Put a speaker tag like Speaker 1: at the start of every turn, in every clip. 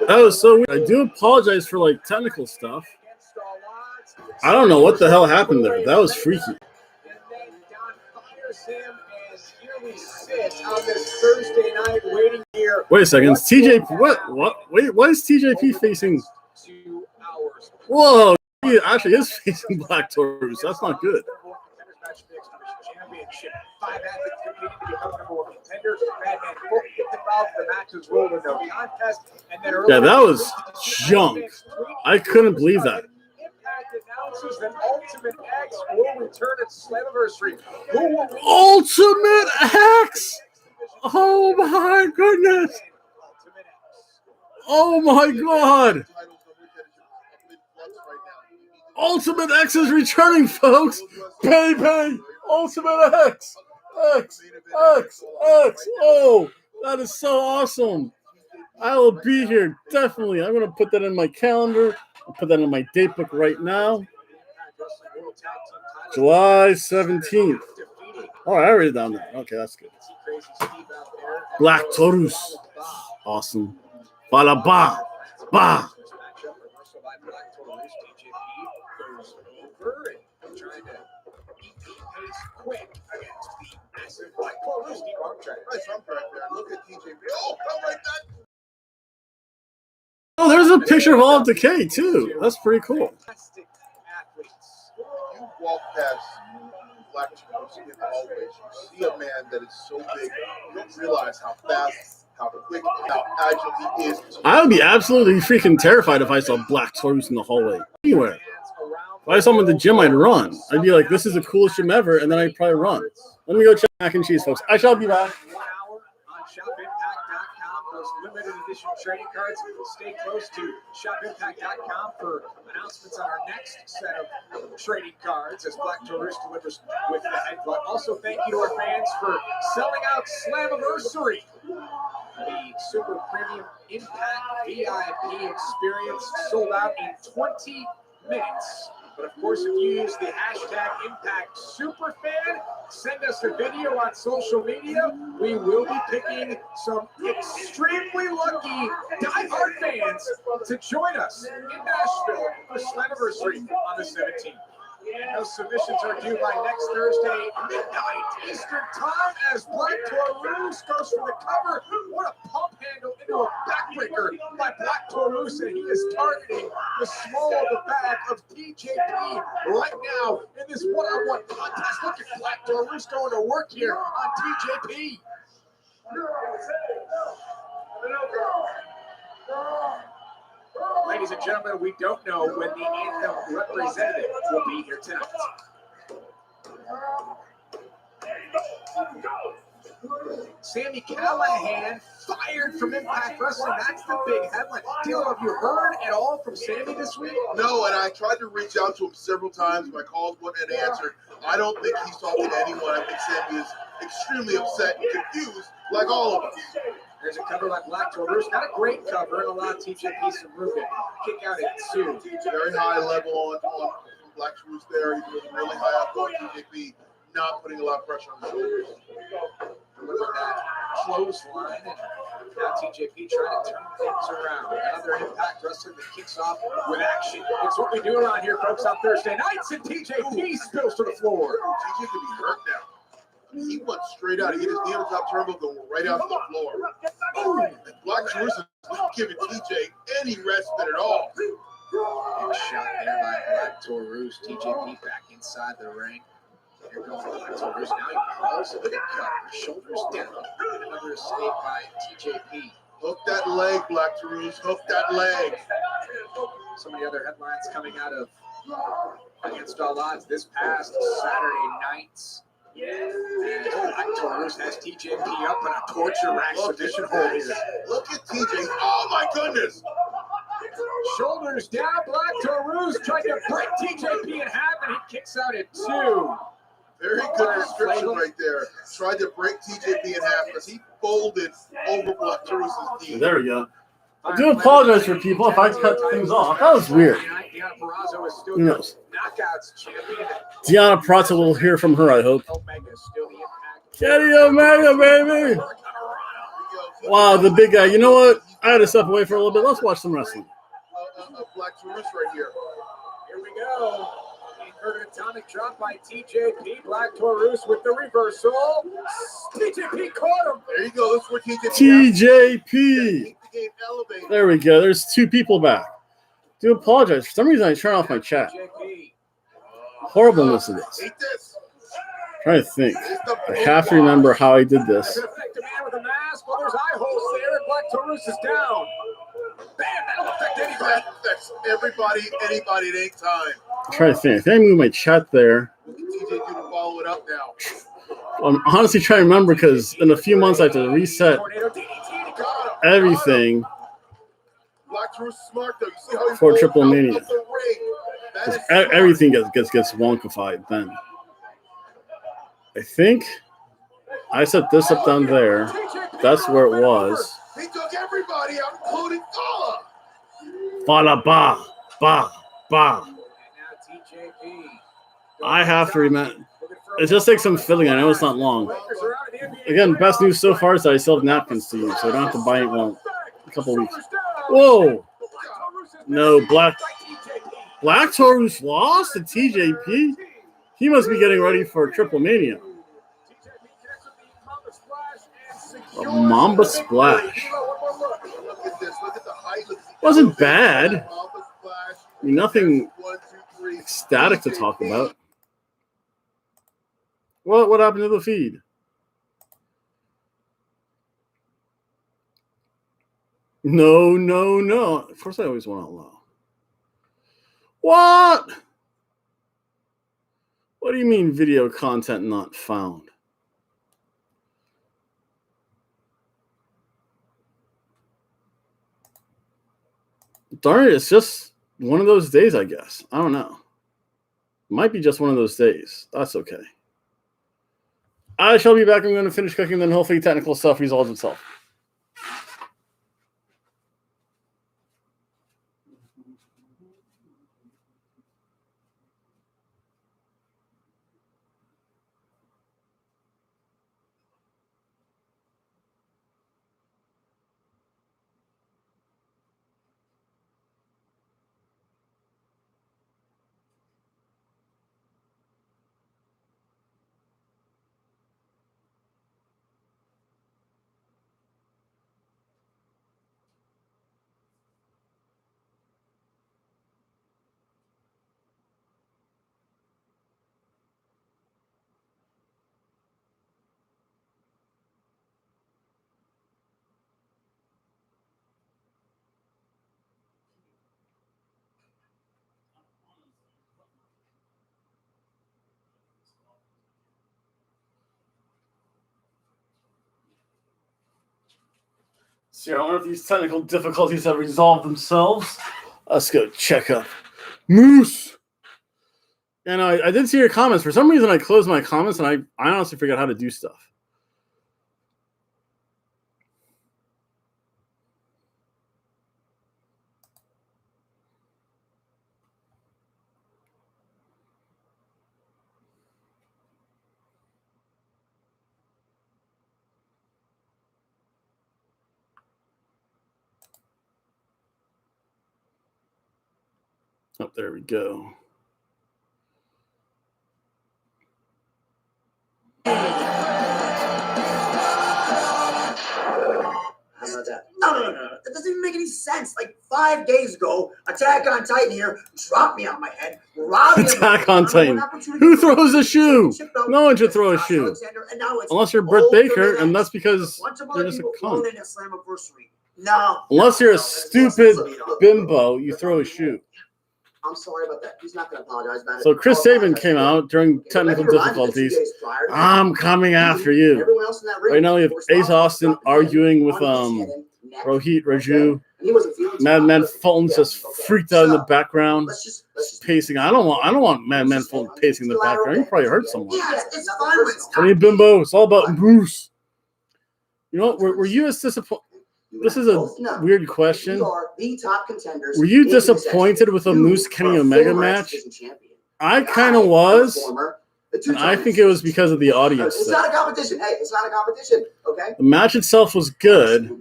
Speaker 1: That was so weird. I do apologize for like technical stuff. I don't know what the hell happened there. That was freaky. Wait a second. Is TJ what? Wait, why is TJP facing? Whoa, he actually is facing Black Taurus. That's not good. Yeah, that was junk. I couldn't believe that.
Speaker 2: Ultimate X will return at Slammiversary.
Speaker 1: Ultimate X! Oh my goodness! Oh my god! Ultimate X is returning, folks! Baby! Ultimate X! X! X! X! Oh! That is so awesome! I will be here, definitely. I'm going to put that in my calendar. I'll put that in my date book right now. July 17th. Oh, I already done that. Okay, that's good. Black Taurus. Awesome. Bala ba. Ba. Oh, there's a picture of All of Decay, too. That's pretty cool.
Speaker 3: You walk past Black Taurus in the hallways, you see a man that is so big, you don't realize how fast, how quick, how agile he is.
Speaker 1: I would be absolutely freaking terrified if I saw Black Taurus in the hallway. Anywhere. If I saw him at the gym, I'd run. I'd be like, this is the coolest gym ever, and then I'd probably run. Let me go check mac and cheese, folks. I shall be back.
Speaker 2: Limited edition trading cards. Stay close to shopimpact.com for announcements on our next set of trading cards as Black Taurus delivers with the headbutt. Also, thank you to our fans for selling out Slammiversary, the super premium Impact VIP experience, sold out in 20 minutes. But of course, if you use the hashtag ImpactSuperFan, send us a video on social media. We will be picking some extremely lucky diehard fans to join us in Nashville for Slammiversary on the 17th. And those submissions are due by next Thursday, midnight Eastern time, as Black Taurus goes for the cover. What a pump handle into a backbreaker by Black Taurus, and he is targeting the small of the back of TJP right now in this one-on-one contest. Look at Black Taurus going to work here on TJP. Ladies and gentlemen, we don't know when the Anthem representative will be here tonight. Sami Callihan fired from Impact Wrestling. That's the big headline. Dilo, have you heard at all from Sami this week?
Speaker 3: No, and I tried to reach out to him several times. My calls weren't answered. I don't think he's talking to anyone. I think Sami is extremely upset and confused, like all of us.
Speaker 2: There's a cover by Black Taurus. Not a great cover, and allow TJP some room to kick out at 2.
Speaker 3: Very high level on Black Taurus there. He was really high up on TJP, not putting a lot of pressure on the shoulders.
Speaker 2: Look at that clothesline, and now TJP trying to turn things around. Another Impact Wrestler that kicks off with action. It's what we do around here, folks, on Thursday nights, and TJP spills to the floor.
Speaker 3: TJ could be hurt now. He went straight out. He hit his knee on the top turnbuckle, going right out to the floor. Boom! And Black Taurus is not giving TJ any respite at all.
Speaker 2: Big shot there by Black Taurus. TJP back inside the ring. Here goes Black Taurus. Now he crawls into the cover. Shoulders down. Another escape by TJP.
Speaker 3: Hook that leg, Black Taurus. Hook that leg.
Speaker 2: So many other headlines coming out of Against All Odds this past Saturday night. Black Taurus has TJP up in a torture rack submission hold here.
Speaker 3: Look at TJ. Oh my goodness.
Speaker 2: Shoulders down. Black Taurus tried to break TJP in half, and he kicks out at 2.
Speaker 3: Very good description right there. Tried to break TJP in half because he folded over Black Taurus' knee.
Speaker 1: There we go. I do apologize for people if I cut things off. That was weird. Who knows? Deonna Purrazzo will hear from her, I hope. Kenny Omega, baby! Wow, the big guy. You know what? I had to step away for a little bit. Let's watch some wrestling.
Speaker 3: Black Taurus right here.
Speaker 2: Here we go. Inverted atomic drop by TJP. Black Taurus with the reversal. TJP caught him.
Speaker 3: There you go. That's where TJP.
Speaker 1: TJP.
Speaker 3: Keep the game elevated.
Speaker 1: There we go. There's two people back. Do apologize. For some reason, I turned off my chat.
Speaker 2: TJP.
Speaker 1: Horribleness of this.
Speaker 3: Hate this.
Speaker 1: Trying to think. I have to remember how I did this.
Speaker 2: An effective man with a mask. Well, there's eye holes there, and Black Taurus is down. Bam! That'll affect anybody.
Speaker 3: That affects everybody, anybody at any time.
Speaker 1: I'm trying to think. I think I moved my chat there.
Speaker 3: Look at TJ do to follow it up now.
Speaker 1: I'm honestly trying to remember because in a few months I have to reset
Speaker 2: Tornado DDT to got him.
Speaker 1: everything
Speaker 3: Black Taurus is smart though. You see how he
Speaker 1: for
Speaker 3: rolled
Speaker 1: Triple
Speaker 3: out
Speaker 1: Mania.
Speaker 3: of the ring. That
Speaker 1: 'Cause
Speaker 3: is smart.
Speaker 1: everything gets wonkified then. I think I set this up down there. That's where it was.
Speaker 3: He took everybody out, including Gala.
Speaker 1: Ba ba ba ba.
Speaker 2: And now TJP.
Speaker 1: I have to remember. It just takes some filling. I know it's not long. Again, best news so far is that I still have napkins to use, so I don't have to buy it in a couple weeks. Whoa! No, Black Taurus lost to TJP. He must be getting ready for Triple Mania. A Mamba Splash.
Speaker 3: Look at this. Look at the height. Look at the
Speaker 1: Wasn't
Speaker 3: elevation.
Speaker 1: bad.
Speaker 3: Mamba splash.
Speaker 1: I mean, nothing
Speaker 3: 1, 2, 3.
Speaker 1: ecstatic to talk about. What happened to the feed? No. Of course I always want to allow. What? What do you mean video content not found? Darn it, it's just one of those days, I guess. I don't know. Might be just one of those days. That's okay. I shall be back. I'm going to finish cooking, then hopefully technical stuff resolves itself. See, I wonder if these technical difficulties have resolved themselves. Let's go check up. Moose! And I did see your comments. For some reason, I closed my comments, and I honestly forgot how to do stuff. Oh, there we go.
Speaker 4: How about that? No. That doesn't even make any sense. Like 5 days ago, Attack on Titan here dropped me on my head.
Speaker 1: Attack on Titan. Who throws a shoe? No one should throw a shoe. Unless you're Britt Baker, and that's because you're just a cunt.
Speaker 4: No.
Speaker 1: Unless you're a stupid bimbo, you throw a shoe.
Speaker 4: I'm sorry about that. He's not going to apologize about it.
Speaker 1: So Chris Sabin came out during technical difficulties. I'm coming after you. Right now we have Ace Austin arguing with Rohit Raju. Madman Fulton's just freaked out in the background, pacing. I don't want Madman Fulton pacing in the background. He probably hurt someone.
Speaker 4: It's fine with
Speaker 1: What are you, bimbo? It's all about Bruce. You know what? Were you as disappointed? This is a weird question. Were you disappointed with a Moose Kenny Omega match? I kind of was. And I think it was because of the audience.
Speaker 4: It's not a competition. Hey, it's not a competition. Okay.
Speaker 1: The match itself was good,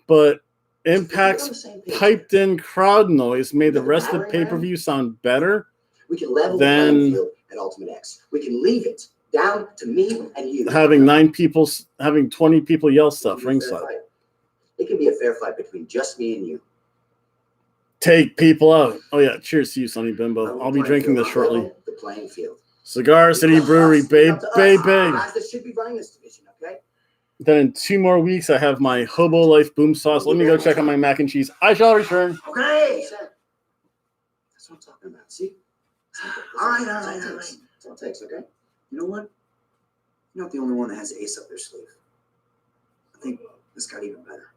Speaker 1: but Impact's piped-in crowd noise made the rest of the pay-per-view sound better.
Speaker 4: We can level the playing field at Ultimate X. We can leave it down to me and you.
Speaker 1: Having 20 people yell stuff ringside.
Speaker 4: It can be a fair fight between just me and you.
Speaker 1: Take people out. Oh yeah, cheers to you, Sonny Bimbo. I'll be drinking this shortly.
Speaker 4: The playing field.
Speaker 1: Cigar City Brewery, babe.
Speaker 4: Guys that should be running this division, okay?
Speaker 1: Then in 2 more weeks, I have my Hobo Life Boom Sauce. Let me go check on my mac and cheese. I shall return.
Speaker 4: Okay. That's what I'm talking about. See? All right. That's all it takes, okay? You know what? You're not the only one that has ace up their sleeve. I think this got even better.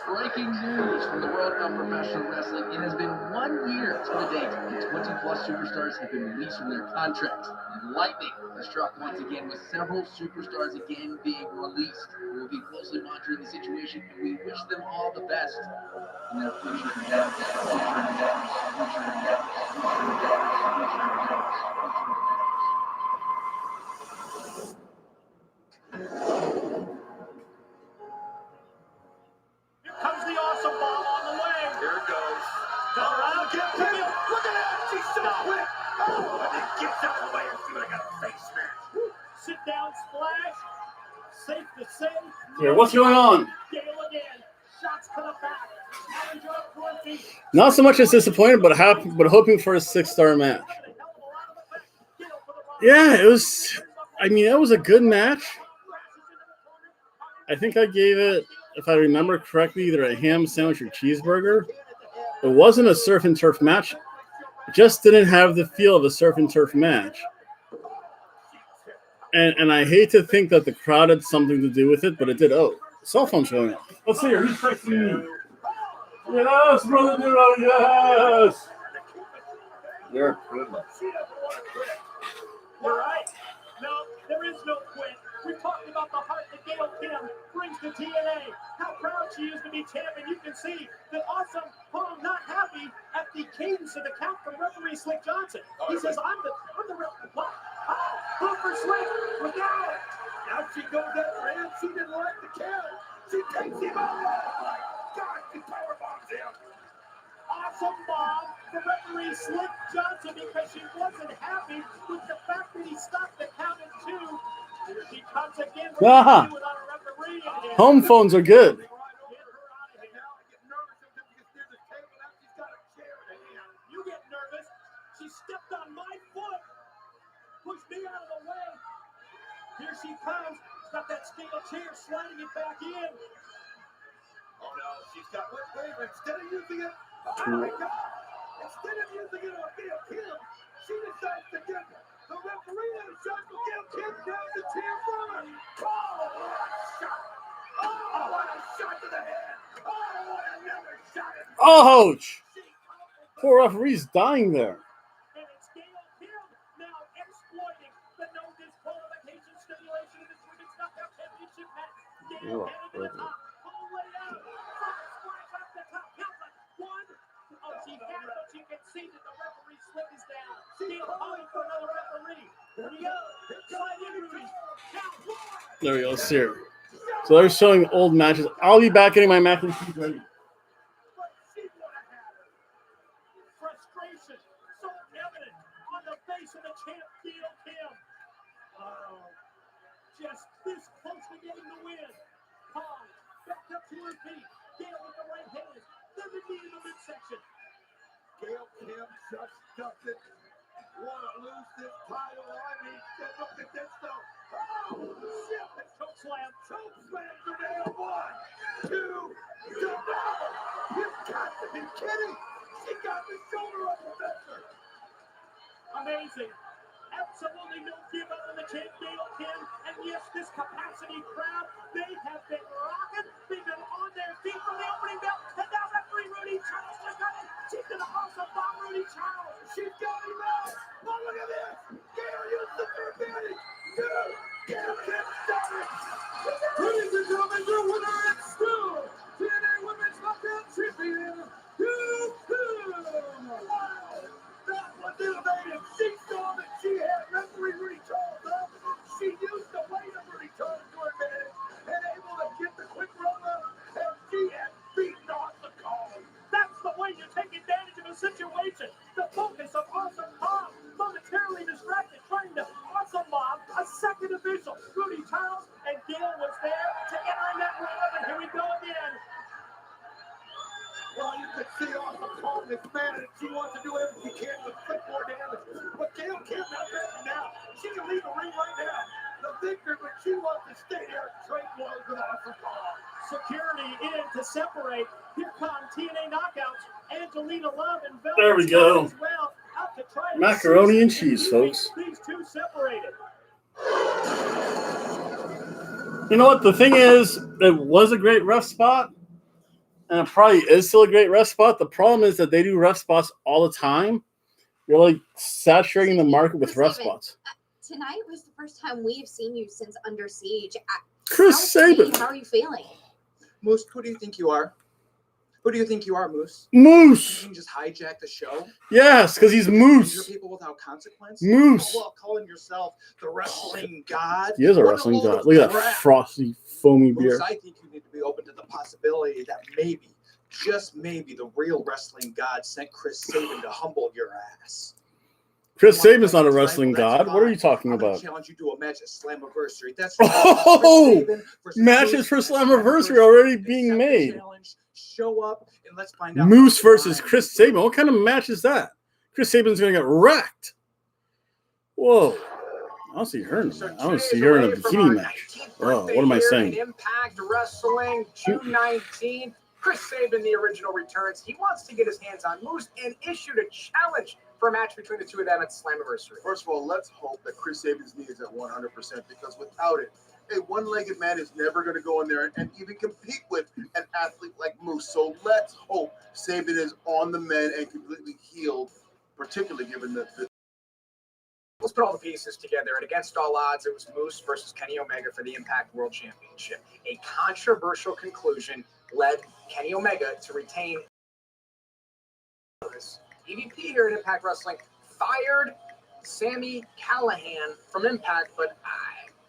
Speaker 5: Breaking news from the world of professional wrestling. It has been 1 year to the date that 20-plus superstars have been released from their contracts. And lightning has struck once again, with several superstars again being released. We will be closely monitoring the situation, and we wish them all the best in their future endeavors.
Speaker 2: Comes the awesome bomb on the way. Here it goes. Look at that. She's so quick. Oh, and it gets out of the way and see what I got a face smash. Sit down splash. Safe to say.
Speaker 1: Yeah, what's going on?
Speaker 2: Gale again. Shots to the back. Challenger up 20.
Speaker 1: Not so much as disappointed, but hoping for a 6-star match. Yeah, it was. I mean, it was a good match. I think I gave it, if I remember correctly, either a ham sandwich or cheeseburger. It wasn't a surf and turf match. It just didn't have the feel of a surf and turf match. And I hate to think that the crowd had something to do with it, but it did. Oh, cell phone's going off. Let's see here. Who's texting me? Yes, brother Nero, yes.
Speaker 6: You're good.
Speaker 2: You're right. No, there is no quit. We talked about the heart that Gail Kim brings to TNA. How proud she is to be champion. You can see that Awesome Palm not happy at the cadence of the count from referee Slick Johnson. He says, I'm the referee. What? Oh, for Slick. Look out. Now she goes after him. She didn't like the count. She takes him out. Oh my God, she power bombs him. Awesome bomb for referee Slick Johnson because she wasn't happy with the fact that he stopped the count at 2. Here she comes again with a referee in here.
Speaker 1: Home phones are good.
Speaker 2: You get nervous. She stepped on my foot. Pushed me out of the way. Here she comes. She's got that steel chair sliding it back in. Oh no, she's got wait, instead of using it, oh my God! Instead of using it on Gail Kim, she decides to give the referee a shot for Gail Kim, grabs the chair from her. Oh, what a shot! Oh, what a shot to the head! Oh, what another shot!
Speaker 1: Ouch! Poor referee's dying there.
Speaker 2: And it's Gail Kim now exploiting the no disqualification stipulation in this women's knockout championship match. Gail headed to the top. All the way out. Splash off the top. Count that. 1. Oh, she had it, but you can see that the referee Slick is down. Gail calling for another referee. Here we go. Slide in, Rudy. Count 1.
Speaker 1: There we go. See here. So they're showing old matches. I'll be back getting my mac and cheese ready.
Speaker 2: Frustration so evident on the face of the champ, Gail Kim. Oh, just this close to getting the win. Kong back up to her feet. Gail with the right hand. Then the knee in the midsection. Gail Kim just doesn't want to lose this title. I mean, look at this though. Oh, shit! Choke slam. Choke slam to Gail. 1, 2, 3. You've got to be kidding. She got the shoulder up the fencer. Amazing. Absolutely no give up on the champ, Gail Kim. And yes, this capacity crowd, they have been rocking. They've been on their feet from the opening bell. And now referee Rudy Charles just got it. She's going to also bomb Rudy Charles. She's got him out. Oh, look at this. Here we go again. Well, you could see off the calmness, man, and she wants to do everything she can to inflict more damage. But Gail can't have that now. She can leave the ring right now. The victor, but she wants to stay there. Trade blows with awesome ball. Security in to separate. Here come TNA knockouts. Angelina Love and Velvet
Speaker 1: There we go.
Speaker 2: as well. Out to try to
Speaker 1: Macaroni and cheese, folks.
Speaker 2: These two separated.
Speaker 1: You know what? The thing is, it was a great ref spot. And it probably is still a great ref spot. The problem is that they do ref spots all the time. You're like saturating the market with ref spots.
Speaker 7: Tonight was the first time we've seen you since Under Siege.
Speaker 1: Chris Sabin.
Speaker 7: How are you feeling?
Speaker 8: Moose, who do you think you are? Who do you think you are, Moose?
Speaker 1: Moose.
Speaker 8: You can just hijack the show?
Speaker 1: Yes, because he's
Speaker 8: Injure
Speaker 1: Moose.
Speaker 8: people without consequence?
Speaker 1: Moose.
Speaker 8: Well, calling yourself the wrestling god?
Speaker 1: He is a
Speaker 8: What
Speaker 1: wrestling
Speaker 8: load
Speaker 1: god.
Speaker 8: of
Speaker 1: Look at that
Speaker 8: crap.
Speaker 1: frosty, foamy
Speaker 8: Moose,
Speaker 1: beer.
Speaker 8: I think you need to be open to the possibility that maybe, just maybe, the real wrestling god sent Chris Sabin to humble your ass.
Speaker 1: Chris Sabin's not a wrestling god. What are you talking
Speaker 8: I'm gonna
Speaker 1: about?
Speaker 8: challenge you to a match at Slammiversary. That's
Speaker 1: Oh!
Speaker 8: Chris Sabin versus
Speaker 1: Matches
Speaker 8: Moose
Speaker 1: for
Speaker 8: at
Speaker 1: Slammiversary already
Speaker 8: Accept
Speaker 1: being
Speaker 8: the
Speaker 1: made.
Speaker 8: challenge, show up, and let's find out.
Speaker 1: Moose versus
Speaker 8: why.
Speaker 1: Chris Sabin. What kind of match is that? Chris Sabin's going to get wrecked. Whoa. I don't see her in a match. I don't see her in a bikini match. Oh, what am I saying?
Speaker 2: Impact Wrestling, June 19th. Chris Sabin, the original, returns. He wants to get his hands on Moose and issued a challenge for a match between the two of them at Slammiversary.
Speaker 3: First of all, let's hope that Chris Sabin's knee is at 100% because without it, a one-legged man is never going to go in there and even compete with an athlete like Moose. So let's hope Sabin is on the mend and completely healed, particularly given the
Speaker 2: Let's put all the pieces together. And against all odds, it was Moose versus Kenny Omega for the Impact World Championship. A controversial conclusion led Kenny Omega to retain. EVP here at Impact Wrestling fired Sami Callihan from Impact, but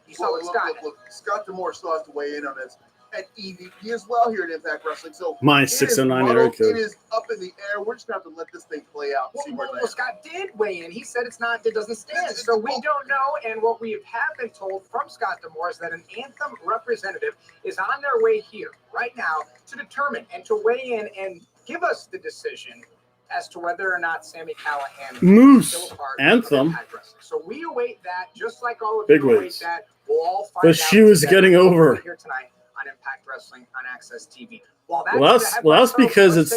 Speaker 2: you saw what Scott.
Speaker 3: Look, Scott D'Amore still has to weigh in on this. And EVP as well here at Impact Wrestling. So
Speaker 1: My
Speaker 3: it is
Speaker 1: 609 area
Speaker 3: muddled,
Speaker 1: code.
Speaker 3: It is up in the air. We're just going to have to let this thing play out and see where it
Speaker 2: Well,
Speaker 3: lands.
Speaker 2: Scott did weigh in. He said it doesn't stand. So we don't know. And what we have been told from Scott D'Amore is that an Anthem representative is on their way here right now to determine and to weigh in and give us the decision as to whether or not Sami Callihan
Speaker 1: Moose.
Speaker 2: is still a part
Speaker 1: Anthem.
Speaker 2: of Impact Wrestling. So we await that, just like all of
Speaker 1: Big
Speaker 2: you await
Speaker 1: weights.
Speaker 2: that. We'll all find
Speaker 1: The
Speaker 2: out
Speaker 1: shoe is
Speaker 2: together
Speaker 1: getting over.
Speaker 2: here tonight on Impact Wrestling on Access TV.
Speaker 1: Well, that's because it's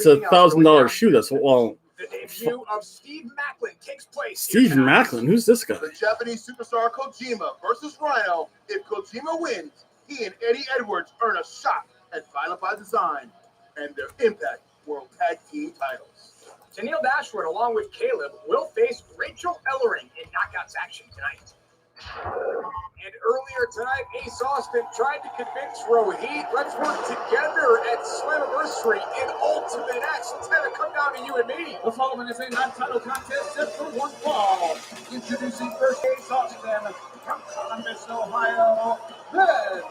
Speaker 1: a $1,000 shoe. That's
Speaker 2: The debut of Steve Macklin takes place.
Speaker 1: Steve Macklin. Who's this guy?
Speaker 3: The Japanese superstar Kojima versus Rhino. If Kojima wins, he and Eddie Edwards earn a shot at Violent by Design and their Impact World Tag Team titles.
Speaker 2: Tennille Dashwood, along with Caleb, will face Rachel Ellering in Knockouts action tonight. And earlier tonight, Ace Austin tried to convince Rohit, let's work together at Slammiversary in Ultimate X. Let's have it come down to you and me.
Speaker 9: The following is a non-title contest set for one fall. Introducing first Ace Austin from Columbus, Ohio. Red.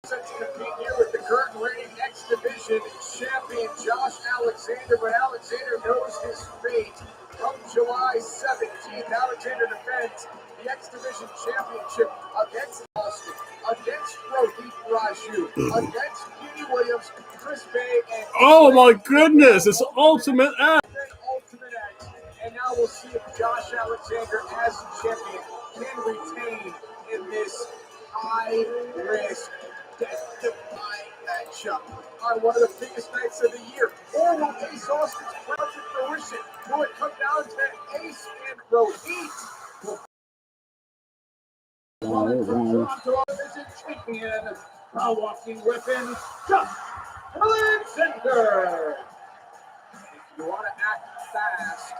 Speaker 2: Set to compete here with the current reigning X Division champion Josh Alexander, but Alexander knows his fate. Come July 17th, Alexander defends the X Division Championship against Austin, against Rohit Raju, against Petey Williams, Chris Bay, and
Speaker 1: Oh my goodness! It's Ultimate X.
Speaker 2: Ultimate X. And now we'll see if Josh Alexander, as champion, can retain in this high-risk, death-defying matchup on one of the biggest nights of the year. Or will Ace Austin's plan to fruition? Will it come down to Ace and Rohit?
Speaker 9: Toronto Division champion, walking weapon, Josh Alexander.
Speaker 2: If you want to act fast,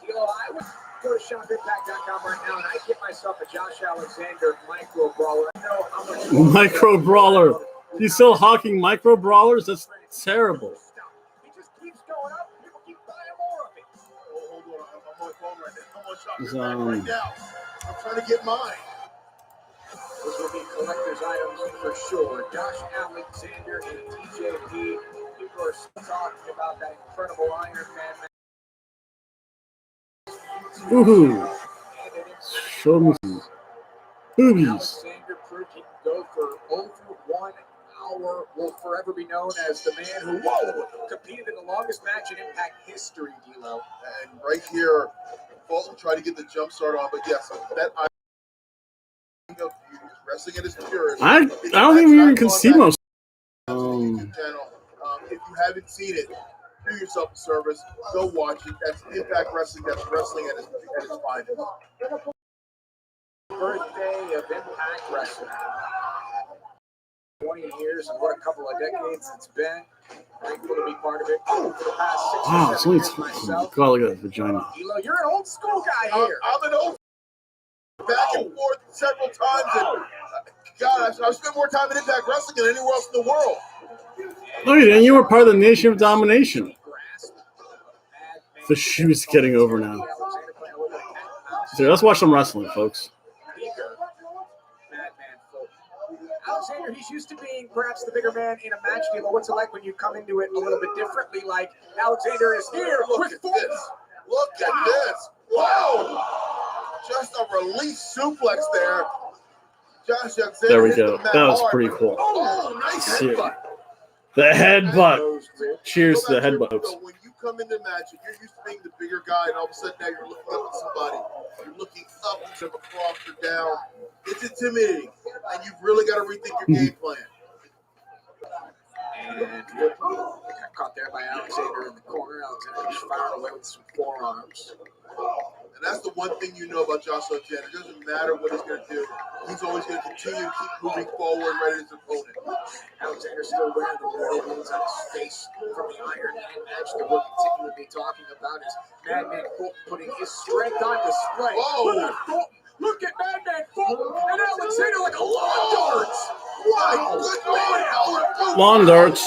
Speaker 2: I would go to shopimpact.com right now and I get myself a Josh Alexander micro brawler. I know how much
Speaker 1: Micro brawler. He's still hawking micro brawlers? That's terrible.
Speaker 2: He just keeps going up. People keep buying more of it.
Speaker 3: Oh, hold on. I'm on my phone right now. I'm on Shop Impact right now. I'm trying to get mine.
Speaker 2: Those will be collector's items for sure. Josh Alexander and TJP. People are still talking about that incredible Iron Man match.
Speaker 1: Ooh. Show me some boobies.
Speaker 2: Alexander proved he can go D'Lo for over 1 hour. Will forever be known as the man who competed in the longest match in Impact history, D'Lo.
Speaker 3: And right here, Fulton tried to get the jump start on, but yes, that idea of wrestling at his purest.
Speaker 1: I don't think we even can see most.
Speaker 3: If you haven't seen it, do yourself a service. Go watch it. That's Impact Wrestling. That's wrestling at its finest.
Speaker 2: Birthday of Impact Wrestling. 20 years and what a couple of decades it's been. Grateful to be part of it for the past 6
Speaker 1: Wow,
Speaker 2: or 7
Speaker 1: somebody's
Speaker 2: years myself.
Speaker 1: God, look at that vagina.
Speaker 2: D'Lo, you're an old school guy here.
Speaker 3: I'm an old back and forth several times. And, God, I've spent more time in Impact Wrestling than anywhere else in the world.
Speaker 1: Look at that, you were part of the Nation of Domination. The shoe's getting over now. So let's watch some wrestling, folks.
Speaker 2: Alexander, he's used to being perhaps the bigger man in a match, D'Lo. What's it like when you come into it a little bit differently? Like Alexander is here.
Speaker 3: Look at this. Look at this. Whoa! Just a release suplex there. Josh Alexander.
Speaker 1: There we go. That was pretty cool.
Speaker 3: Oh, nice headbutt.
Speaker 1: The headbutt. Cheers to the headbutt.
Speaker 3: When you come into the match and you're used to being the bigger guy, and all of a sudden now you're looking up at somebody, you're looking up instead of across or down. It's intimidating, and you've really got to rethink your game plan.
Speaker 2: And got caught there by Alexander in the corner. Alexander just firing away with some forearms.
Speaker 3: And that's the one thing you know about Josh Alexander. It doesn't matter what he's going to do. He's always going to continue to keep moving forward right at his opponent.
Speaker 2: Alexander still wearing the war wounds on his face from the Iron Man match that we'll continue to be talking about as Madman Fulton putting his strength on display.
Speaker 3: Whoa!
Speaker 2: Look at Madman Fulton and Alexander like a lawn darts.
Speaker 3: Wow!
Speaker 1: Lawn darts.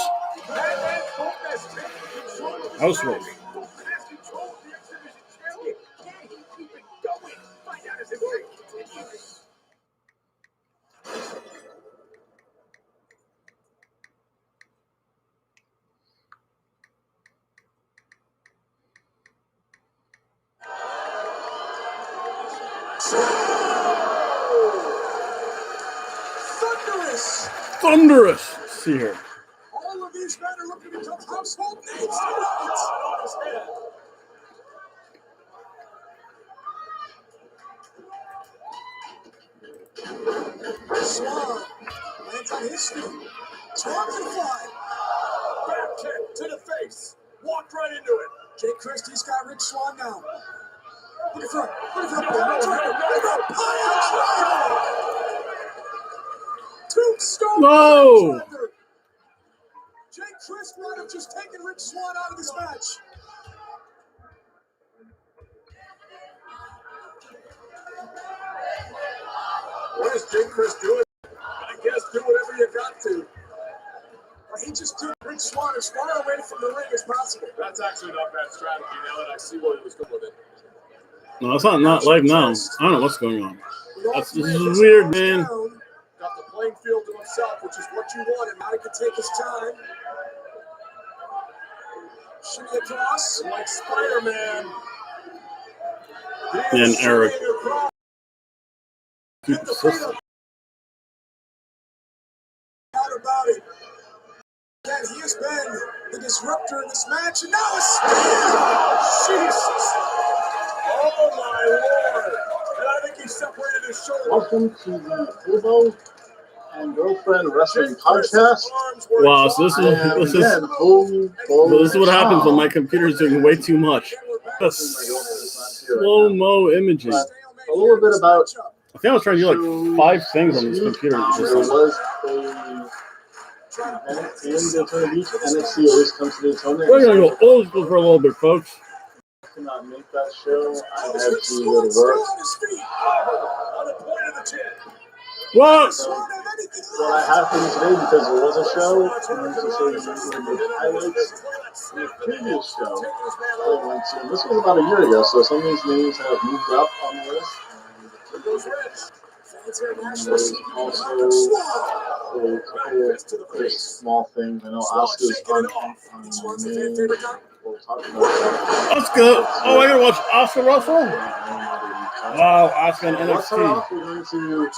Speaker 2: Madman Fulton has taken control of
Speaker 1: House
Speaker 2: the
Speaker 1: rules.
Speaker 2: match. Fulton has control of the X-Division champion. Can he keep it going? Find out as it continues.
Speaker 1: Thunderous. Let's see here.
Speaker 2: All of these men are looking to become household names tonight. On his head. Swan lands on his feet. Swan can fly. Back kick to the face. Walked right into it. Jay Christie's got Rich Swan now. Look at front. Look at front. Tombstone.
Speaker 1: Whoa!
Speaker 2: Jay Christ might have just taken Rich Swan out of this match. What is Jay Christ doing? I guess do whatever you got to. He just took Rich Swan as far away from the ring as possible. That's actually not bad strategy now that I see where he was going with it.
Speaker 1: No, it's not live now. I don't know what's going on. This is weird, man.
Speaker 2: Got the playing field to himself, which is what you wanted. Now he can take his time. Shimmy across. And like Spider-Man.
Speaker 1: And Eric.
Speaker 2: Get the feet up. Out about it. Again, he has been the disruptor in this match, and now a spear! Jesus! Oh my Lord! And I think he separated his shoulder.
Speaker 10: Welcome to the Hobo and Girlfriend Wrestling Podcast.
Speaker 1: Wow, so this is what happens when my computer's doing way too much. Slow-mo imaging.
Speaker 10: A little bit about.
Speaker 1: I think I was trying to do like 5 things on this computer.
Speaker 10: There was a event in Daytona Beach. NFC always comes to Daytona.
Speaker 1: We're going to go old school for a little bit, folks.
Speaker 10: I could not make that show. I had to go to work.
Speaker 1: What?
Speaker 10: What I have for you today, because there was a show, and to show you the highlights of the previous show I went to. This was about a year ago, so some of these names have moved up on the list. There's also a couple other small things. I know Oscar's on We'll talk about that.
Speaker 1: Let's go. Oh, I gotta watch Oscar Russell. Wow, Oscar and
Speaker 10: Once we're
Speaker 1: NXT.
Speaker 10: off, we're going to the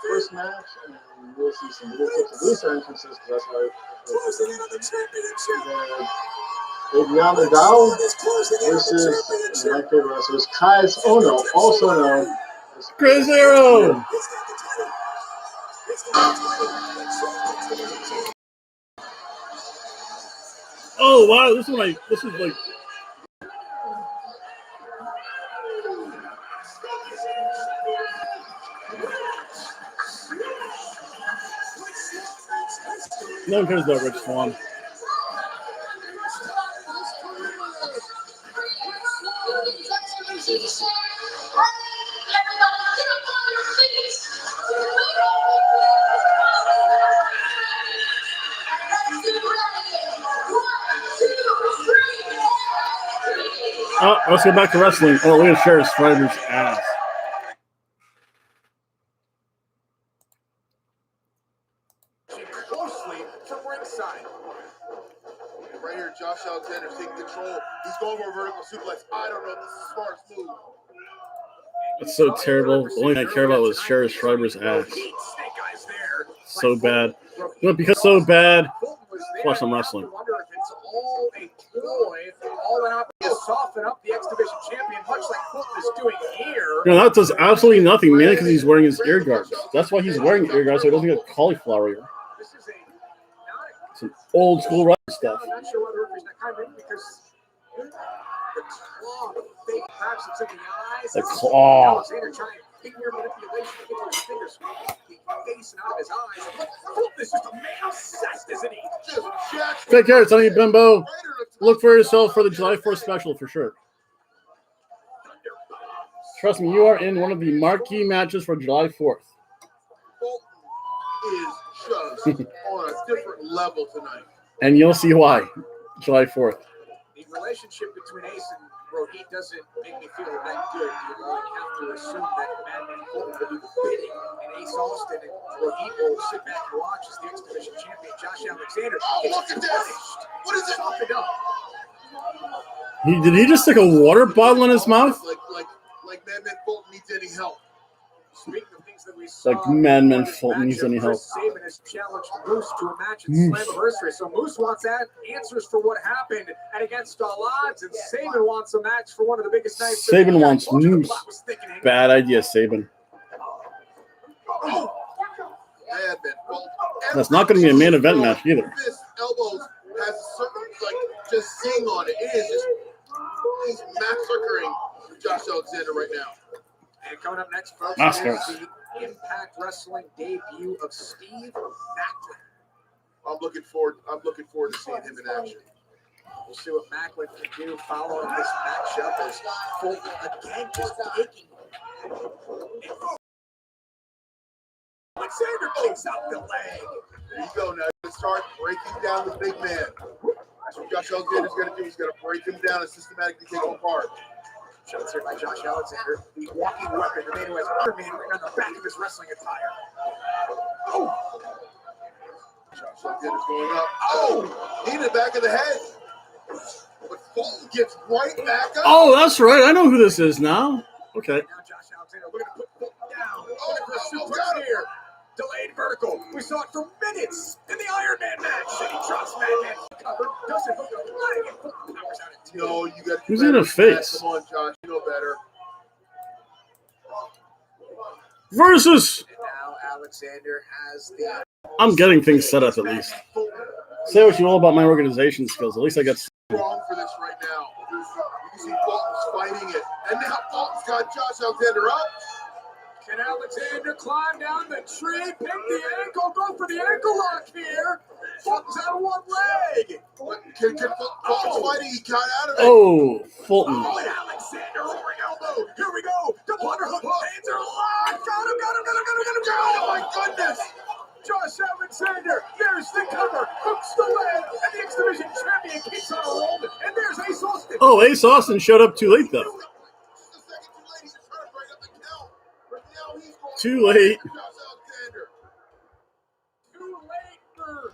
Speaker 10: first match, and we'll see some little clips of loose entrances, because that's how Adriana Dow versus my favorite wrestler is Kais Ono, also known as
Speaker 1: Chris Arrow. Oh wow, this is like no one cares about Rich Swann. Oh, let's go back to wrestling. Oh, look at Sheriff Strider's ass.
Speaker 2: Closely from ringside.
Speaker 3: Right here, Josh Alexander's taking control. He's going for a vertical suplex. I don't know if this is the smartest move.
Speaker 1: It's so terrible. The only thing I care about was Sheriff Strider's ass. So bad. But because so bad, watch some wrestling.
Speaker 2: Wonder if it's all a ploy, all an opportunity to soften up the X Division champion, much like Fulton is doing here.
Speaker 1: No, that does absolutely nothing, man, because he's wearing his ear guards. That's why he's wearing ear guards, so he doesn't get cauliflower ear. Some old school wrestling stuff.
Speaker 2: I'm not sure why the referee's not kind of because the claw, the fake perhaps it's in the eyes.
Speaker 1: The claw.
Speaker 2: Alexander trying finger manipulation to get his fingers facing out of his eyes. Fulton is just a man obsessed, isn't he?
Speaker 1: Take care, Sonny Bimbo. Look for yourself for the July 4th special for sure. Trust me, you are in one of the marquee matches for July 4th.
Speaker 3: Fulton is just on a different level tonight.
Speaker 1: And you'll see why. July 4th.
Speaker 2: The relationship between Ace and Rohit doesn't make me feel that good. You have to assume that Madman Fulton will do the bidding, and Ace Austin and Rohit will sit back and watch as the X Division champion Josh Alexander gets
Speaker 3: Look at this! What is it?
Speaker 2: softened up.
Speaker 1: Did he just stick a water bottle in his mouth?
Speaker 3: Like Madman Fulton needs any help.
Speaker 2: Speaking of things that we saw,
Speaker 1: Like Madman Fulton needs any help.
Speaker 2: Chris Sabin has challenged Moose to a match at Slammiversary. So Moose wants answers for what happened and against all odds, and Sabin wants a match for one of the biggest nights.
Speaker 1: Sabin wants Moose. Bad idea, Sabin.
Speaker 3: Madman Fulton.
Speaker 1: That's not going to be a main event match either.
Speaker 3: This elbows has a certain just zing on it. It is just he's massacring Josh Alexander right now.
Speaker 2: And coming up next, folks,
Speaker 1: Oscars.
Speaker 2: is the Impact Wrestling debut of Steve Macklin.
Speaker 3: I'm looking forward to seeing him in action.
Speaker 2: We'll see what Macklin can do following this matchup as Fulton again just taking. Alexander kicks out the leg.
Speaker 3: There you go. Now let's start breaking down the big man. That's what Josh Alexander's going to do. He's going to break him down and systematically take him apart.
Speaker 2: Shots here by Josh Alexander, the walking weapon, the man who has Iron Man written on the back of his wrestling attire. Oh!
Speaker 3: Josh Alexander's going up. Oh! Knee to the back of the head. But Fulton gets right back up.
Speaker 1: Oh, that's right. I know who this is now. Okay.
Speaker 2: Now Josh Alexander looking to put Fulton down. Looking for a suplex here. Delayed vertical. We saw it for minutes in the Iron Man match. And he drops Madman. Cover. Doesn't hook the leg. And Fulton powers out at 2.
Speaker 3: No, you got to.
Speaker 1: Who's in a face?
Speaker 3: Come on, Josh. You know better.
Speaker 1: Versus.
Speaker 2: And now Alexander has the.
Speaker 1: I'm getting things set up at least. Say what you will about my organization skills. At least I got.
Speaker 3: Wrong for this right now. You can see Fulton's fighting it. And now Fulton's got Josh Alexander up.
Speaker 2: Can Alexander climb down the tree, pick the ankle, go for the ankle lock here? Fulton's out of one leg.
Speaker 3: Can Fulton's fighting? He got out of it.
Speaker 1: Oh, Fulton.
Speaker 2: Oh, and Alexander roaring elbow. Here we go. Double underhook. Hands are locked. Got him.
Speaker 3: Oh, my goodness.
Speaker 2: Josh Alexander. There's the cover. Hooks the leg. And the X Division champion keeps on rolling. And there's Ace Austin.
Speaker 1: Oh, Ace Austin showed up too late, though. Too late.
Speaker 2: Too late for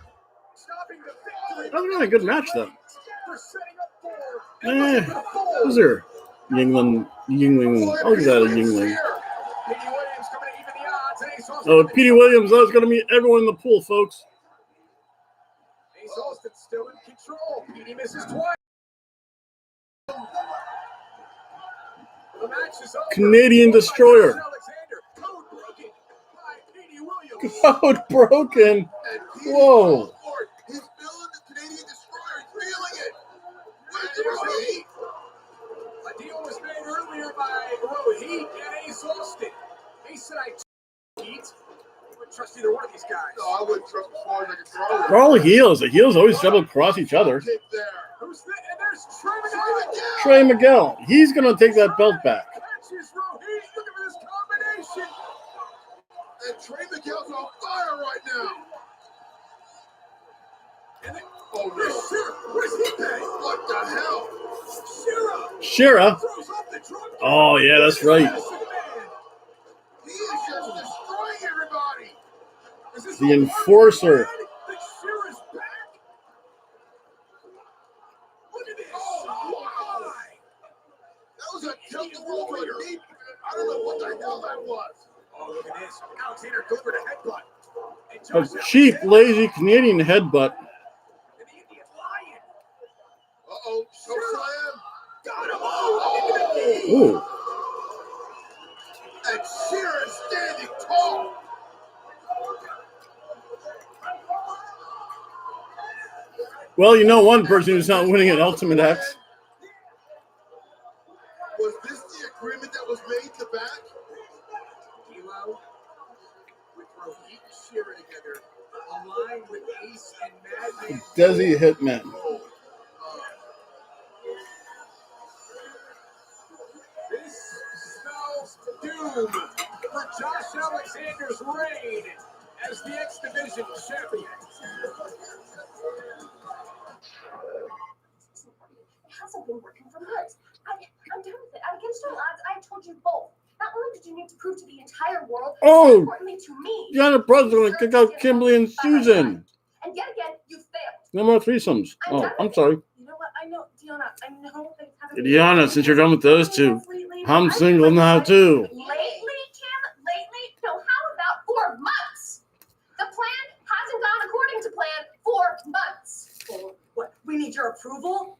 Speaker 2: stopping the victory.
Speaker 1: That was a really good match, though.
Speaker 2: For setting up for
Speaker 1: Loser. Yingling. Oh, he's out of Yingling.
Speaker 2: Petey Williams coming to even the odds. And Ace Austin.
Speaker 1: Oh, Petey Williams. That's going to meet everyone in the pool, folks.
Speaker 2: Ace Austin still in control. Petey misses twice. The match is over.
Speaker 1: Canadian Destroyer.
Speaker 2: Alexander. Code broken by Petey Williams.
Speaker 1: Code broken.
Speaker 3: And Petey
Speaker 1: Whoa.
Speaker 3: goes for it. He's feeling the Canadian Destroyer. He's feeling it. Where's Rohit?
Speaker 2: A deal was made earlier by Rohit and Ace Austin. Ace said, I wouldn't trust either one of these guys.
Speaker 3: No, I wouldn't trust as far as I can throw it.
Speaker 1: They're all heels. The heels always jump across each other.
Speaker 3: Kick there.
Speaker 2: Who's that? And there's Trey Miguel.
Speaker 1: Trey Miguel. He's going to take that belt back.
Speaker 2: Catches Rohit. Looking for this combination.
Speaker 3: And Trey Miguel's on fire right now.
Speaker 2: And then,
Speaker 3: Oh
Speaker 2: there's
Speaker 3: no.
Speaker 2: Shira. Where's he been?
Speaker 3: What the hell?
Speaker 2: Shira.
Speaker 1: Shira.
Speaker 2: Throws off the trunk.
Speaker 1: Oh, yeah, that's right.
Speaker 2: Medicine Man.
Speaker 3: He is just destroying everybody.
Speaker 2: Is this
Speaker 1: The Enforcer.
Speaker 2: that Shira's back? Look at this.
Speaker 3: Oh, wow. That was a tilt the world to a knee. I don't know what the hell that was.
Speaker 2: Oh, look at this. Alexander delivered a headbutt.
Speaker 1: A
Speaker 2: And Josh
Speaker 1: cheap,
Speaker 2: Alexander,
Speaker 1: lazy Canadian headbutt.
Speaker 2: and the Indian Lion.
Speaker 3: Uh-oh. Choke slam.
Speaker 2: Got him. Oh, into the knee.
Speaker 1: Ooh.
Speaker 3: And Shearer is standing tall.
Speaker 1: Well, you know one person who's not winning at Ultimate X.
Speaker 3: Was this the agreement that was made to back?
Speaker 2: Kilo with Rohit and Shira together, aligned with Ace and Madman.
Speaker 1: Desi Hitman.
Speaker 3: Oh,
Speaker 2: This spells doom for Josh Alexander's reign as the X Division champion.
Speaker 11: It hasn't been working for months. I'm done with it. I'm against all odds. I told you both. Not only did you need to prove to the entire world,
Speaker 1: Oh.
Speaker 11: more importantly to me.
Speaker 1: Gianna Brothers going to kick out Kimberly and Susan.
Speaker 11: And yet again, you failed.
Speaker 1: No more threesomes. Oh, I'm sorry.
Speaker 11: You know what? I know, Deanna. I know things haven't.
Speaker 1: Deanna, since you're done with those two, I'm single now too.
Speaker 11: Lately, Kim. Lately. No. How about 4 months? The plan hasn't gone according to plan for months.
Speaker 12: For what? We need your approval?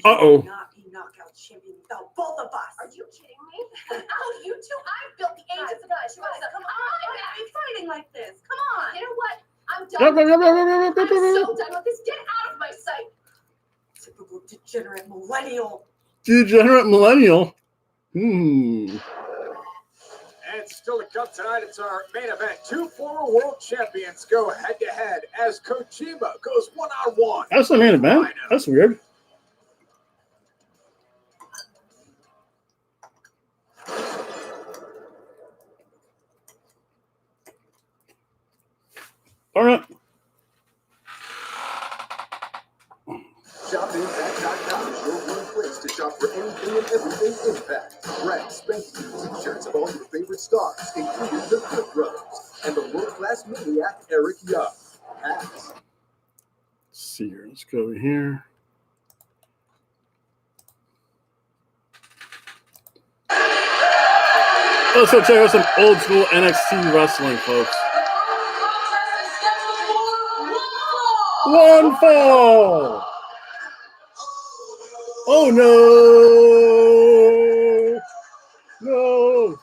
Speaker 1: Uh-oh.
Speaker 12: You cannot be knockout champion without both of us.
Speaker 11: Are you kidding me? Oh, you two! I built the Age of the Gods. Come on!
Speaker 12: Why are we fighting like this? Come on.
Speaker 11: You know what? I'm done. I'm so done with this. Get out of my sight.
Speaker 12: Typical degenerate millennial.
Speaker 1: Degenerate millennial. Hmm.
Speaker 2: And still to come tonight, it's our main event. 2 former world champions go head-to-head as Kojima goes one-on-one.
Speaker 1: That's the main event. That's weird. All right.
Speaker 13: ShopImpact.com is your one place to shop for anything and everything Impact. Brand spanking new t-shirts of all your favorite stars, including the Cook Brothers and the world-class maniac Eric Young. Hats.
Speaker 1: Let's see here. Let's go over here. Let's go check out some old school NXT wrestling, folks. One fall. Oh no! No!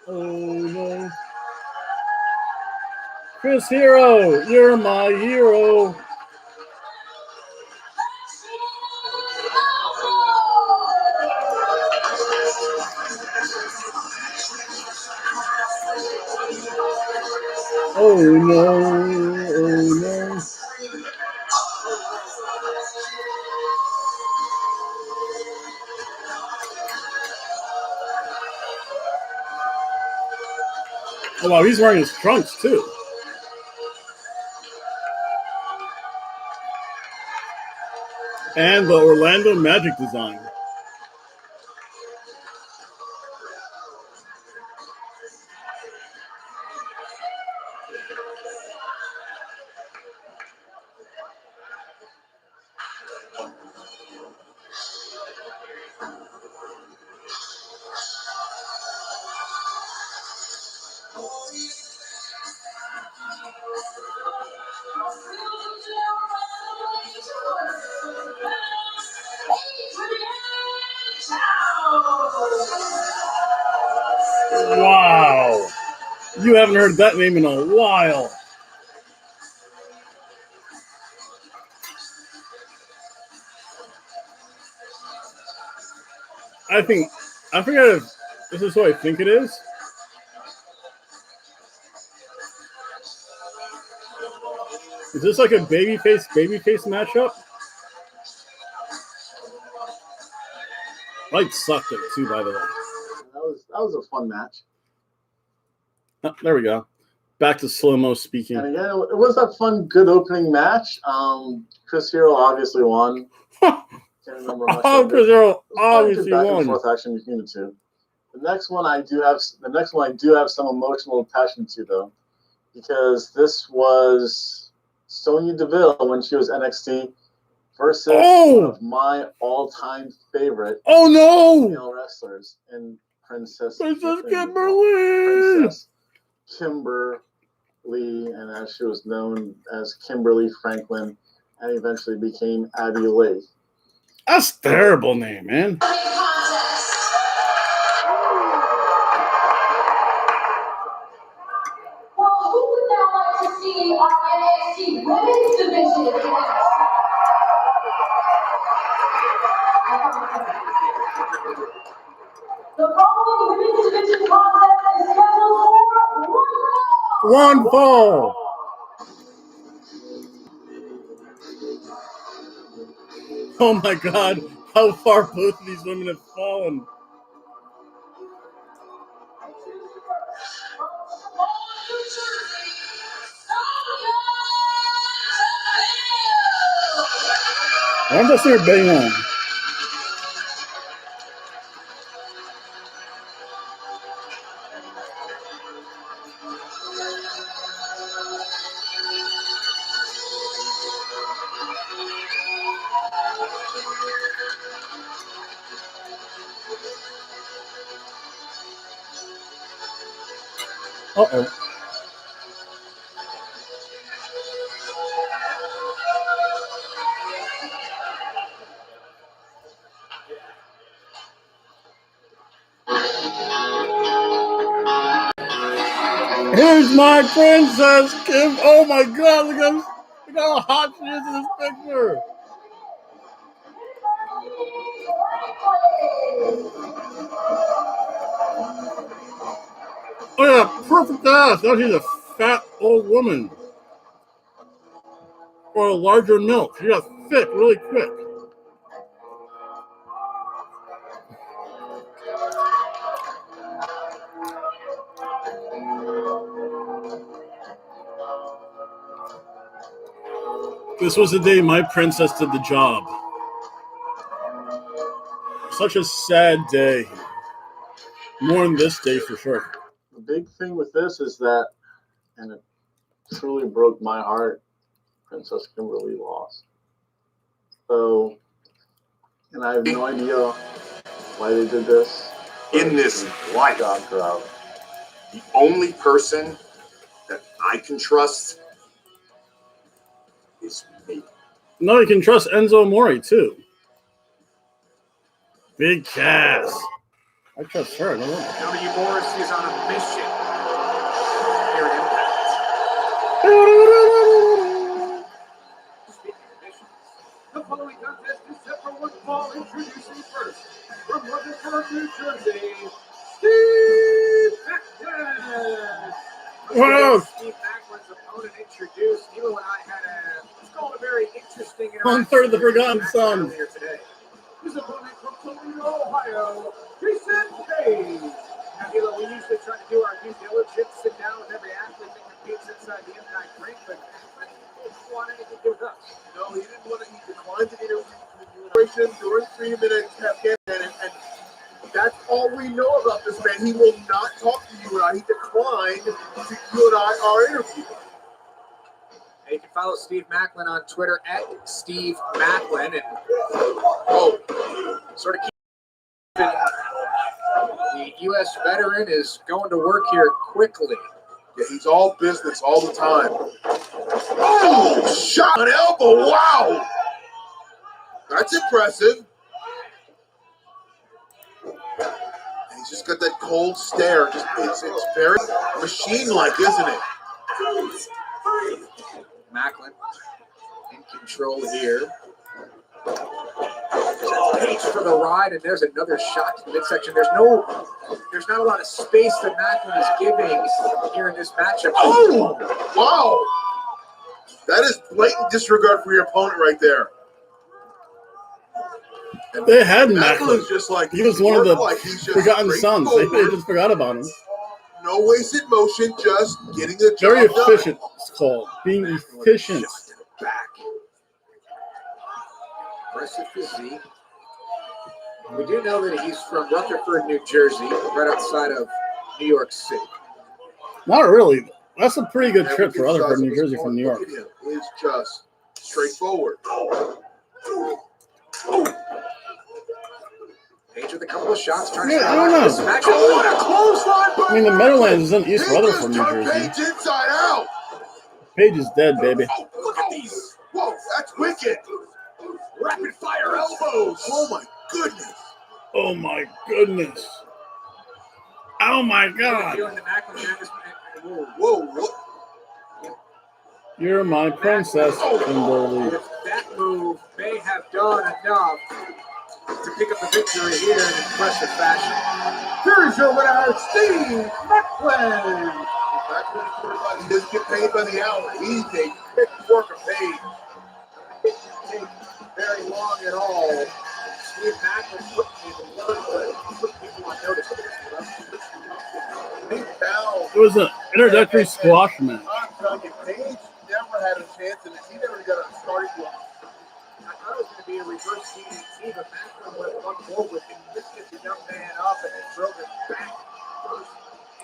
Speaker 1: Oh no! Chris Hero, you're my hero. Oh no! Oh no! Oh wow, he's wearing his trunks too. And the Orlando Magic design. You haven't heard that name in a while. I forget if this is who I think it is. Is this like a babyface matchup? Light sucked it too, by the way.
Speaker 10: That was a fun match.
Speaker 1: Oh, there we go. Back to slow-mo speaking.
Speaker 10: And again, it was a fun, good opening match. Chris Hero obviously won. Can't remember much of it.
Speaker 1: Chris Hero obviously
Speaker 10: back
Speaker 1: won.
Speaker 10: and forth action between the two. The next one I do have some emotional attachment to, though, because this was Sonya Deville when she was NXT versus one of my all-time favorite male wrestlers in Princess
Speaker 1: Kimberly.
Speaker 10: Princess Kimberly, and as she was known as Kimberly Franklin, and eventually became Abby Lee.
Speaker 1: That's a terrible name, man.
Speaker 11: Well, who would now like to see our NXT women's division next? The following women's division contest is scheduled for
Speaker 1: one fall. Oh my God, how far both of these women have fallen. I'm just here betting on. Uh-oh. Here's my princess, Kim. Oh my God, look how hot she is in this picture. Oh yeah, perfect ass. Now she's a fat old woman. Or a larger milk. She got thick really quick. This was the day my princess did the job. Such a sad day. More than this day for sure.
Speaker 10: The big thing with this is that, and it truly broke my heart, Princess Kimberly lost. So, and I have no idea why they did this.
Speaker 14: In this life, the only person that I can trust is me.
Speaker 1: No, you can trust Enzo Amore too. Big Cass. I trust her. No one.
Speaker 2: W. Morris is on a mission here at Impact. Speaking of missions, the following contest is set for one fall. Introducing first, from Rutherford, New Jersey, Steve Macklin.
Speaker 1: Wow.
Speaker 2: Steve Macklin's opponent introduced. You and I had a very interesting interaction.
Speaker 1: 1/3 of the Forgotten Sons.
Speaker 2: Earlier today. His opponent from Toledo, Ohio, Jason Page. Now, Hilo, we usually try to do our due diligence, sit down with every athlete that competes inside the Impact ring, but he didn't want anything to do with us.
Speaker 3: No, he didn't want to. He declined to interview during 3 minutes, and that's all we know about this man. He will not talk to you and I. He declined to you and I our interview.
Speaker 2: And you can follow Steve Macklin on Twitter at Steve Macklin, and sort of keep the U.S. veteran is going to work here quickly.
Speaker 3: Yeah, he's all business all the time. Oh, shot an elbow! Wow, that's impressive. And he's just She's got that cold stare. It's very machine-like, isn't it?
Speaker 2: Macklin in control here. Paige for the ride, and there's another shot to the midsection. There's not a lot of space that Macklin is giving here in this matchup.
Speaker 3: Oh, wow. That is blatant disregard for your opponent right there. And
Speaker 1: They had
Speaker 3: Macklin's
Speaker 1: Macklin.
Speaker 3: just like,
Speaker 1: He was one of the
Speaker 3: he's just
Speaker 1: forgotten sons. They
Speaker 3: straightforward.
Speaker 1: just forgot about him.
Speaker 3: No wasted motion, just getting the job
Speaker 1: Very
Speaker 3: done.
Speaker 1: efficient, it's called. Being efficient.
Speaker 2: Shot to the back. Aggressive physique. We do know that he's from Rutherford, New Jersey, right outside of New York City.
Speaker 1: Not really. That's a pretty good
Speaker 3: Every
Speaker 1: trip for
Speaker 3: good
Speaker 1: Rutherford,
Speaker 3: size
Speaker 1: New
Speaker 3: of his
Speaker 1: Jersey from New York.
Speaker 3: Look at him. It's just straightforward.
Speaker 2: Paige with a couple of shots trying to
Speaker 1: Yeah,
Speaker 2: start
Speaker 1: I don't
Speaker 2: off
Speaker 1: know.
Speaker 2: this match.
Speaker 3: Oh, what a clothesline by
Speaker 1: I mean, the Meadowlands is in East
Speaker 3: He
Speaker 1: Rutherford,
Speaker 3: just
Speaker 1: New
Speaker 3: turned
Speaker 1: Jersey.
Speaker 3: Paige inside out.
Speaker 1: Paige is dead, baby.
Speaker 3: Oh, look at these. Whoa, that's wicked. Rapid fire elbows. Oh, my goodness.
Speaker 1: Oh my goodness. Oh my God.
Speaker 2: Feeling the Macklin here in this
Speaker 3: Whoa, what?
Speaker 1: You're my princess, Kimberly.
Speaker 2: If that move may have done enough to pick up the victory here in impressive fashion.
Speaker 9: Here is your winner, Steve Macklin.
Speaker 3: He doesn't get paid by the hour. He's a quick worker paid.
Speaker 2: Take very long at all. Steve Macklin put people on notice.
Speaker 1: It was an introductory squash match.
Speaker 3: I'm telling you, Paige never had a chance, and he never got a starting block.
Speaker 2: I thought it was going to be a reverse CDT, but Macklin went one forward and lifted the young man up and then drove him back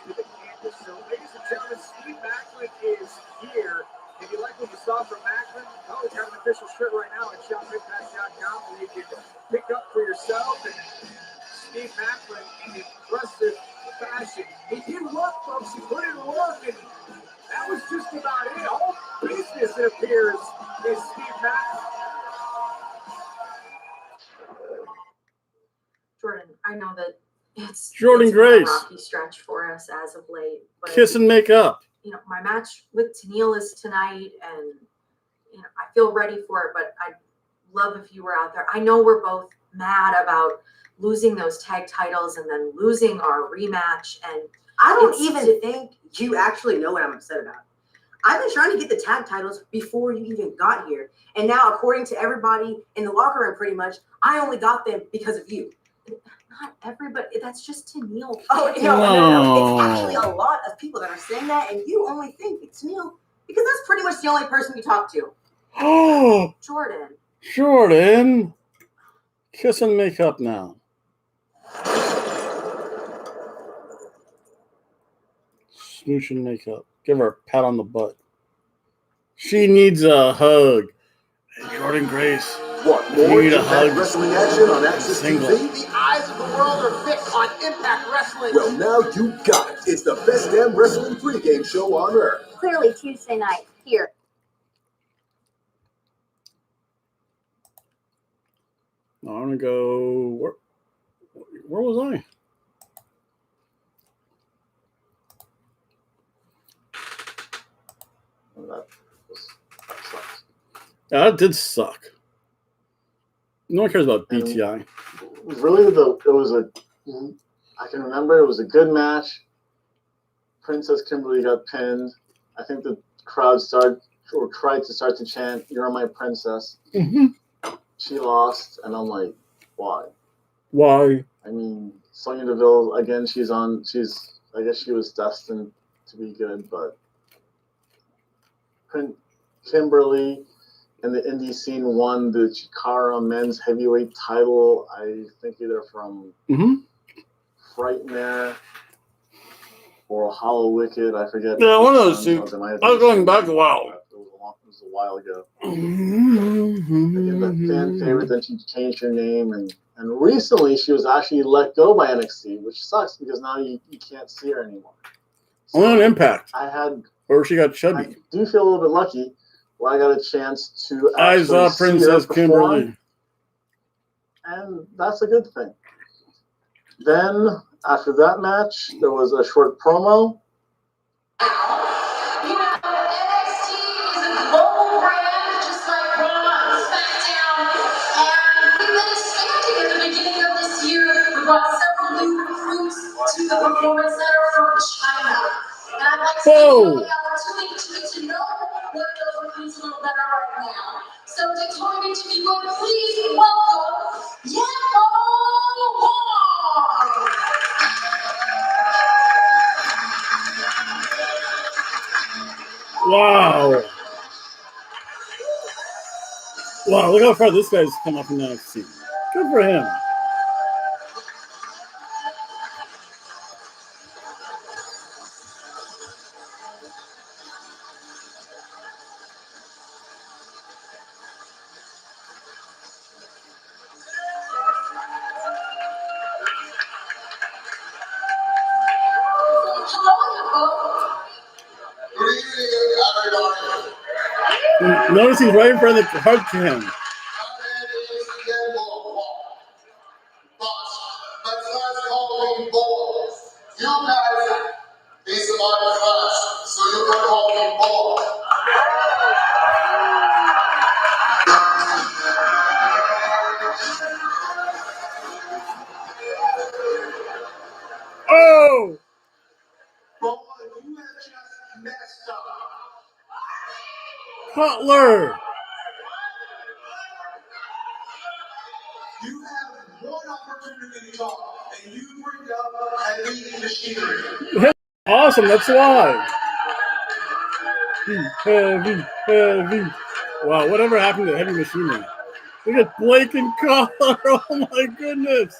Speaker 2: into the canvas. So, ladies and gentlemen, Steve Macklin is here. If you like what you saw from Macklin, he's got an official shirt right now at shopimpact.com where you can pick up for yourself. And Steve Macklin in impressive fashion. He did work, folks. He put in work, and that was just about it. All business, it appears, is Steve Macklin.
Speaker 15: Jordan, I know that it's
Speaker 1: Jordan
Speaker 15: been a
Speaker 1: Grace.
Speaker 15: rocky stretch for us as of late, but
Speaker 1: Kiss and make up.
Speaker 15: you know, my match with Tennille is tonight, and you know, I feel ready for it. But I'd love if you were out there. I know we're both mad about losing those tag titles and then losing our rematch, and
Speaker 16: I don't
Speaker 15: it's
Speaker 16: even think you actually know what I'm upset about. I've been trying to get the tag titles before you even got here. And now, according to everybody in the locker room, pretty much, I only got them because of you.
Speaker 15: not everybody. That's just Tennille.
Speaker 16: Oh, no. It's actually a lot of people that are saying that, and you only think it's Tennille because that's pretty much the only person you talk to.
Speaker 1: Oh,
Speaker 15: Jordan.
Speaker 1: Jordan. Kiss and make up now. Smooch and make up. Give her a pat on the butt. She needs a hug. Hey, Jordan Grace.
Speaker 13: What,
Speaker 1: you
Speaker 13: more
Speaker 1: need a
Speaker 13: Impact
Speaker 1: hug.
Speaker 13: Wrestling action on Access
Speaker 1: Single.
Speaker 13: TV?
Speaker 8: The eyes of the world are fixed on Impact Wrestling.
Speaker 13: Well, now you got it. It's the best damn wrestling pregame show on earth.
Speaker 7: Clearly Tuesday night here.
Speaker 1: I'm gonna go. Where was I? Yeah, that did suck. No one cares about BTI.
Speaker 10: I can remember it was a good match. Princess Kimberly got pinned. I think the crowd tried to start to chant, "You're my princess."
Speaker 1: Mm-hmm.
Speaker 10: She lost, and I'm like, why?
Speaker 1: Why?
Speaker 10: I mean, Sonya Deville, again, I guess she was destined to be good, but Kimberly in the indie scene won the Chikara men's heavyweight title. I think either from Frightmare or Hollow Wicked. I forget.
Speaker 1: Yeah, one of those two.
Speaker 10: I
Speaker 1: was going back a while.
Speaker 10: It was a while ago. The fan favorite, then she changed her name, and recently she was actually let go by NXT, which sucks because now you can't see her anymore. So
Speaker 1: Only on Impact. Or she got chubby.
Speaker 10: I do feel a little bit lucky where I got a chance to
Speaker 1: I saw
Speaker 10: actually see her
Speaker 1: Princess
Speaker 10: perform,
Speaker 1: Kimberly.
Speaker 10: and that's a good thing. Then After that match, there was a short promo.
Speaker 11: You know, NXT is a global brand, just like Raw and SmackDown. And we've been expanding at the beginning of this year. We brought several new recruits to the Performance Center from China. And I'd like to give you the opportunity to get to know one of those recruits a little better right now. So, Detroit, if you would please welcome Yellow Wong.
Speaker 1: Wow. Wow, look how far this guy's come up in the NXT. Good for him. Notice he's right in front of the hard cam.
Speaker 3: You guys is my class, so you can call me boy.
Speaker 1: Oh!
Speaker 3: Boy, you have just messed up.
Speaker 1: Cutler!
Speaker 3: You have one opportunity to talk, and you bring up heavy machinery.
Speaker 1: Awesome, that's why. Heavy. Wow, whatever happened to heavy machinery? Look at Blake and Cutler. Oh my goodness.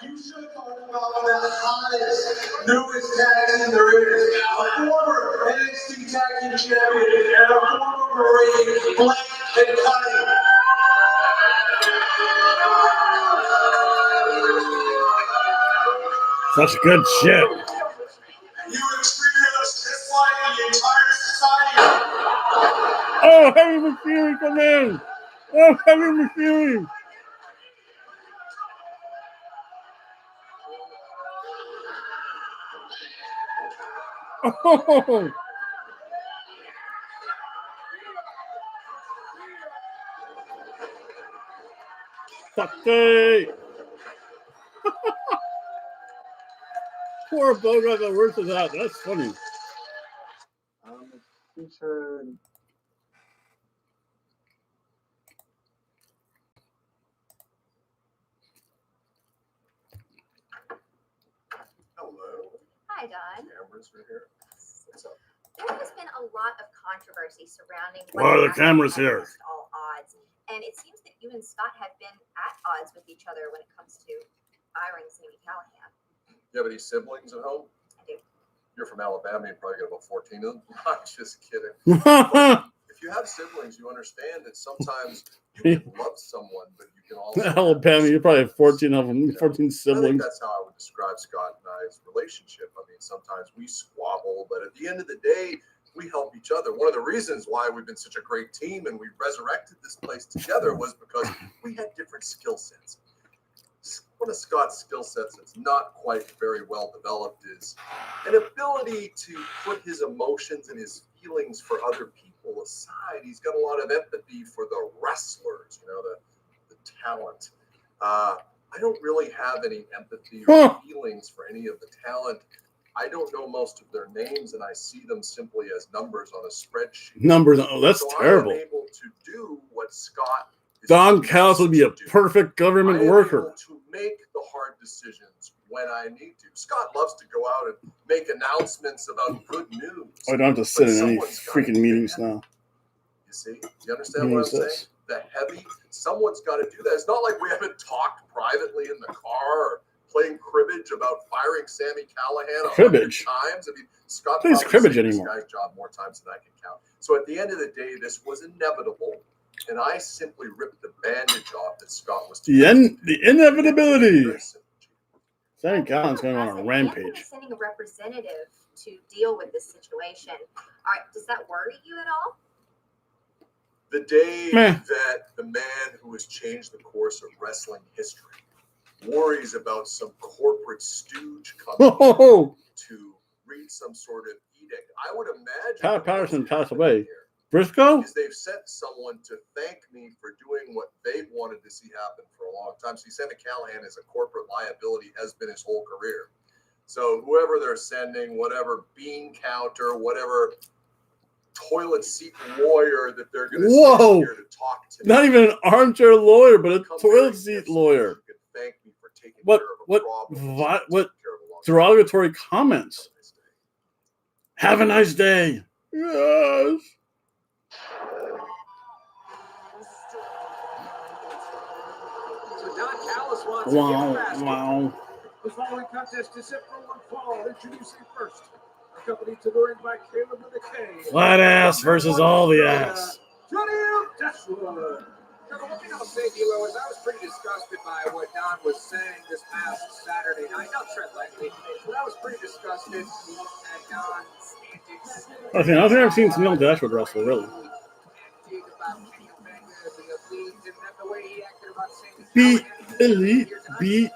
Speaker 3: You should talk about the hottest, newest tag team there is. A former NXT Tag Team Champion and a former Marine, Blake and Cutler.
Speaker 1: Such good shit.
Speaker 3: You have treated us just like the entire society.
Speaker 1: Oh, heavy machinery, come in. Oh, heavy machinery. Oh. Fucky. Poor Bogart got worse of that. That's funny.
Speaker 10: Featured.
Speaker 3: Hello.
Speaker 7: Hi, Don.
Speaker 3: Cameras are here. What's up?
Speaker 7: There has been a lot of controversy surrounding
Speaker 1: Why are the
Speaker 7: whether
Speaker 1: cameras
Speaker 7: Apple
Speaker 1: here?
Speaker 7: has against all odds, and it seems that you and Scott have been at odds with each other when it comes to firing Sammy Callahan.
Speaker 3: You have any siblings at home?
Speaker 7: I do.
Speaker 3: You're from Alabama, you probably got about 14 of them. I'm just kidding. But if you have siblings, you understand that sometimes you can love someone, but you can also
Speaker 1: Alabama, you probably have 14 of them, 14
Speaker 3: I think
Speaker 1: siblings.
Speaker 3: that's how I would describe Scott and I's relationship. I mean, sometimes we squabble, but at the end of the day, we help each other. One of the reasons why we've been such a great team and we resurrected this place together was because we had different skill sets. One of Scott's skill sets that's not quite very well developed is an ability to put his emotions and his feelings for other people aside. He's got a lot of empathy for the wrestlers, the talent. I don't really have any empathy or feelings for any of the talent. I don't know most of their names, and I see them simply as numbers on a spreadsheet.
Speaker 1: Numbers. Oh, that's
Speaker 3: so
Speaker 1: terrible.
Speaker 3: I am able to do what Scott is
Speaker 1: Don Callis would be a perfect government worker.
Speaker 3: able to make the hard decisions when I need to. Scott loves to go out and make announcements about good news.
Speaker 1: I don't have to sit in any freaking meetings now.
Speaker 3: You see? You understand what I'm saying? The heavy, someone's got to do that. It's not like we haven't talked privately in the car or playing cribbage about firing Sammy Callahan 100 times. I mean, Scott
Speaker 1: plays cribbage anymore.
Speaker 3: This guy's job more times than I can count. So at the end of the day, this was inevitable, and I simply ripped the bandage off that Scott was.
Speaker 1: The inevitability. Sammy Callahan's going on a rampage.
Speaker 7: Sending a representative to deal with this situation. All right, does that worry you at all?
Speaker 3: The day that the man who has changed the course of wrestling history worries about some corporate stooge coming
Speaker 1: Oh,
Speaker 3: to read some sort of edict. I would imagine
Speaker 1: Pat
Speaker 3: that
Speaker 1: Patterson
Speaker 3: what's
Speaker 1: passed
Speaker 3: happening
Speaker 1: away.
Speaker 3: here
Speaker 1: Briscoe?
Speaker 3: is they've sent someone to thank me for doing what they've wanted to see happen for a long time. So he sent Callahan as a corporate liability, has been his whole career. So whoever they're sending, whatever bean counter, whatever toilet seat lawyer that they're going to send here to talk to
Speaker 1: Not
Speaker 3: me,
Speaker 1: even an armchair lawyer, but a
Speaker 3: come
Speaker 1: toilet
Speaker 3: very
Speaker 1: seat
Speaker 3: next
Speaker 1: lawyer.
Speaker 3: you can thank me for taking
Speaker 1: What
Speaker 3: care of a problem.
Speaker 1: what derogatory comments? Have a nice day. Yes.
Speaker 2: So Don Callis wants
Speaker 1: Wow,
Speaker 2: a gift basket.
Speaker 1: wow.
Speaker 9: The following contest is set for one fall. Introducing first, accompanied to the ring by Caleb with a K.
Speaker 1: Flat ass versus all the ass.
Speaker 9: Johnny Dashwood.
Speaker 2: The one thing I'll say, D'Lo, is I was pretty disgusted by what Don was saying this past Saturday night. Not tread lightly, but I was pretty disgusted at Don's antics.
Speaker 1: I don't think I've seen Neil Dashwood wrestle, really. Be elite, be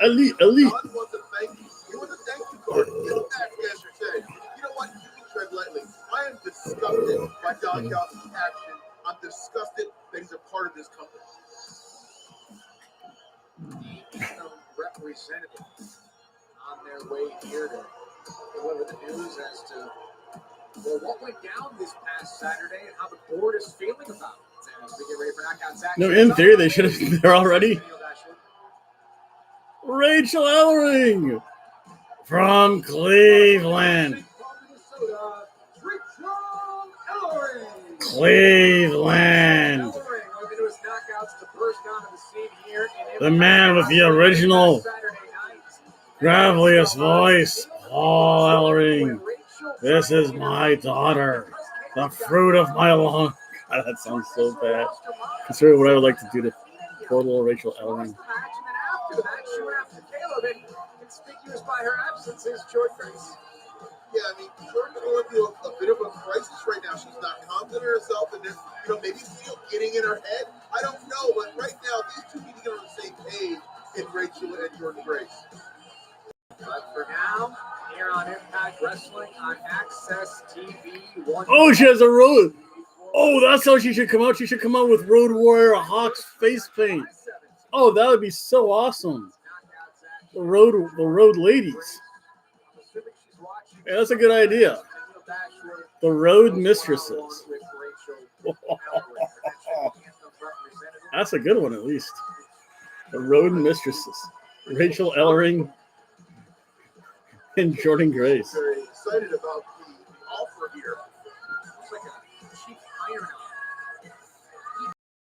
Speaker 1: elite, elite.
Speaker 3: Don wants a thank you. He wants a thank you card. Get back yesterday. You know what? You can tread lightly. I am disgusted by Don Callis' action. I'm disgusted that he's a part of this company.
Speaker 2: Some representatives on their way here to deliver the news as to what went down this past Saturday and how the board is feeling about it. As we get ready for Knockouts Action.
Speaker 1: No, in theory, they should have been there already. Rachel Ellering from Cleveland. Cleveland. The man with the original graveliest voice, Paul Ellering. This is my daughter, the fruit of my long. God, that sounds so bad. Consider what I would like to do to poor little Rachel Ellering.
Speaker 2: After that, she went after Caleb, and conspicuous by her absence is Joy Grace.
Speaker 3: Yeah, I mean, Jordan's going through a bit of a crisis right now. She's not confident in herself, and maybe getting in her head. I don't know, but right now, these two need to get on the same page in Rachel and Jordan Grace.
Speaker 2: But for now, here on Impact Wrestling on Access TV.
Speaker 1: Oh, she has a road. Oh, that's how she should come out. She should come out with Road Warrior Hawk's face paint. Oh, that would be so awesome. The road ladies. Yeah, that's a good idea. The road mistresses. That's a good one, at least. The road mistresses. Rachel Ellering and Jordan Grace.
Speaker 3: Very excited about the offer here.
Speaker 2: Looks like a cheap iron on.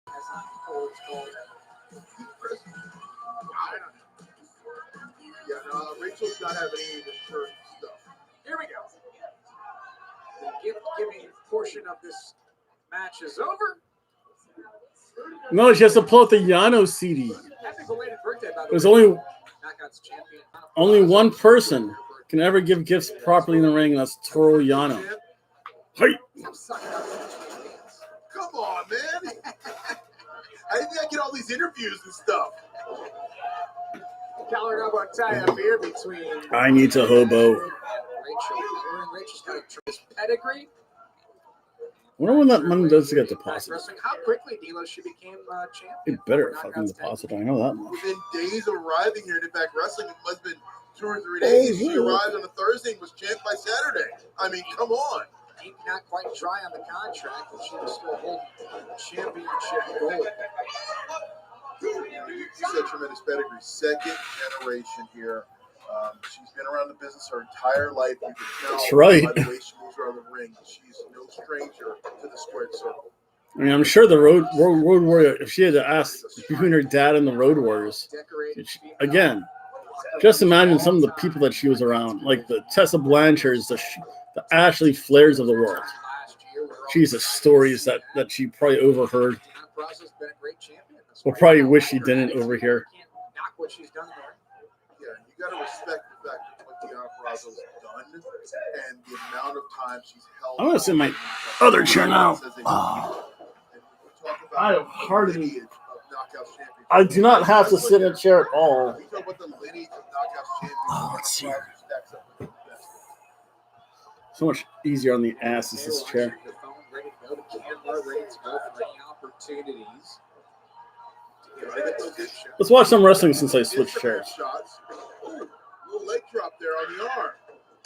Speaker 2: That's not cold, it's cold.
Speaker 3: Yeah, no, Rachel's not having any of this shirt stuff.
Speaker 2: Here we go. The gift-giving portion of this match is over.
Speaker 1: No, she has to pull out the Yano CD.
Speaker 2: Happy belated birthday, by the
Speaker 1: There's
Speaker 2: way.
Speaker 1: Knockouts champion. Only one person can ever give gifts properly in the ring, and that's Toru Yano. Hey!
Speaker 3: Come on, man. How do you think I get all these interviews and stuff?
Speaker 2: Collar elbow tie up here between
Speaker 1: I need to hobo.
Speaker 2: Rachel. Rachel's got a tremendous pedigree.
Speaker 1: I wonder when that money does get deposited.
Speaker 2: How quickly D'Lo she became champion.
Speaker 1: It better fucking deposit. I know that much.
Speaker 3: Within days of arriving here at Impact Wrestling, it must have been 2 or 3 days. She arrived on a Thursday and was champ by Saturday. I mean, come on.
Speaker 2: Ink not quite dry on the contract, but she was still holding championship gold.
Speaker 3: She's a tremendous pedigree. Second generation here. She's been around the business her entire life. You can tell
Speaker 1: That's right.
Speaker 3: by the way she moves around the ring. She's no stranger to the squared circle.
Speaker 1: I mean, I'm sure the Road Warrior, if she had to ask between her dad and the Road Warriors, again, just imagine some of the people that she was around, like the Tessa Blanchards, the Ashley Flairs of the world. Jesus, stories that she probably overheard. Or probably wish she didn't overhear.
Speaker 2: Knock what she's done there.
Speaker 3: Yeah, you got to respect the fact that what Deanna Purrazzo's done and the amount of time she's held.
Speaker 1: I'm going to sit in my other chair now. I have hardly
Speaker 3: Knockouts championship.
Speaker 1: I do not have to sit in a chair at all.
Speaker 3: We talk about the lineage of Knockouts championship.
Speaker 1: Oh, let's see.
Speaker 3: Stacks up with the best.
Speaker 1: So much easier on the ass is this chair.
Speaker 2: The phone ready to go. The camera ready to go for any opportunities.
Speaker 1: Let's watch some wrestling since I switched chairs.
Speaker 3: Shots. Ooh, little leg drop there on the arm.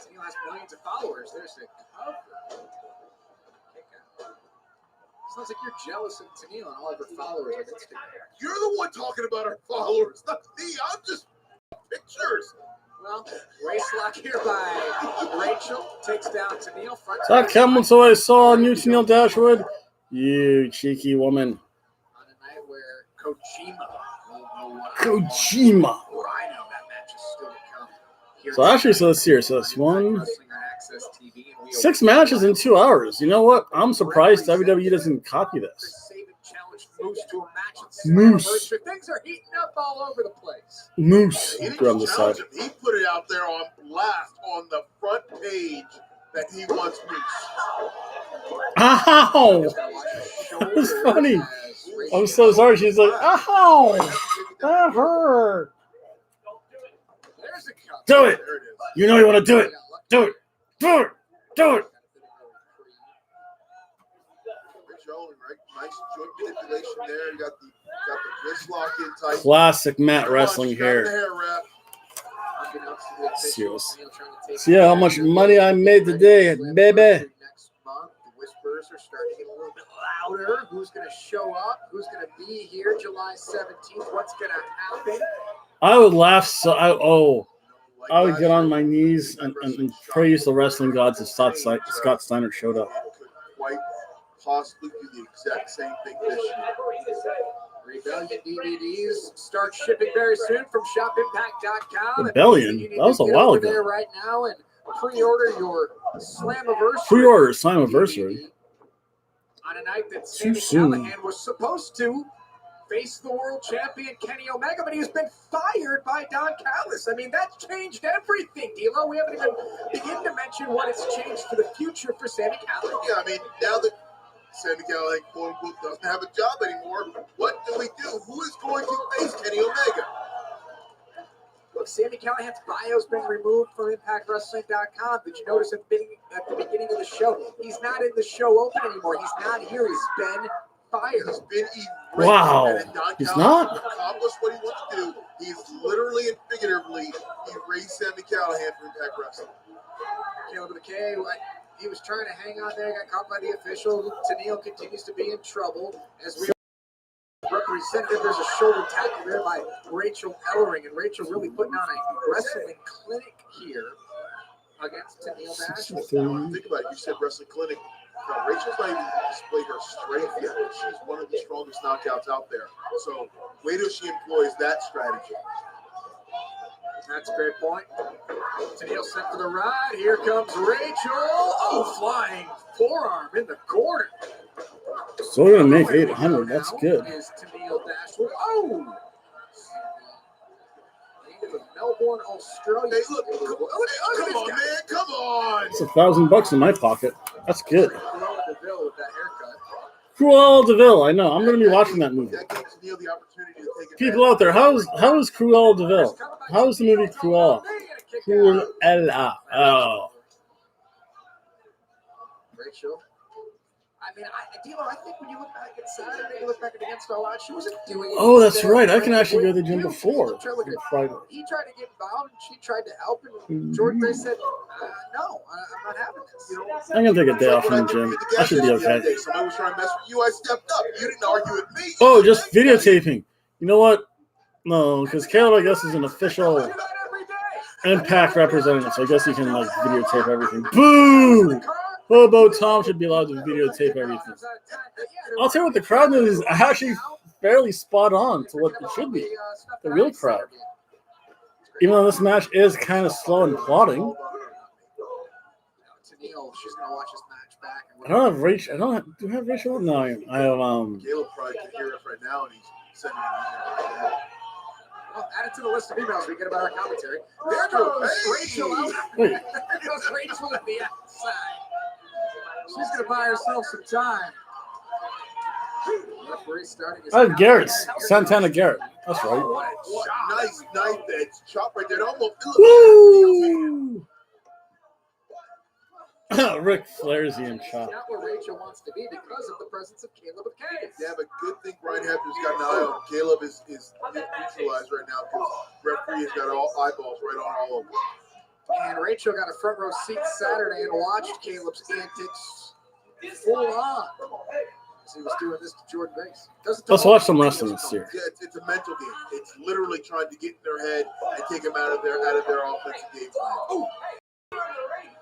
Speaker 2: He has millions of followers. There's the cover. Sounds like you're jealous of Tennille and all of her followers on Instagram.
Speaker 3: You're the one talking about our followers, not me. I'm just pictures.
Speaker 2: Well, race lock here by Rachel. Takes down Tennille.
Speaker 1: Is that Cameron so I saw on you, Tennille Dashwood? You cheeky woman.
Speaker 2: On a night where Kojima will
Speaker 1: Kojima.
Speaker 2: Rhino, that match is still to come.
Speaker 1: So actually, so let's see here. So that's one.
Speaker 2: Wrestling on Access TV, and we
Speaker 1: 6 matches in 2 hours. You know what? I'm surprised WWE doesn't copy this.
Speaker 2: challenged Moose to a match at
Speaker 1: Moose.
Speaker 2: Things are heating up all over the place.
Speaker 1: Moose.
Speaker 3: He didn't
Speaker 1: Go on the
Speaker 3: challenge
Speaker 1: side.
Speaker 3: him. He put it out there on blast on the front page that he wants Moose.
Speaker 1: Ow! That was funny. I'm so sorry. She's like, ow! That hurt. Do it. You know you want to do it. Do it. Do it. Do it.
Speaker 3: Nice joint manipulation there. You got the wrist lock in tight.
Speaker 1: Classic mat wrestling here. Serious. See how much money I made today, baby.
Speaker 2: Next month, the whispers are starting to get a little bit louder. Who's going to show up? Who's going to be here July 17th? What's going to happen?
Speaker 1: I would laugh so. I would get on my knees and praise the wrestling gods if Scott Steiner showed up.
Speaker 3: Quite possibly do the exact same thing this year.
Speaker 2: Rebellion DVDs start shipping very soon from shopimpact.com.
Speaker 1: Rebellion? That was a while ago.
Speaker 2: There right now and pre-order your Slammiversary.
Speaker 1: Pre-order Slammiversary.
Speaker 2: On a night that
Speaker 1: Too
Speaker 2: Sami
Speaker 1: soon.
Speaker 2: Callihan was supposed to face the world champion Kenny Omega, but he's been fired by Don Callis. I mean, that's changed everything, D'Lo. We haven't even begun to mention what it's changed for the future for Sami Callihan.
Speaker 3: Yeah, I mean, now that Sami Callihan, quote unquote, doesn't have a job anymore, what do we do? Who is going to face Kenny Omega?
Speaker 2: Look, Sami Callihan's bio's been removed from ImpactWrestling.com. Did you notice at the beginning of the show? He's not in the show open anymore. He's not here. He's been fired.
Speaker 3: He's been erased.
Speaker 1: Wow.
Speaker 3: And Don
Speaker 1: He's
Speaker 3: Callis
Speaker 1: not?
Speaker 3: accomplished what he wants to do. He's literally and figuratively erased Sami Callihan from Impact Wrestling.
Speaker 2: Caleb McKay, he was trying to hang on there, got caught by the official. Tennille continues to be in trouble. As we represented, there's a shoulder tackle there by Rachel Ellering, and Rachel really putting on a wrestling clinic here against Tennille Dashwood.
Speaker 3: Think about it. You said wrestling clinic. Now, Rachel's not even displayed her strength yet. She's one of the strongest knockouts out there. So wait till she employs that strategy.
Speaker 2: That's a great point. Tennille set for the ride. Here comes Rachel. Oh, flying forearm in the corner.
Speaker 1: So we're gonna make 800. That's good.
Speaker 2: Is Tennille Dashwood. Oh! Native of Melbourne, Australia.
Speaker 3: Hey, look, come on, man, come on.
Speaker 1: It's $1,000 in my pocket. That's good.
Speaker 2: Cruella DeVille with that haircut.
Speaker 1: Cruella DeVille. I know. I'm gonna be watching that movie.
Speaker 3: That gives Tennille the opportunity to take it.
Speaker 1: People out there, how is Cruella DeVille? How is the movie Cruella? Cruella. Oh.
Speaker 2: Rachel. I mean, D'Lo, I think when you look back at Saturday, you look back at Against All Odds, she wasn't doing it.
Speaker 1: Oh, that's right. I can actually go to the gym before Friday.
Speaker 2: He tried to get involved, and she tried to help, and Jordan Gray said, no, I'm not having this. You know?
Speaker 1: I'm gonna take a day off from the gym. I should be okay.
Speaker 3: Somebody was trying to mess with you. I stepped up. You didn't argue with me.
Speaker 1: Oh, just videotaping. You know what? No, because Caleb, I guess, is an official Impact representative, so I guess he can like videotape everything. Boo! Hobo Tom should be allowed to videotape everything. I'll tell you what, the crowd is actually fairly spot on to what it should be. The real crowd. Even though this match is kind of slow and plodding.
Speaker 2: Tennille, she's going to watch this match back.
Speaker 1: I don't have Rachel. Do I have Rachel? No, I have
Speaker 3: Caleb probably can hear us right now, and he's sending an email.
Speaker 2: Well, add it to the list of emails we get about our commentary. There goes Rachel out.
Speaker 1: Wait.
Speaker 2: There goes Rachel at the outside. She's going to buy herself some time. Referee starting his
Speaker 1: Garrett's Santana Garrett. That's right.
Speaker 3: What nice knife edge chop right there. It almost
Speaker 1: Woo! Ric Flair's in chop.
Speaker 2: Not where Rachel wants to be because of the presence of Caleb with Case.
Speaker 3: Yeah, but good thing Brian Hampton's got an eye on. Caleb is neutralized right now because referee has got all eyeballs right on all of them.
Speaker 2: And Rachel got a front row seat Saturday and watched Caleb's antics full on as he was doing this to Jordan Grace.
Speaker 1: Let's watch some wrestling this year.
Speaker 3: Yeah, it's a mental game. It's literally trying to get in their head and take them out of their offensive game plan.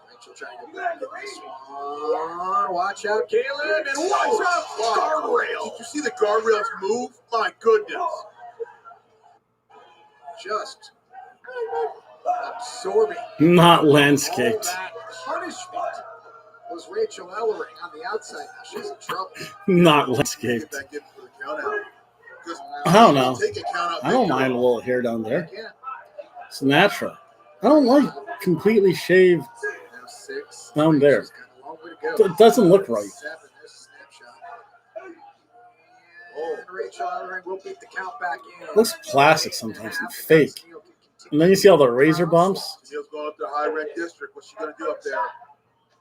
Speaker 2: Rachel trying to back in this one. Watch out, Caleb, and watch out, guardrail.
Speaker 3: Did you see the guardrails move? My goodness.
Speaker 2: Just absorbing.
Speaker 1: Not landscaped.
Speaker 2: All that punishment was Rachel Ellering on the outside. Now she's in trouble.
Speaker 1: Not landscaped.
Speaker 3: Get back in for the count out.
Speaker 1: I don't know.
Speaker 3: Take a count out.
Speaker 1: I don't mind a little hair down there. It's natural. I don't like completely shaved
Speaker 2: Now 6.
Speaker 1: down there.
Speaker 2: She's got a long way to go.
Speaker 1: It doesn't look right.
Speaker 2: 7. There's a snapshot. And Rachel Ellering will beat the count back in.
Speaker 1: It looks plastic sometimes and fake. And then you see all the razor bumps.
Speaker 3: Neil's going up to high rec district. What's she going to do up there?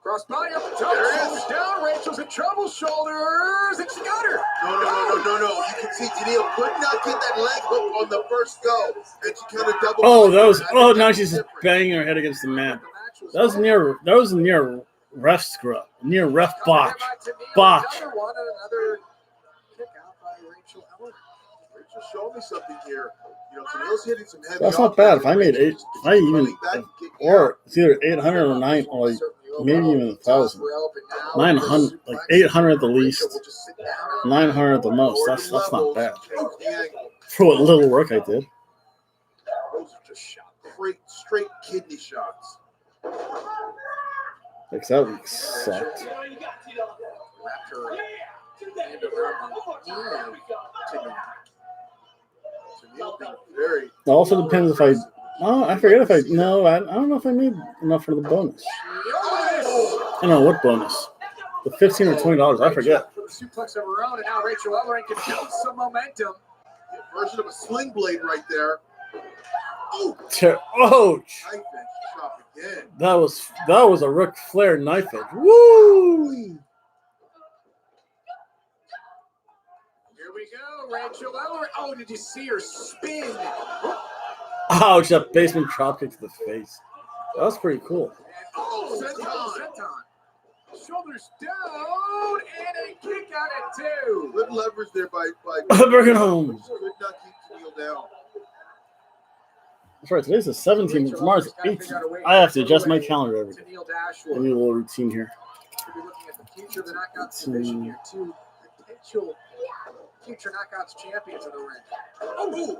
Speaker 2: Cross body up the top. Shoulders down. Rachel's in trouble. Shoulders. And she got her.
Speaker 3: No. You can see Janelle could not get that leg hook on the first go. And she kind of doubled.
Speaker 1: Now she's just banging her head against the mat. That was near ref screw up. Near ref botch.
Speaker 2: Another one and another kick out by Rachel Ellering.
Speaker 3: Rachel, show me something here. You know, Janelle's hitting some heavy.
Speaker 1: That's not bad. If I made it's either 800 or 9, or like maybe even 1,000. 900, like 800 at the least, 900 at the most. That's not bad for what little work I did.
Speaker 3: Those are just shots. Straight kidney shots.
Speaker 1: Like that week sucked.
Speaker 2: Wrapped her hand around the knee.
Speaker 1: It also depends if I forget if I don't know if I made enough for the bonus. I don't know what bonus. The $15 or $20, I forget.
Speaker 2: For the suplex of her own, and now Rachel Ellering can build some momentum.
Speaker 3: Version of a sling blade right there.
Speaker 1: Ouch!
Speaker 3: Knife edge chop again.
Speaker 1: That was a Ric Flair knife edge. Woo!
Speaker 2: Here we go, Rachel Ellering. Oh, did you see her spin?
Speaker 1: Ouch! That basement drop kick to the face. That was pretty cool.
Speaker 2: Senton. Shoulders down and a kick out at 2.
Speaker 3: Good leverage there by
Speaker 1: Bring it home.
Speaker 3: Could not keep Janelle down.
Speaker 1: That's right. Today's the 17th. And tomorrow's the 18th. I have to adjust my calendar every day. Give me a little routine here.
Speaker 2: We'll be looking at the future of the Knockouts division here. 2 potential future Knockouts champions in the ring.
Speaker 3: Oh,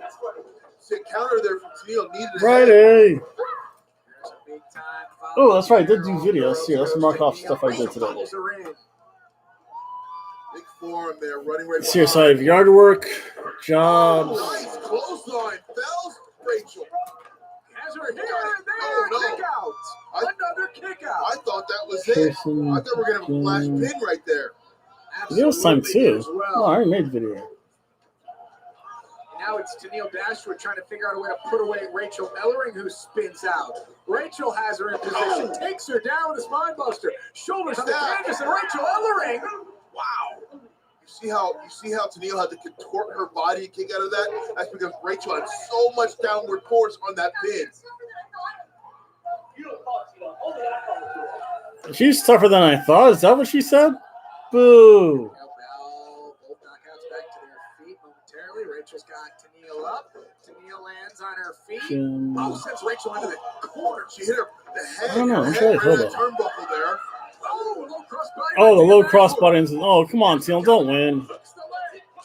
Speaker 3: see a counter there from Janelle. Needed a
Speaker 1: Friday.
Speaker 2: Big time.
Speaker 1: Oh, that's right. I did do videos. Here, let's mark off stuff I did today.
Speaker 3: Big forearm there, running right.
Speaker 1: Here, so I have yard work, jobs.
Speaker 3: Nice clothesline, bells, Rachel.
Speaker 2: Has her here and there. Kick out. Another kick out.
Speaker 3: I thought that was it. I thought we were gonna have a flash pin right there.
Speaker 1: Video's time too. Oh, I already made the video.
Speaker 2: Now it's Tennille Dashwood trying to figure out a way to put away Rachel Ellering, who spins out. Rachel has her in position, takes her down with a spine buster. Shoulders to the canvas, and Rachel Ellering. Wow.
Speaker 3: You see how Tennille had to contort her body and kick out of that? That's because Rachel had so much downward force on that pin.
Speaker 1: She's tougher than I thought. Is that what she said? Boo.
Speaker 2: Rachel's got Tennille up. Tennille lands on her feet. Sends Rachel into the corner.
Speaker 3: She hit her the head.
Speaker 1: I don't know. I'm
Speaker 3: Head
Speaker 1: sure
Speaker 3: right at turnbuckle there.
Speaker 2: Low cross body.
Speaker 1: Oh, the low cross buttons. Oh, come on, Teal. Don't win.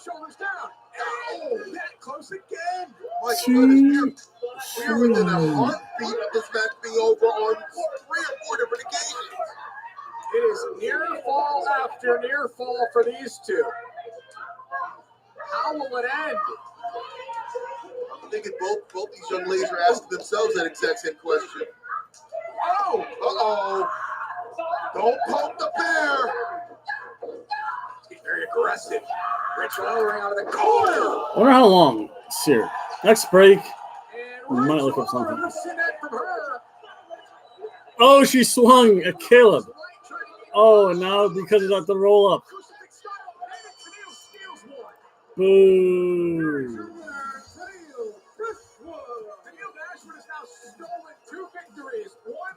Speaker 2: Shoulders down. Oh, that close again.
Speaker 3: My goodness, we're within a heartbeat of this match being over on 3 or 4 different occasions.
Speaker 2: It is near fall after near fall for these two. How will it end?
Speaker 3: I'm thinking both these young ladies are asking themselves that exact same question.
Speaker 2: Oh!
Speaker 3: Uh-oh. Don't poke the bear.
Speaker 2: He's very aggressive. Rachel Ellering out of the corner.
Speaker 1: I wonder how long it's here. Next break. We might look up something. Oh, she swung at Caleb. Oh, and now because of that, the roll up. Boo.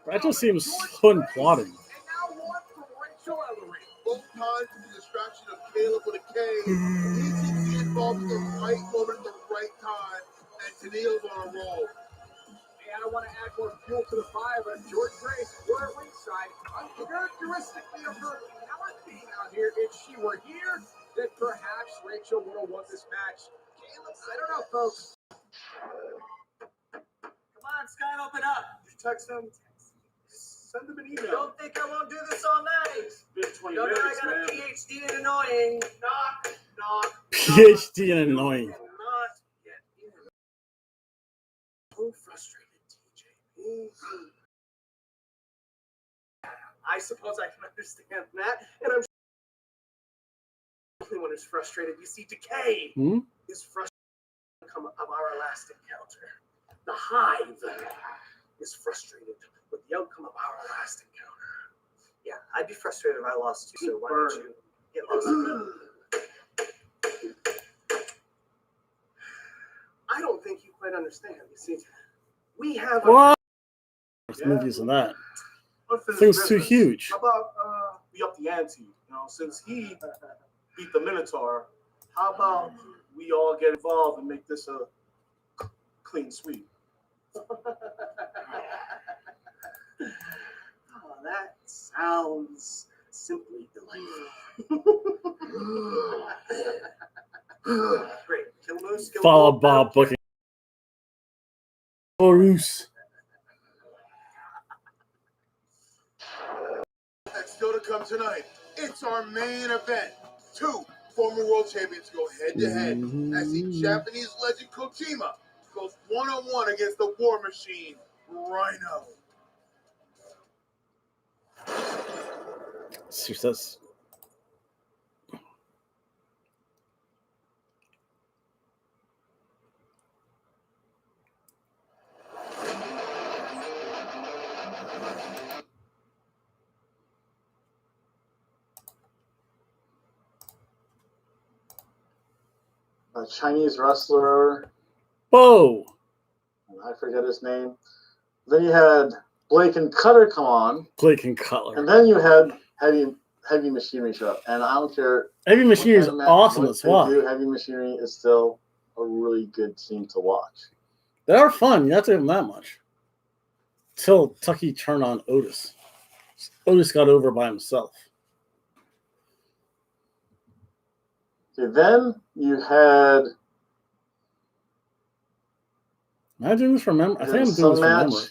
Speaker 1: That just seems so unplotting.
Speaker 3: Both times to the distraction of Caleb with a K. He seems to be involved at the right moment at the right time, and Tennille's on a roll.
Speaker 2: And I want to add more fuel to the fire, but George Grace, we're at ringside. Uncharacteristically of her not being out here, if she were here, then perhaps Rachel would have won this match. Caleb, I don't know, folks.
Speaker 8: Come on, Scott, open up.
Speaker 3: Did you text him? Send him an email.
Speaker 8: Don't think I won't do this all night.
Speaker 3: It's been 20
Speaker 8: Don't know I
Speaker 3: minutes,
Speaker 8: got
Speaker 3: man.
Speaker 8: a PhD in annoying. Knock.
Speaker 1: PhD in annoying.
Speaker 8: Not yet. So frustrated, TJ. I suppose I can understand that, and I'm the only one who's frustrated. You see, Decay is frustrated with the outcome of our last encounter. The Hive is frustrated with the outcome of our last encounter. Yeah, I'd be frustrated if I lost too, so why don't you get lost? I don't think you quite understand. You see, we have
Speaker 1: What? There's movies and that. Thing's too huge.
Speaker 3: How about we up the ante? You know, since he beat the Minotaur, how about we all get involved and make this a clean sweep?
Speaker 8: Oh, that sounds simply delightful. Great. Kill Moose.
Speaker 1: Follow Bob booking. Bruce.
Speaker 3: That's still to come tonight. It's our main event. Two former world champions go head-to-head as the Japanese legend Kojima goes one-on-one against the War Machine, Rhino.
Speaker 1: Success.
Speaker 10: A Chinese wrestler.
Speaker 1: Whoa!
Speaker 10: I forget his name. Then you had Blake and Cutter come on.
Speaker 1: Blake and Cutler.
Speaker 10: And then you had Heavy Machinery show up. And I don't care.
Speaker 1: Heavy Machinery is awesome as well.
Speaker 10: Heavy Machinery is still a really good team to watch.
Speaker 1: They are fun. You have to give them that much. Till Tucky turned on Otis. Otis got over by himself.
Speaker 10: Okay, then you had.
Speaker 1: Am I doing this from memory? I think I'm doing this from memory.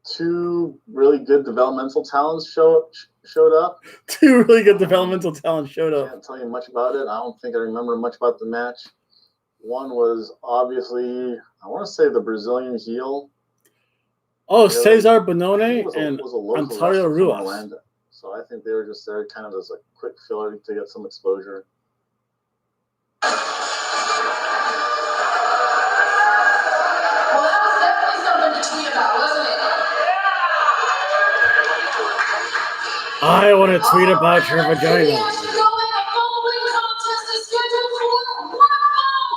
Speaker 10: Two really good developmental talents showed up.
Speaker 1: Two really good developmental talents showed up.
Speaker 10: I can't tell you much about it. I don't think I remember much about the match. One was obviously, I want to say the Brazilian heel.
Speaker 1: Oh, Cesar Bonone and Ontario Ruas.
Speaker 10: So I think they were just there kind of as a quick filler to get some exposure.
Speaker 11: Well, that was definitely something to tweet about, wasn't it?
Speaker 1: I want to tweet about your vagina.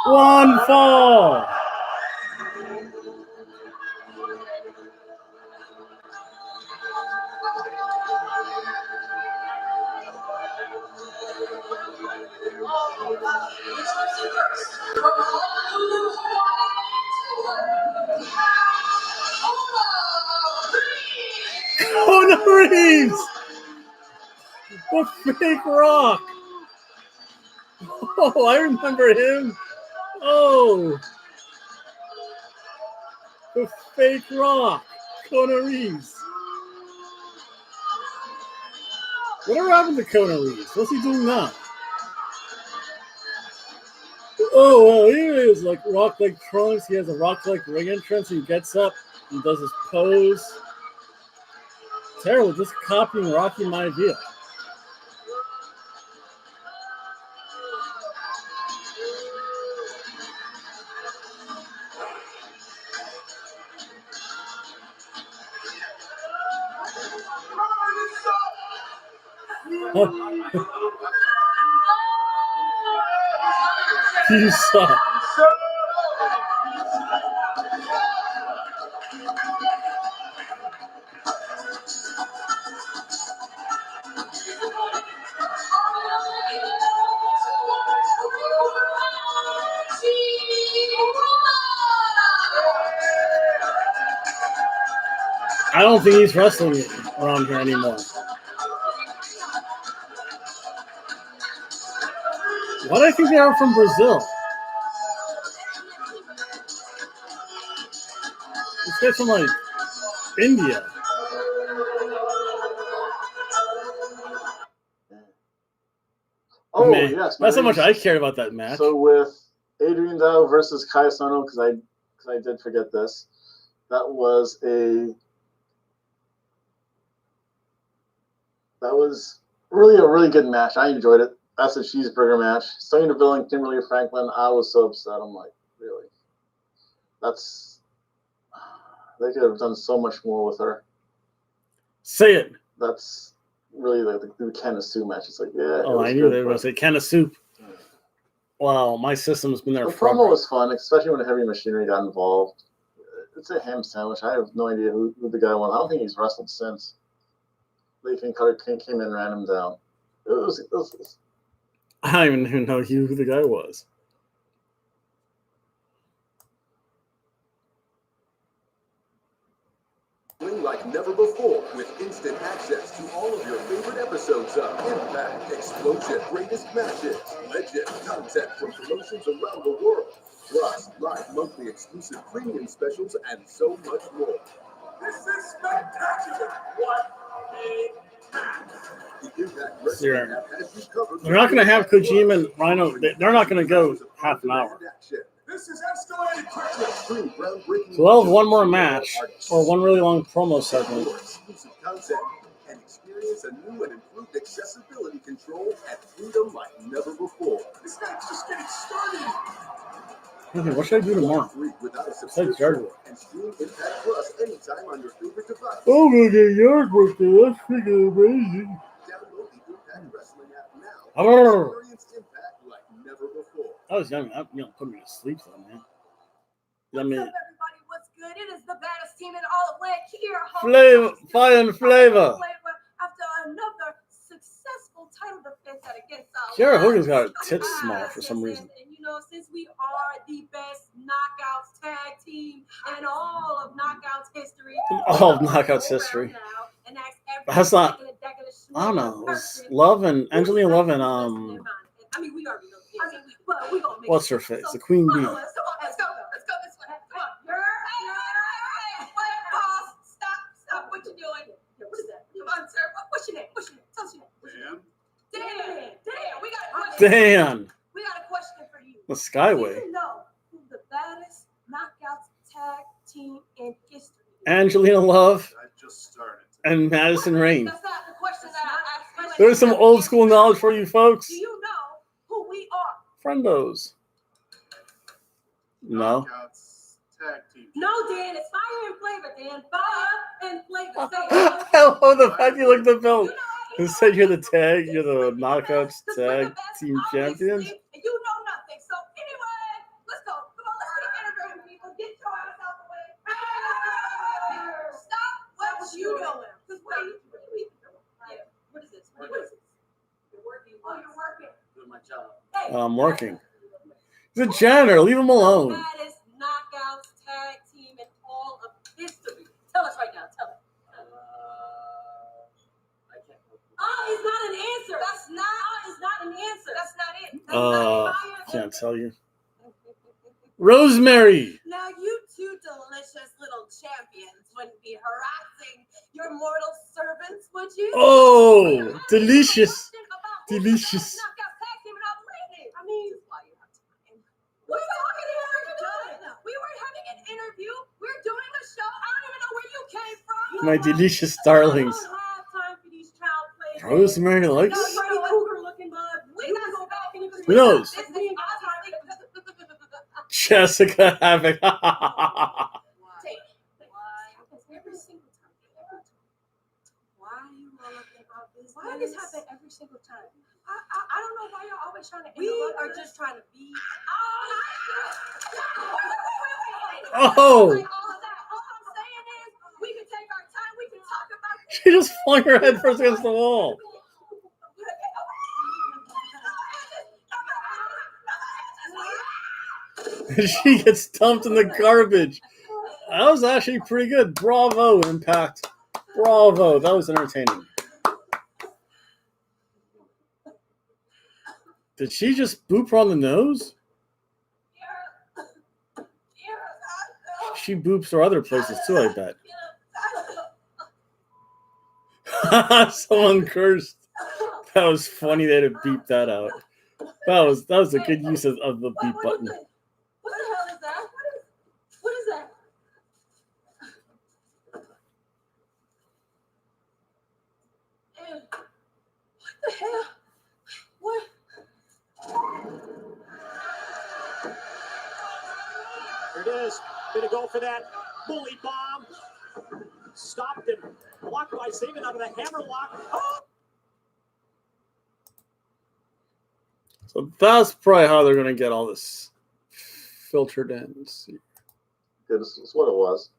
Speaker 1: One fall. Kona Reeves! The fake rock! Oh, I remember him. Oh! The fake rock! Kona Reeves. Whatever happened to Kona Reeves? What's he doing now? Oh, well, here it is, like Rock like Trunks. He has a Rock like ring entrance. He gets up and does his pose. Terrible, just copying Rocky Maivia. You suck. I don't think he's wrestling around here anymore. Why do I think they are from Brazil? This guy's from like India.
Speaker 10: Oh,
Speaker 1: Man,
Speaker 10: yes.
Speaker 1: that's how much I cared about that match.
Speaker 10: So with Adrian Dow versus Kai Sono, because I did forget this, that was really a really good match. I enjoyed it. That's a cheeseburger match. Sonya Deville and Kimberly Franklin, I was so upset. I'm like, really? They could have done so much more with her.
Speaker 1: Say it.
Speaker 10: That's really like the Ken Sue match. It's like, yeah.
Speaker 1: Oh, I knew they were going to say can of soup. Wow, my system's been there
Speaker 10: The
Speaker 1: forever.
Speaker 10: promo was fun, especially when Heavy Machinery got involved. It's a ham sandwich. I have no idea who the guy was. I don't think he's wrestled since. Lathan Cutter came in and ran him down. It was
Speaker 1: I don't even know who the guy was.
Speaker 13: Like never before with instant access to all of your favorite episodes of Impact, Explosion, Greatest Matches, Legend, content from promotions around the world, plus live monthly exclusive premium specials and so much more. This is spectacular! What a match! The Impact Wrestling app has you covered.
Speaker 1: They're not going to have Kojima and Rhino. They're not going to go half an hour.
Speaker 13: This is escalating quickly.
Speaker 1: So we'll have one more match or one really long promo segment.
Speaker 13: Exclusive content and experience a new and improved accessibility control and freedom like never before. This night's just getting started.
Speaker 1: Okay, what should I do tomorrow? Besides yard work.
Speaker 13: And stream Impact Plus anytime on your favorite device.
Speaker 1: Oh, my God, yard work, dude. That's freaking amazing.
Speaker 13: Download the Impact Wrestling app now.
Speaker 1: Oh.
Speaker 13: Experience Impact like never before.
Speaker 1: I was young. That put me to sleep, though, man. I mean,
Speaker 12: What's up, everybody? What's good? It is the baddest team in all of land here.
Speaker 1: fire and flavor.
Speaker 12: After another successful title defense against
Speaker 1: Kiara Hogan's got her tits small for some reason.
Speaker 12: And you know, since we are the best Knockouts tag team in all of Knockouts history,
Speaker 1: All of Knockouts history. That's not. I don't know. It was Love and Angelina Love and
Speaker 12: I mean, we already know. But we gonna make
Speaker 1: what's her face? The Queen Bee.
Speaker 12: Let's go this way. Come on. Hey, boss. Stop. What you doing? What is that? Come on, sir. What's your name? Tell us your name. Dan. We got a question.
Speaker 1: Dan.
Speaker 12: We got a question for you.
Speaker 1: The Skyway.
Speaker 12: Do you know who the baddest Knockouts tag team in history is?
Speaker 1: Angelina Love
Speaker 3: I just started.
Speaker 1: and Madison Rain.
Speaker 12: That's not the question that I asked.
Speaker 1: There's some old school knowledge for you folks.
Speaker 12: Do you know who we are?
Speaker 1: Friendos. No.
Speaker 3: Knockouts tag team.
Speaker 12: No, Dan. It's fire and flavor, Dan. Fire and flavor.
Speaker 1: I love the fact you looked the belt. It said you're the tag, you're the Knockouts tag team champions.
Speaker 12: And you know nothing. So anyway, let's go. Come on, let's get interviewing people. Get your ass out the way. Stop what you doing. What are you doing? What is this? What is this? You're working. Oh, you're working.
Speaker 6: Doing my job.
Speaker 12: Hey.
Speaker 1: I'm working. He's a janitor. Leave him alone.
Speaker 12: Baddest Knockouts tag team in all of history. Tell us right now. Tell us.
Speaker 6: I can't.
Speaker 12: It's not an answer. That's not an answer. That's not it.
Speaker 1: Can't tell you. Rosemary.
Speaker 12: Now you two delicious little champions wouldn't be harassing your mortal servants, would you?
Speaker 1: Oh, delicious. Delicious.
Speaker 12: I mean, we're talking here. We were having an interview. We're doing a show. I don't even know where you came from.
Speaker 1: My delicious darlings.
Speaker 12: I don't have time for these child plays.
Speaker 1: Rosemary likes.
Speaker 12: No, Freddy Krueger looking bud. We gotta go back and
Speaker 1: Who knows?
Speaker 12: This is our time.
Speaker 1: Jessica Havoc.
Speaker 12: Why does this happen every single time? I don't know why you're always trying to interrupt. We are just trying to be.
Speaker 1: Oh!
Speaker 12: All of that. All I'm saying is, we can take our time. We can talk about this.
Speaker 1: She just flung her head first against the wall. She gets dumped in the garbage. That was actually pretty good. Bravo, Impact. Bravo. That was entertaining. Did she just boop her on the nose? She boops her other places too, I bet. Someone cursed. That was funny. They had to beep that out. That was a good use of the beep button.
Speaker 12: What the hell is that? What is that? Ew. What the hell? What?
Speaker 2: Here it is. Gonna go for that bully bomb. Stopped and blocked by Saban out of the hammerlock. Oh!
Speaker 1: So that's probably how they're going to get all this filtered in. Let's see.
Speaker 10: Yeah, this is what it was.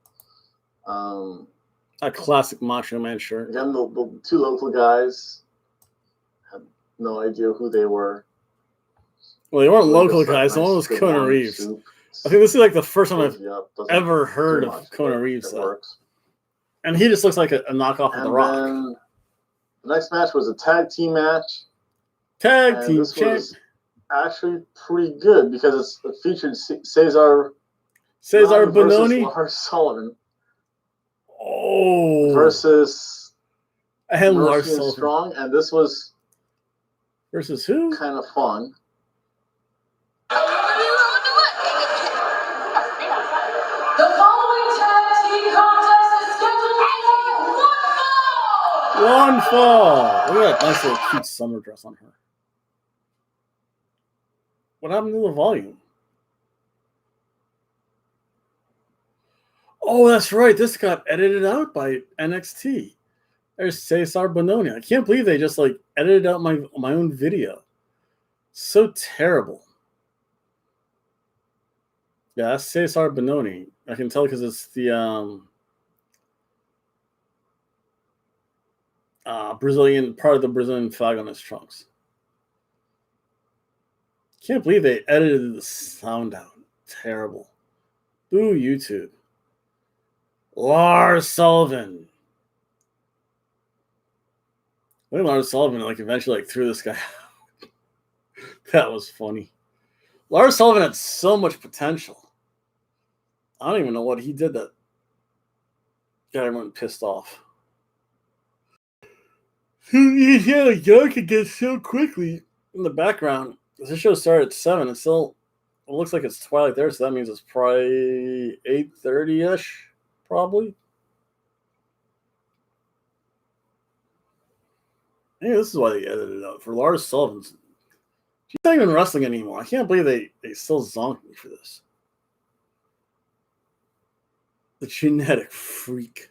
Speaker 1: A classic Macho Man shirt.
Speaker 10: Again, the two local guys had no idea who they were.
Speaker 1: Well, they weren't local guys. The one was Kona Reeves.
Speaker 10: Soup.
Speaker 1: I think this is like the first time I've
Speaker 10: Doesn't
Speaker 1: ever heard
Speaker 10: do
Speaker 1: of
Speaker 10: much,
Speaker 1: Kona
Speaker 10: but
Speaker 1: Reeves.
Speaker 10: it works.
Speaker 1: And he just looks like a knockoff of The Rock.
Speaker 10: Then the next match was a tag team match.
Speaker 1: Tag
Speaker 10: and
Speaker 1: team
Speaker 10: this
Speaker 1: champ.
Speaker 10: was actually pretty good because it featured Cesar
Speaker 1: Bononi
Speaker 10: versus Lars Sullivan.
Speaker 1: Oh.
Speaker 10: Versus
Speaker 1: and Lars
Speaker 10: Murphy and
Speaker 1: Sullivan.
Speaker 10: Strong, and this was
Speaker 1: versus who?
Speaker 10: Kind of fun.
Speaker 11: The following tag team contest is scheduled for
Speaker 1: one fall. Look at that nice little cute summer dress on her. What happened to the volume? Oh, that's right. This got edited out by NXT. There's Cesar Bononi. I can't believe they just like edited out my own video. So terrible. Yeah, that's Cesar Bononi. I can tell because it's the Brazilian part of the Brazilian flag on his trunks. Can't believe they edited the sound out. Terrible. Boo YouTube. Lars Sullivan. I think Lars Sullivan like eventually like threw this guy out. That was funny. Lars Sullivan had so much potential. I don't even know what he did that got everyone pissed off. Yeah, like y'all could get so quickly in the background. This show started at 7. It still it looks like it's twilight there, so that means it's probably 8:30-ish, probably. Yeah, this is why they edited it out. For Lars Sullivan. She's not even wrestling anymore. I can't believe they still zonked me for this. The genetic freak.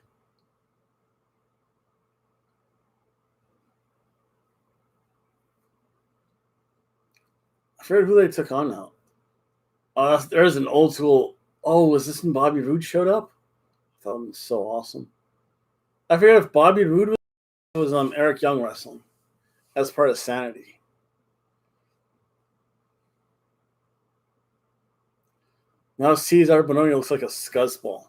Speaker 1: I forget who they took on now. There's an old school. Oh, was this when Bobby Roode showed up? I thought it was so awesome. I forget if Bobby Roode was Eric Young wrestling as part of Sanity. Now Cesar Bononi looks like a scuzzball.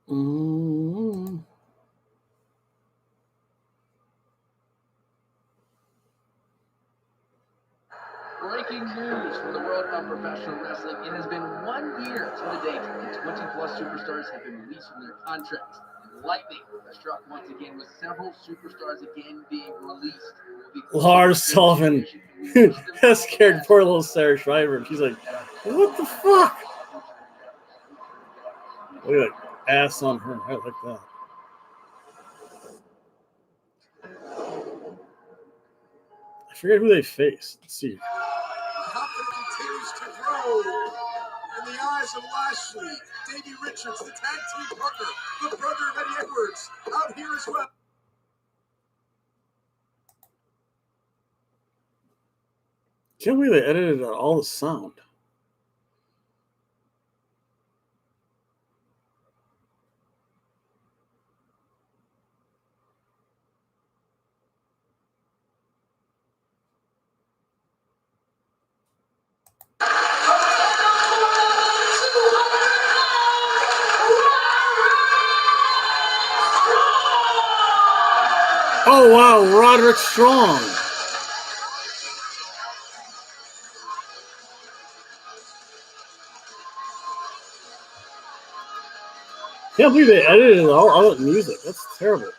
Speaker 1: Mm-hmm.
Speaker 5: Breaking news from the world of professional wrestling. It has been 1 year to the date, and 20-plus superstars have been released from their contracts. And lightning has struck once again, with several superstars again being released.
Speaker 1: Lars Sullivan. That scared poor little Sarah Schreiber. She's like, what the fuck? Look at that ass on her. I like that. I forget who they faced. Let's see.
Speaker 13: to throw. In the eyes of Lashley, Davey Richards, the tag team partner, the brother of Eddie Edwards, out here as well.
Speaker 1: Can't believe they edited out all the sound. Oh, wow, Roderick Strong. Can't believe they edited all that music. That's terrible.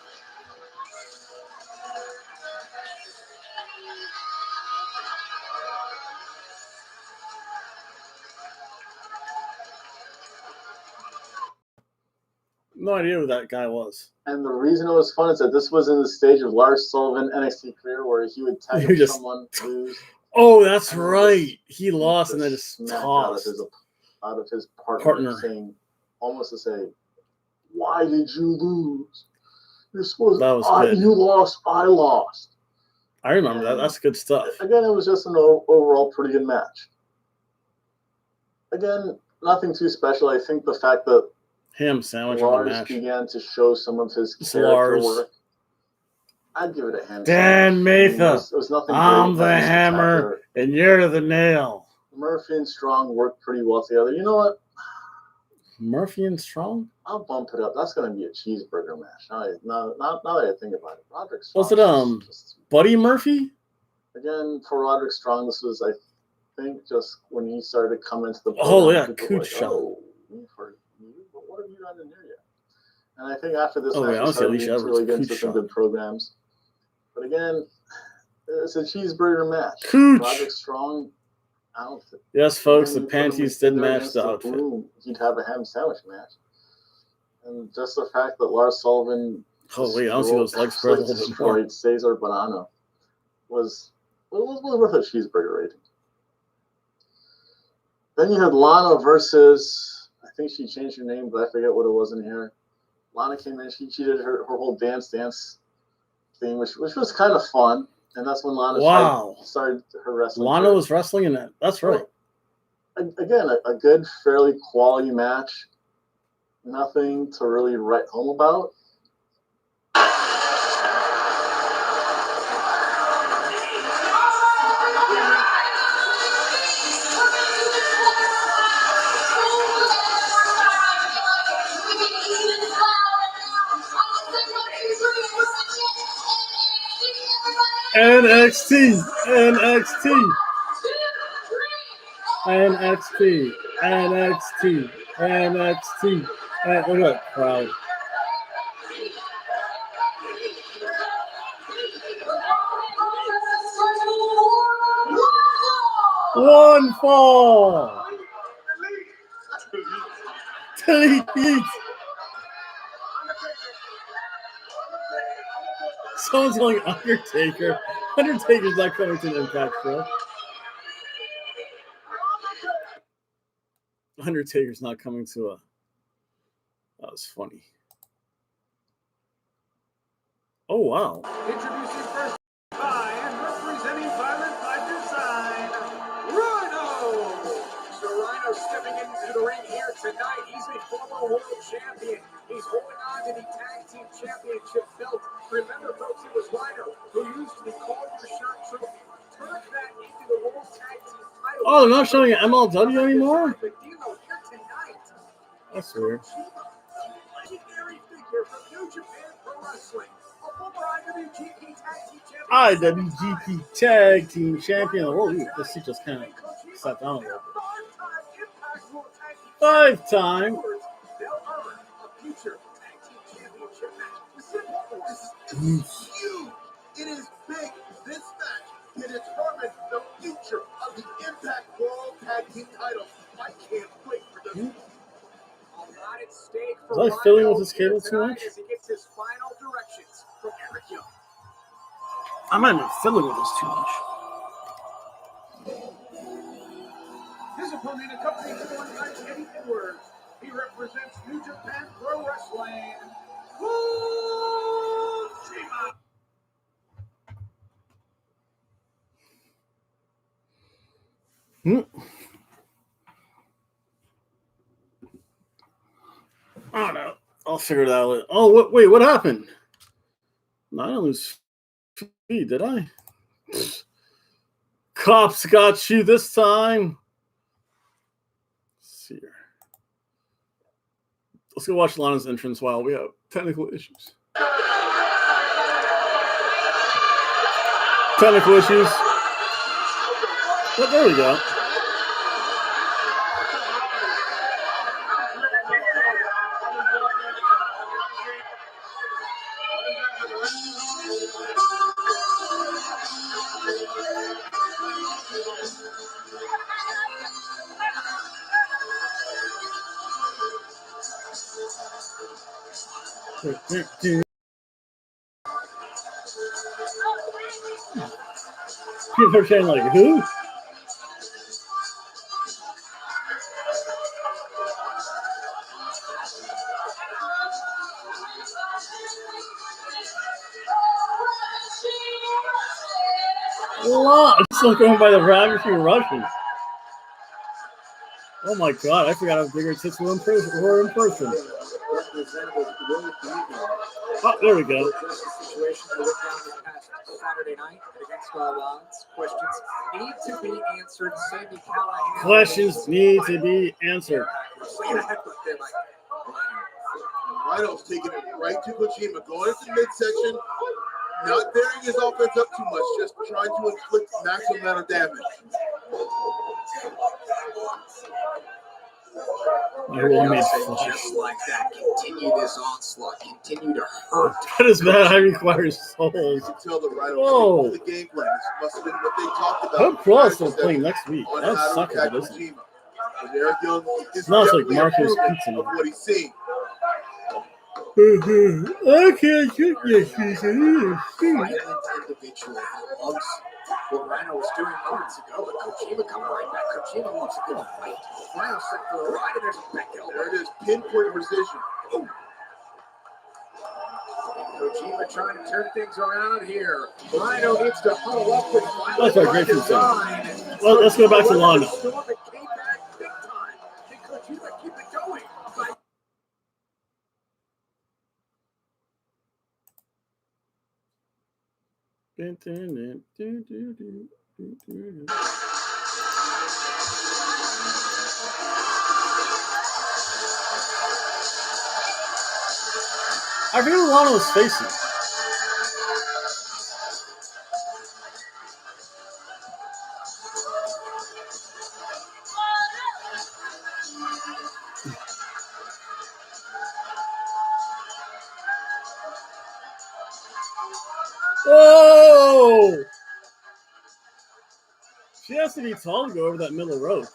Speaker 1: No idea who that guy was.
Speaker 10: And the reason it was fun is that this was in the stage of Lars Sullivan NXT career where he would tag up someone, lose.
Speaker 1: Oh, that's right. He lost and then just tossed
Speaker 10: out of his partner, saying, almost to say, "Why did you lose? You're supposed
Speaker 1: that was good.
Speaker 10: You lost. I lost."
Speaker 1: I remember that. That's good stuff.
Speaker 10: Again, it was just an overall pretty good match. Again, nothing too special. I think the fact that
Speaker 1: ham sandwich
Speaker 10: Lars
Speaker 1: on the match
Speaker 10: began to show some of his character work. I'd give it a ham
Speaker 1: Dan
Speaker 10: sandwich.
Speaker 1: Matha,
Speaker 10: It was nothing
Speaker 1: I'm the hammer and you're the nail.
Speaker 10: Murphy and Strong worked pretty well together. You know what?
Speaker 1: Murphy and Strong?
Speaker 10: I'll bump it up. That's going to be a cheeseburger match. Now that I think about it. Roderick Strong.
Speaker 1: Was it Buddy Murphy?
Speaker 10: Again, for Roderick Strong, this was, I think, just when he started coming to the program.
Speaker 1: Oh, yeah, Cooch shot.
Speaker 10: What have you done in here yet? And I think after this
Speaker 1: match,
Speaker 10: he started to really get into some good programs. But again, it's a cheeseburger match.
Speaker 1: Cooch.
Speaker 10: Roderick Strong outfit.
Speaker 1: Yes, folks, the panties did match the outfit.
Speaker 10: He'd have a ham sandwich match. And just the fact that Lars Sullivan
Speaker 1: I don't see those legs spread a little bit more.
Speaker 10: Cesar Bonanno was worth a cheeseburger rating. Then you had Lana versus, I think she changed her name, but I forget what it was in here. Lana came in, she did her whole dance thing, which was kind of fun. And that's when Lana started her wrestling.
Speaker 1: Lana
Speaker 10: career.
Speaker 1: was wrestling in that. That's right.
Speaker 10: Again, a good, fairly quality match. Nothing to really write home about.
Speaker 1: NXT. Look at that crowd. One fall. Delete. Someone's going Undertaker. Undertaker's not coming to the Impact show. Undertaker's not coming to a. That was funny. Oh, wow.
Speaker 2: Introducing first by and representing Violent by Design, Rhino. So Rhino stepping into the ring here tonight. He's a former world champion. He's holding on to the tag team championship belt. Remember, folks, it was Rhino who used the Call Your Shot trophy. Turned that into the world tag team title.
Speaker 1: Oh, they're not showing MLW anymore? That's weird.
Speaker 2: Legendary figure from New Japan Pro Wrestling. A former
Speaker 1: IWGP Tag Team Champion of the World. This seat just kind of sat down a little bit. 5-time.
Speaker 3: It is big. This match can determine the future of the Impact World Tag Team title. I can't wait for this.
Speaker 1: Was I fiddling with this cable too much? I might have been fiddling with this too much.
Speaker 9: His opponent, accompanied to the one by Eddie Edwards. He represents New Japan Pro Wrestling. Kojima.
Speaker 1: I don't know. I'll figure it out. Oh, wait, what happened? No, I didn't lose feed, did I? Cops got you this time. Let's see here. Let's go watch Lana's entrance while we have technical issues. Technical issues. But there we go. People are saying, like, who? Wow, it's still going by the Ravishing Russian. Oh my god, I forgot how bigger tits were in person. Oh, there we go.
Speaker 2: Saturday night against all odds. Questions need to be answered. Sandy Callahan.
Speaker 1: Questions need to be answered.
Speaker 3: Rhino's taking it right to Kojima, going into midsection, not bearing his offense up too much, just trying to inflict maximum amount of damage.
Speaker 2: Just like that, continue this onslaught, continue to hurt.
Speaker 1: That is bad. I require souls.
Speaker 3: You can tell the Rhino
Speaker 1: Whoa.
Speaker 3: the game plan. This must have been what they talked about.
Speaker 1: Hope Pro is still playing next week. That sucks if it isn't.
Speaker 3: Eric Young is
Speaker 1: smells like Marco's pizza.
Speaker 3: Of what he's seeing.
Speaker 1: I can't get this.
Speaker 2: Violent individual who loves what Rhino was doing moments ago, but Kojima coming right back. Kojima wants a good fight. Rhino set for a ride, and there's a back elbow.
Speaker 3: There it is, pinpoint precision.
Speaker 2: Ooh. Kojima trying to turn things around here. Rhino needs to huddle up with Rhino.
Speaker 1: That's our great design. Well, let's go back to Lana.
Speaker 2: Storm it came back big time. Can Kojima keep it going?
Speaker 1: I forget what Lana was facing. Oh! She has to be tall to go over that middle rope.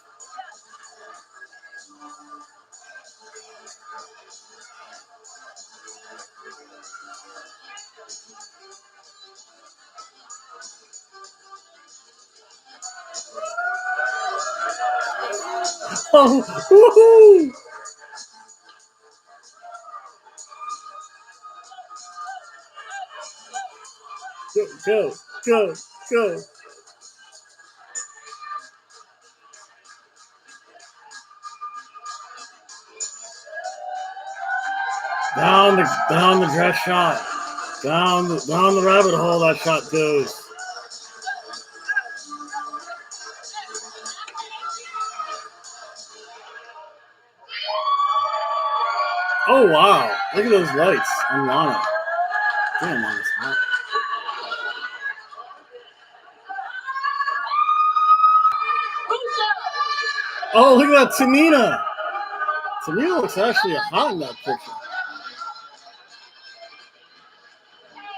Speaker 1: Oh, woohoo! Go. Down the dress shot. Down the rabbit hole that shot goes. Oh wow. Look at those lights on Lana. Damn, Lana's hot. Oh, look at that Tamina. Tamina looks actually hot in that picture.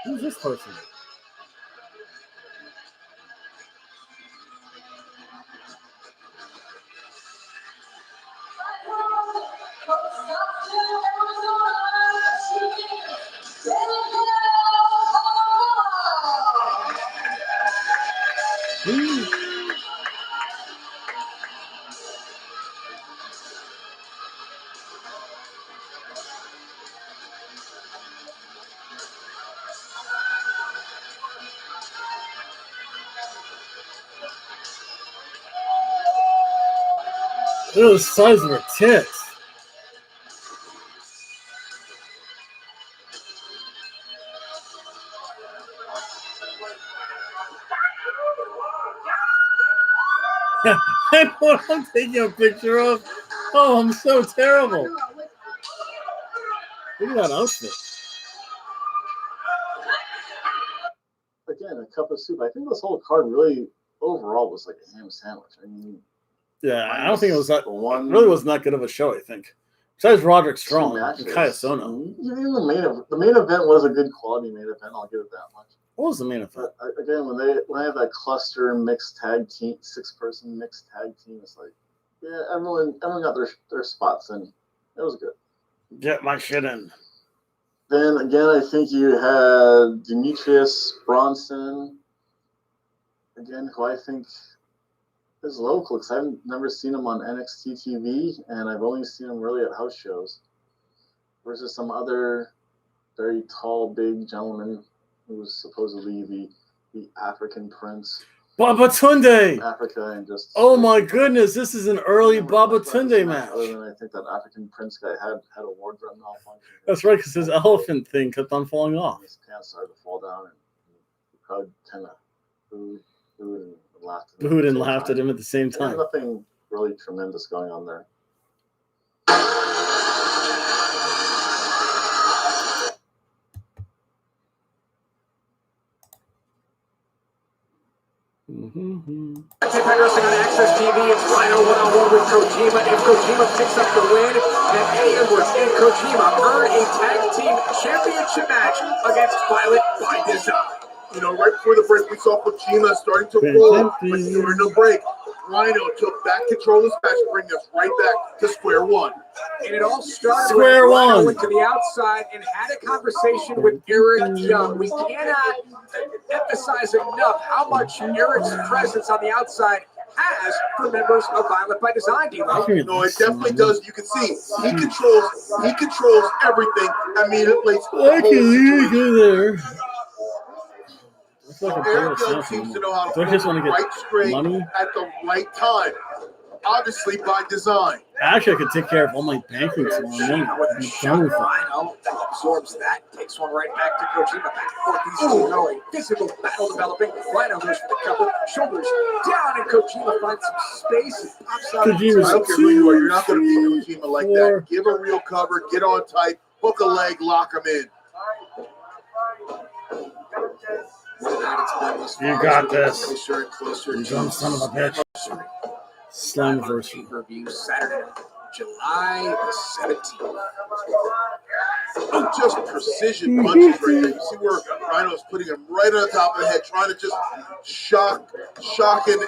Speaker 1: Who's this person? Look at the size of her tits. I know what I'm taking a picture of. Oh, I'm so terrible. Look at that outfit.
Speaker 10: Again, a cup of soup. I think this whole card really, overall, was like a ham sandwich. I mean,
Speaker 1: yeah, I don't think it was that. It really wasn't that good of a show. I think. Besides Roderick Strong and Kaya Sono.
Speaker 10: Even the main event was a good quality main event. I'll give it that much.
Speaker 1: What was the main event?
Speaker 10: But again, when they have that cluster mixed tag team, 6-person mixed tag team, it's like, yeah, everyone got their spots in. It was good.
Speaker 1: Get my shit in.
Speaker 10: Then again, I think you had Demetrius Bronson, again, who I think is local because I've never seen him on NXT TV, and I've only seen him really at house shows, versus some other very tall, big gentleman who was supposedly the African prince.
Speaker 1: Babatunde!
Speaker 10: Africa and just.
Speaker 1: Oh my goodness, this is an early Babatunde match.
Speaker 10: Other than I think that African prince guy had a wardrobe malfunction.
Speaker 1: That's right, because his elephant thing kept on falling off.
Speaker 10: His pants started to fall down, and the crowd kind of booed and laughed.
Speaker 1: Booed and laughed at him at the same time.
Speaker 10: There's nothing really tremendous going on there.
Speaker 2: Impact Wrestling on Access TV. It's Rhino one-on-one with Kojima. If Kojima picks up the win, then Eddie Edwards and Kojima earn a tag team championship match against Violet by Design.
Speaker 3: You know, right before the break, we saw Kojima starting to roll, but during the break, Rhino took back control of this match, bringing us right back to square one.
Speaker 2: And it all started when Rhino went to the outside and had a conversation with Eric Young. We cannot emphasize enough how much Eric's presence on the outside has for members of Violet by Design, D-Lo.
Speaker 3: No, it definitely does. You can see he controls everything. I mean, it plays
Speaker 1: I can leave you there.
Speaker 3: Eric Young seems to know how to put the right straight at the right time. Obviously by design.
Speaker 1: Actually, I could take care of all my banking tomorrow.
Speaker 2: Rhino absorbs that, takes one right back to Kojima. Back and forth, these two know a physical battle developing. Rhino goes for the cover, shoulders down, and Kojima finds some space and pops out.
Speaker 3: I don't care who you are, you're not going to beat Kojima like that. Give a real cover, get on tight, hook a leg, lock him in.
Speaker 1: You got this. You dumb son of a bitch. Slammiversary.
Speaker 2: Pay-per-view Saturday, July 17th.
Speaker 3: Oh, just precision punches right there. You see where Rhino's putting him right on the top of the head, trying to just shock and shock and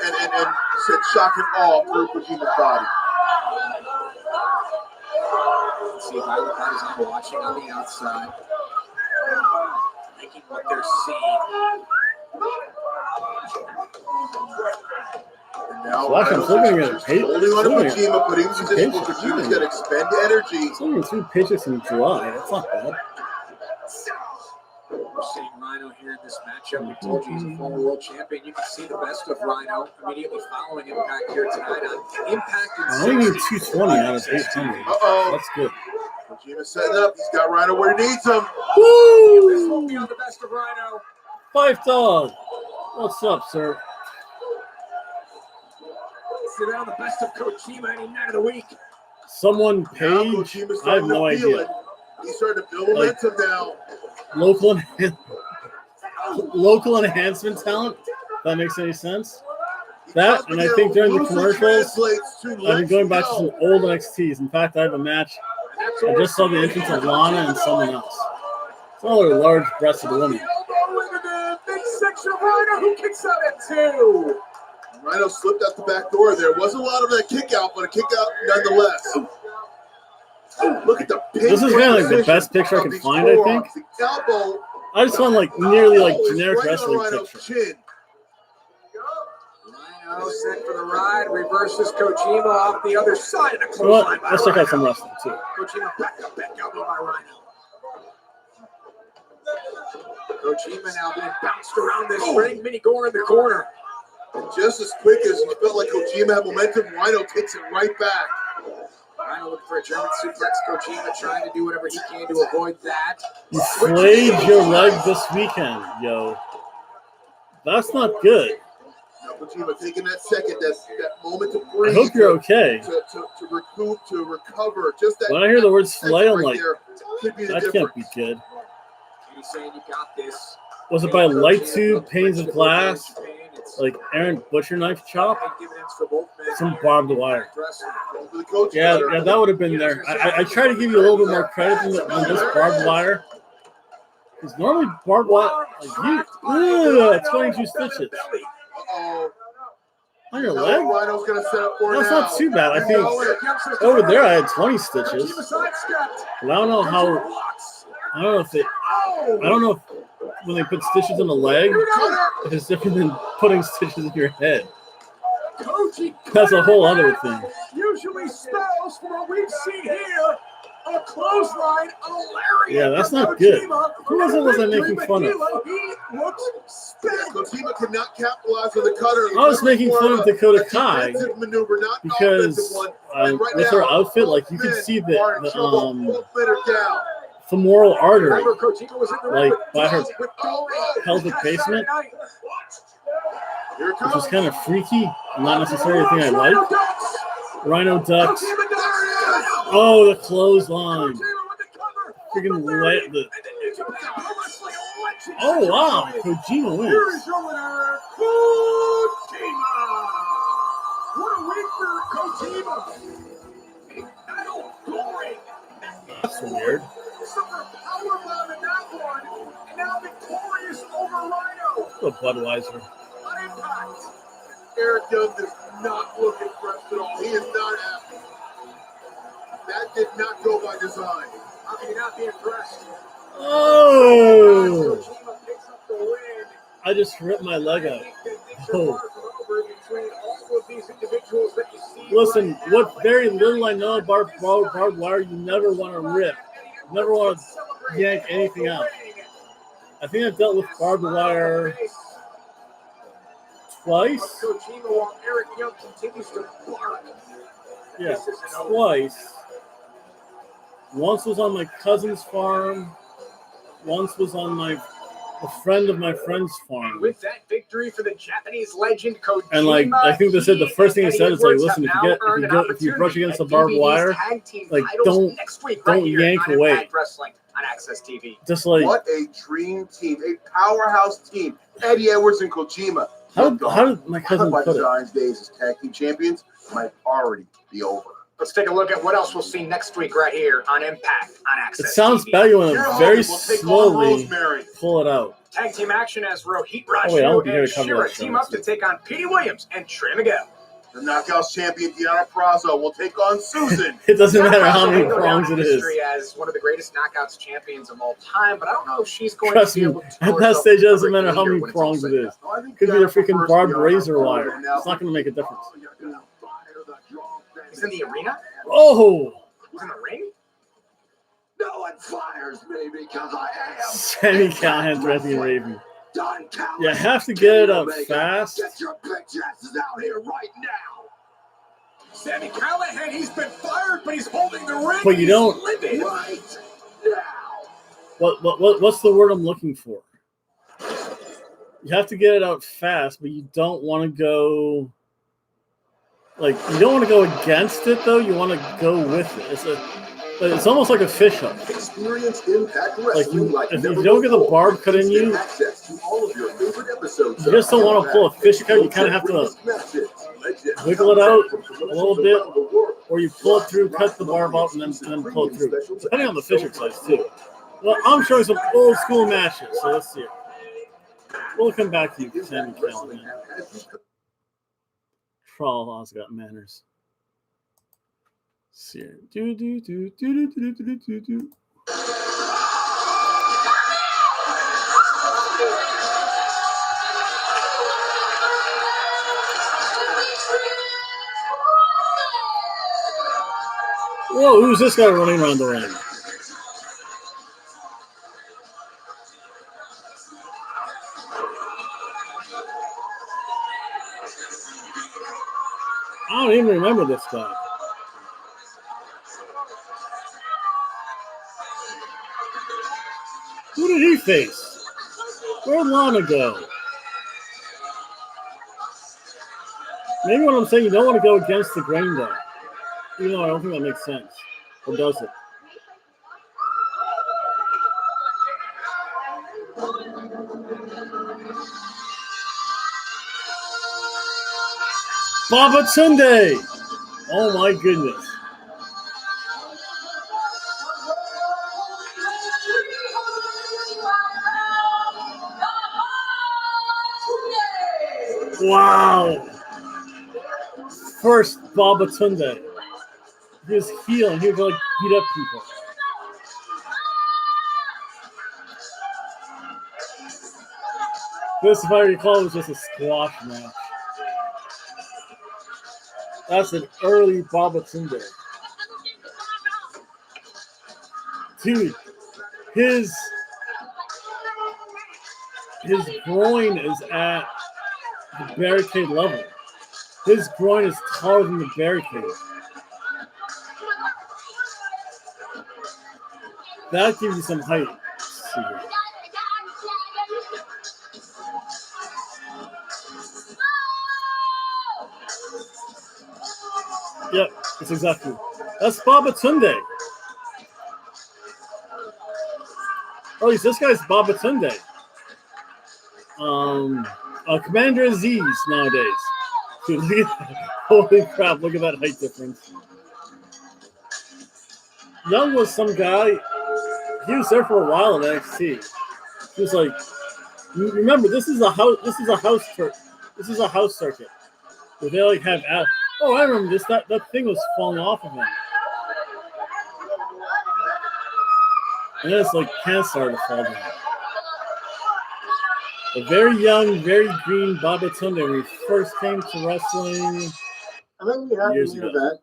Speaker 3: awe through Kojima's body.
Speaker 2: See Violet by Design watching on the outside, liking what they're seeing.
Speaker 3: Now,
Speaker 1: I'm still going to get a pay.
Speaker 3: holding on to Kojima, putting him in position where Kojima's going to expend energy.
Speaker 1: It's only 3 paychecks in July. That's not bad.
Speaker 2: We're seeing Rhino here in this matchup. We told you he's a former world champion. You can see the best of Rhino immediately following Impact here tonight on Impact.
Speaker 1: I only need 220 out of 800. That's good.
Speaker 3: Kojima setting up. He's got Rhino where he needs him.
Speaker 1: Woo!
Speaker 2: This won't be on the best of Rhino.
Speaker 1: Five Dog. What's up, sir?
Speaker 2: Sit down the best of Kojima any night of the week.
Speaker 1: Someone Page? I have no idea.
Speaker 3: He's starting to build momentum now.
Speaker 1: Local enhancement talent, if that makes any sense. That, and I think during the commercials, I've been going back to some old NXTs. In fact, I have a match. I just saw the entrance of Lana and someone else. It's another large-breasted woman.
Speaker 2: Big section of Rhino who kicks out at 2.
Speaker 3: Rhino slipped out the back door there. Wasn't a lot of that kick out, but a kick out nonetheless. Look at the
Speaker 1: This is kind of like the best picture I can find, I think. I just want like nearly like generic wrestling picture.
Speaker 2: Rhino set for the ride, reverses Kojima off the other side of the clothesline.
Speaker 1: Let's check out some wrestling too.
Speaker 2: Kojima back elbow by Rhino. Kojima now being bounced around this ring. Mini Gore in the corner.
Speaker 3: And just as quick as you felt like Kojima had momentum, Rhino takes it right back.
Speaker 2: Rhino looking for a German suplex. Kojima trying to do whatever he can to avoid that.
Speaker 1: You flayed your leg this weekend, yo. That's not good.
Speaker 3: Now Kojima taking that second, that moment to breathe.
Speaker 1: I hope you're okay.
Speaker 3: To recoup, to recover. Just that.
Speaker 1: When I hear the word flay, I'm
Speaker 3: right
Speaker 1: like,
Speaker 3: there could be the
Speaker 1: that
Speaker 3: difference.
Speaker 1: can't be good.
Speaker 2: He's saying you got this.
Speaker 1: Was it by light tube, panes of glass, like Aaron Butcher knife chop? Some barbed wire. Yeah, that would have been there. I try to give you a little bit more credit than this barbed wire. Because normally barbed wire, like you, 22 stitches. On your leg?
Speaker 3: Rhino's gonna set up for
Speaker 1: That's
Speaker 3: now.
Speaker 1: not too bad. I think over there I had 20 stitches. But I don't know how. I don't know if when they put stitches in the leg, if it's different than putting stitches in your head. That's a whole other thing.
Speaker 9: Usually spells for what we've seen here. A clothesline, a lariat.
Speaker 1: Yeah, that's not good. Who was I making fun of?
Speaker 9: He looks
Speaker 3: Kojima cannot capitalize on the cutter.
Speaker 1: I was making fun of Dakota Kai
Speaker 3: maneuver, not
Speaker 1: because with her outfit, like you could see the femoral artery, like by her pelvic basement, which was kind of freaky, not necessarily a thing I like. Rhino ducks. Oh, the clothesline. Freaking the. Oh wow, Kojima wins.
Speaker 9: Here is your winner, Kojima. What a win for Kojima. Battle glory.
Speaker 1: That's weird.
Speaker 9: Suffered a powerbomb in that one, and now victorious over Rhino.
Speaker 1: Oh, Budweiser.
Speaker 9: On Impact.
Speaker 3: Eric Young does not look impressed at all. He is not happy. That did not go by design.
Speaker 2: How can you not be impressed?
Speaker 1: Oh! I just ripped my leg out. Oh. Listen, what very little I know about barbed wire, you never want to rip. You never want to yank anything out. I think I've dealt with barbed wire twice. Yeah, twice. Once was on my cousin's farm. Once was on a friend of my friend's farm.
Speaker 2: With that victory for the Japanese legend Kojima,
Speaker 1: and like I think they said the first thing they said is like, listen, if you brush against the barbed wire, like don't yank away.
Speaker 2: On Access TV.
Speaker 1: Just like
Speaker 3: what a dream team, a powerhouse team. Eddie Edwards and Kojima.
Speaker 1: How did my cousin put it?
Speaker 3: Days as tag team champions might already be over.
Speaker 2: Let's take a look at what else we'll see next week right here on Impact on Access.
Speaker 1: It sounds
Speaker 2: TV.
Speaker 1: better. You want to very slowly pull it out.
Speaker 2: Tag team action as Rohit
Speaker 1: Raju
Speaker 2: and Shira team up to take on Petey Williams and Trey Miguel.
Speaker 3: The Knockouts champion Deanna Prazo will take on Susan.
Speaker 1: It doesn't matter how many prongs it is.
Speaker 2: As one of the greatest Knockouts champions of all time, but I don't know if she's going
Speaker 1: Trust
Speaker 2: to be
Speaker 1: me,
Speaker 2: able to.
Speaker 1: At that stage, it doesn't matter how many prongs it is. Could be a freaking barbed razor wire. It's not going to make a difference.
Speaker 2: He's in the arena?
Speaker 1: Oh!
Speaker 2: He's in the ring?
Speaker 9: No one fires me because I am.
Speaker 1: Sammy Callahan threatening Raven. You have to get it up fast.
Speaker 9: Get your bitch asses out here right now. Sammy Callahan, he's been fired, but he's holding the ring.
Speaker 1: But you don't.
Speaker 9: Right now.
Speaker 1: What's the word I'm looking for? You have to get it out fast, but you don't want to go. Like you don't want to go against it though. You want to go with it. It's almost like a fish hook.
Speaker 13: Experience Impact Wrestling
Speaker 1: like if you don't get the barb cut in you,
Speaker 13: access to all of your favorite episodes.
Speaker 1: You just don't want to pull a fish cut. You kind of have to wiggle it out a little bit, or you pull it through, cut the barb out, and then pull it through. Depending on the fish hook size too. Well, I'm showing some old school matches, so let's see it. We'll come back to you, Sammy Callahan. Troll's got manners. See it. Do. Whoa, who's this guy running around the ring? even remember this guy. Who did he face? Where'd Lana go? Maybe what I'm saying, you don't want to go against the grain, though. Even though I don't think that makes sense. Or does it? Babatunde! Oh my goodness. Wow. First Babatunde. He was healing. He would like beat up people. This, if I recall, was just a squash match. That's an early Babatunde. Dude, his groin is at the barricade level. His groin is taller than the barricade. That gives you some height. Yep, that's exactly. That's Babatunde. Oh, this guy's Babatunde. Commander Aziz nowadays. Dude, look at that. Holy crap, look at that height difference. Young was some guy, he was there for a while in NXT. He was like, remember, this is a house circuit. Where they like have, oh, I remember this, that thing was falling off of him. And then it's like pants started to fall down. A very young, very green Babatunde when he first came to wrestling.
Speaker 10: And then we had the main event.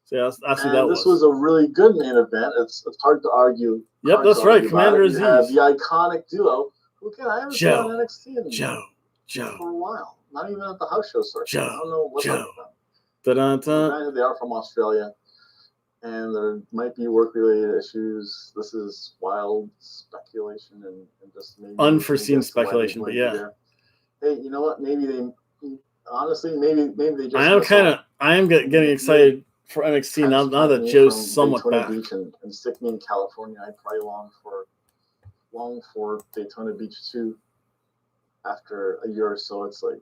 Speaker 1: So yeah, that's what that was.
Speaker 10: This was a really good main event. It's hard to argue.
Speaker 1: Yep, that's right. Commander Aziz.
Speaker 10: You have the iconic duo. Who can I haven't seen on NXT anymore
Speaker 1: Joe.
Speaker 10: For a while. Not even at the house show circuit. I don't know what's up with them. They are from Australia. And there might be work-related issues. This is wild speculation and just maybe
Speaker 1: unforeseen speculation, but yeah.
Speaker 10: There. Hey, you know what? Maybe they honestly, maybe they just.
Speaker 1: I am getting excited for NXT now that Joe's somewhat
Speaker 10: Daytona
Speaker 1: back.
Speaker 10: Beach and stick me in California. I'd probably long for Daytona Beach too. After a year or so, it's like,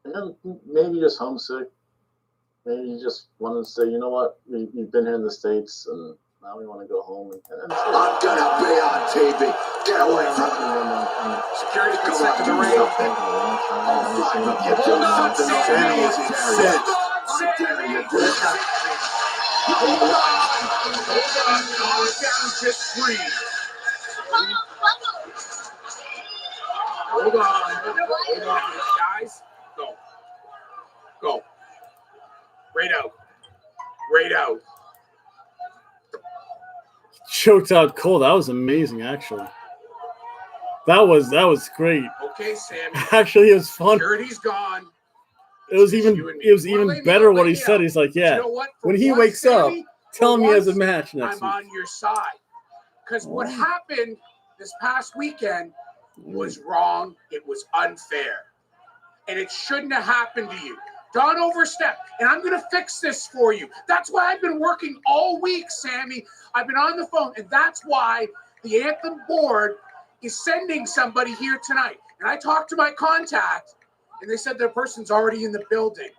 Speaker 10: and maybe just homesick. Maybe you just want to say, you know what, we've been here in the States, and now we want to go home. I'm
Speaker 14: gonna be on TV. Get away from me.
Speaker 2: Security comes out to the ring. Hold on, Sammy.
Speaker 14: Just breathe.
Speaker 2: Hold on, guys. Go. Right out.
Speaker 1: Choked out cold. That was amazing, actually. That was great.
Speaker 2: Okay, Sammy.
Speaker 1: Actually, it was fun.
Speaker 2: Security's gone.
Speaker 1: It was even better what he said. He's like, yeah.
Speaker 2: You know what?
Speaker 1: When he wakes up, tell him he has a match next week.
Speaker 2: I'm on your side. Because what happened this past weekend was wrong. It was unfair. And it shouldn't have happened to you. Don overstepped, and I'm going to fix this for you. That's why I've been working all week, Sammy. I've been on the phone, and that's why the Anthem board is sending somebody here tonight. And I talked to my contact, and they said their person's already in the building.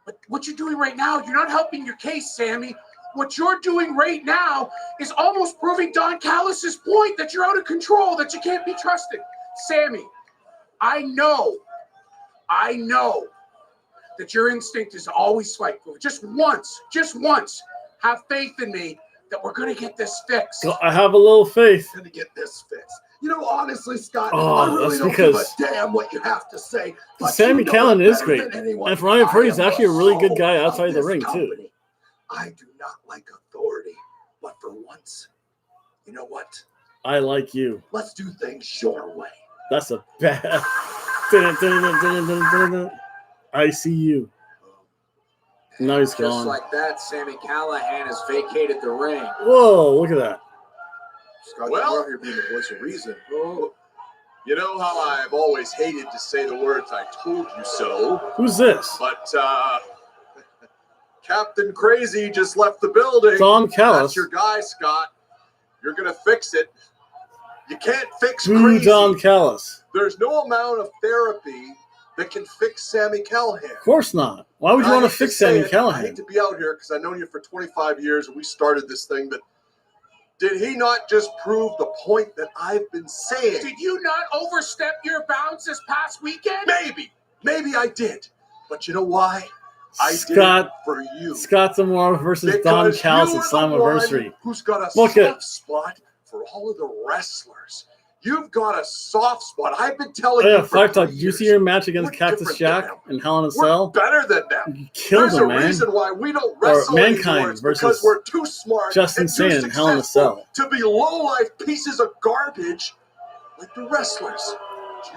Speaker 2: But what you're doing right now, you're not helping your case, Sammy. What you're doing right now is almost proving Don Callis's point that you're out of control, that you can't be trusted. Sammy, I know that your instinct is always fight. Just once, have faith in me that we're going to get this fixed.
Speaker 1: I have a little faith.
Speaker 14: Going to get this fixed. You know, honestly, Scott,
Speaker 1: I
Speaker 14: really don't give a damn what you have to say.
Speaker 1: Sammy Callan is great. And from what I've heard, he's actually a really good guy outside the ring, too.
Speaker 14: I do not like authority, but for once, you know what?
Speaker 1: I like you.
Speaker 14: Let's do things your way.
Speaker 1: That's a bad. I see you. Now he's
Speaker 2: Just
Speaker 1: gone.
Speaker 2: like that, Sami Callihan has vacated the ring.
Speaker 1: Whoa, look at that.
Speaker 3: Scott, you're out here being the voice of reason. You know how I've always hated to say the words "I told you so."
Speaker 1: Who's this?
Speaker 3: But Captain Crazy just left the building.
Speaker 1: Don Callis.
Speaker 3: That's your guy, Scott. You're gonna fix it. You can't fix
Speaker 1: Who
Speaker 3: crazy.
Speaker 1: Don Callis?
Speaker 3: There's no amount of therapy that can fix Sami Callihan.
Speaker 1: Of course not. Why would you want to fix Sami
Speaker 3: I
Speaker 1: Callihan?
Speaker 3: hate to be out here because I've known you for 25 years and we started this thing, but did he not just prove the point that I've been saying?
Speaker 9: Did you not overstep your bounds this past weekend?
Speaker 3: Maybe I did. But you know why? I
Speaker 1: Scott,
Speaker 3: did it for you.
Speaker 1: Scott Demore versus Don Callis at Slammiversary.
Speaker 3: Who's got a
Speaker 1: Look
Speaker 3: soft
Speaker 1: at
Speaker 3: spot for all of the wrestlers. You've got a soft spot. I've been telling
Speaker 1: yeah,
Speaker 3: you for
Speaker 1: Fire Talk. Did you see your match against
Speaker 3: We're
Speaker 1: Cactus
Speaker 3: different
Speaker 1: Jack
Speaker 3: than them.
Speaker 1: and Hell in a
Speaker 3: We're
Speaker 1: Cell?
Speaker 3: better than them.
Speaker 1: You killed
Speaker 3: There's
Speaker 1: him,
Speaker 3: a
Speaker 1: man.
Speaker 3: reason why we don't
Speaker 1: Or
Speaker 3: wrestle anymore.
Speaker 1: Mankind
Speaker 3: It's because
Speaker 1: versus
Speaker 3: we're too smart
Speaker 1: Justin
Speaker 3: and too
Speaker 1: Sand and Hell in a
Speaker 3: successful
Speaker 1: Cell.
Speaker 3: to be low-life pieces of garbage like the wrestlers.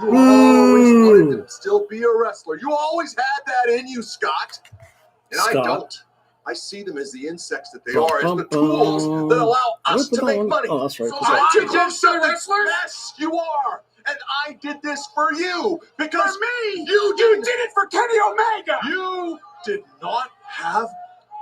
Speaker 3: You
Speaker 1: Ooh.
Speaker 3: always wanted to still be a wrestler. You always had that in you, Scott. And I
Speaker 1: Scott.
Speaker 3: don't. I see them as the insects that they are, as the tools that allow us to make money.
Speaker 1: Oh, that's right.
Speaker 3: So
Speaker 9: So
Speaker 3: I
Speaker 9: I'm
Speaker 3: did
Speaker 9: just a
Speaker 3: something.
Speaker 9: wrestler?
Speaker 3: Yes, you are. And I did this for you because
Speaker 9: For me?
Speaker 3: you
Speaker 9: did it for Kenny Omega!
Speaker 3: You did not have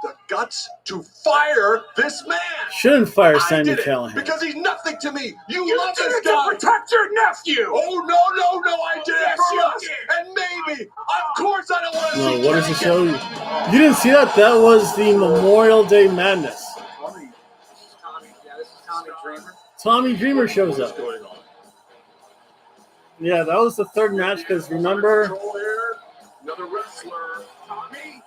Speaker 3: the guts to fire this man.
Speaker 1: Shouldn't fire
Speaker 3: I
Speaker 1: Sami
Speaker 3: did it
Speaker 1: Callihan.
Speaker 3: because he's nothing to me. You love
Speaker 9: did
Speaker 3: this
Speaker 9: it
Speaker 3: guy.
Speaker 9: to protect your nephew!
Speaker 3: Oh, no, I did it
Speaker 9: Yes,
Speaker 3: for
Speaker 9: you
Speaker 3: us.
Speaker 9: did.
Speaker 3: And maybe, of course I don't want to see
Speaker 1: No, what is
Speaker 3: Kenny
Speaker 1: the show?
Speaker 3: get-
Speaker 1: You didn't see that? That was the Memorial Day Madness.
Speaker 2: Tommy. Yeah, this is Tommy Dreamer.
Speaker 1: Tommy Dreamer shows up.
Speaker 3: What's going on?
Speaker 1: Yeah, that was the third match because remember,
Speaker 3: Control here. Another wrestler. Tommy.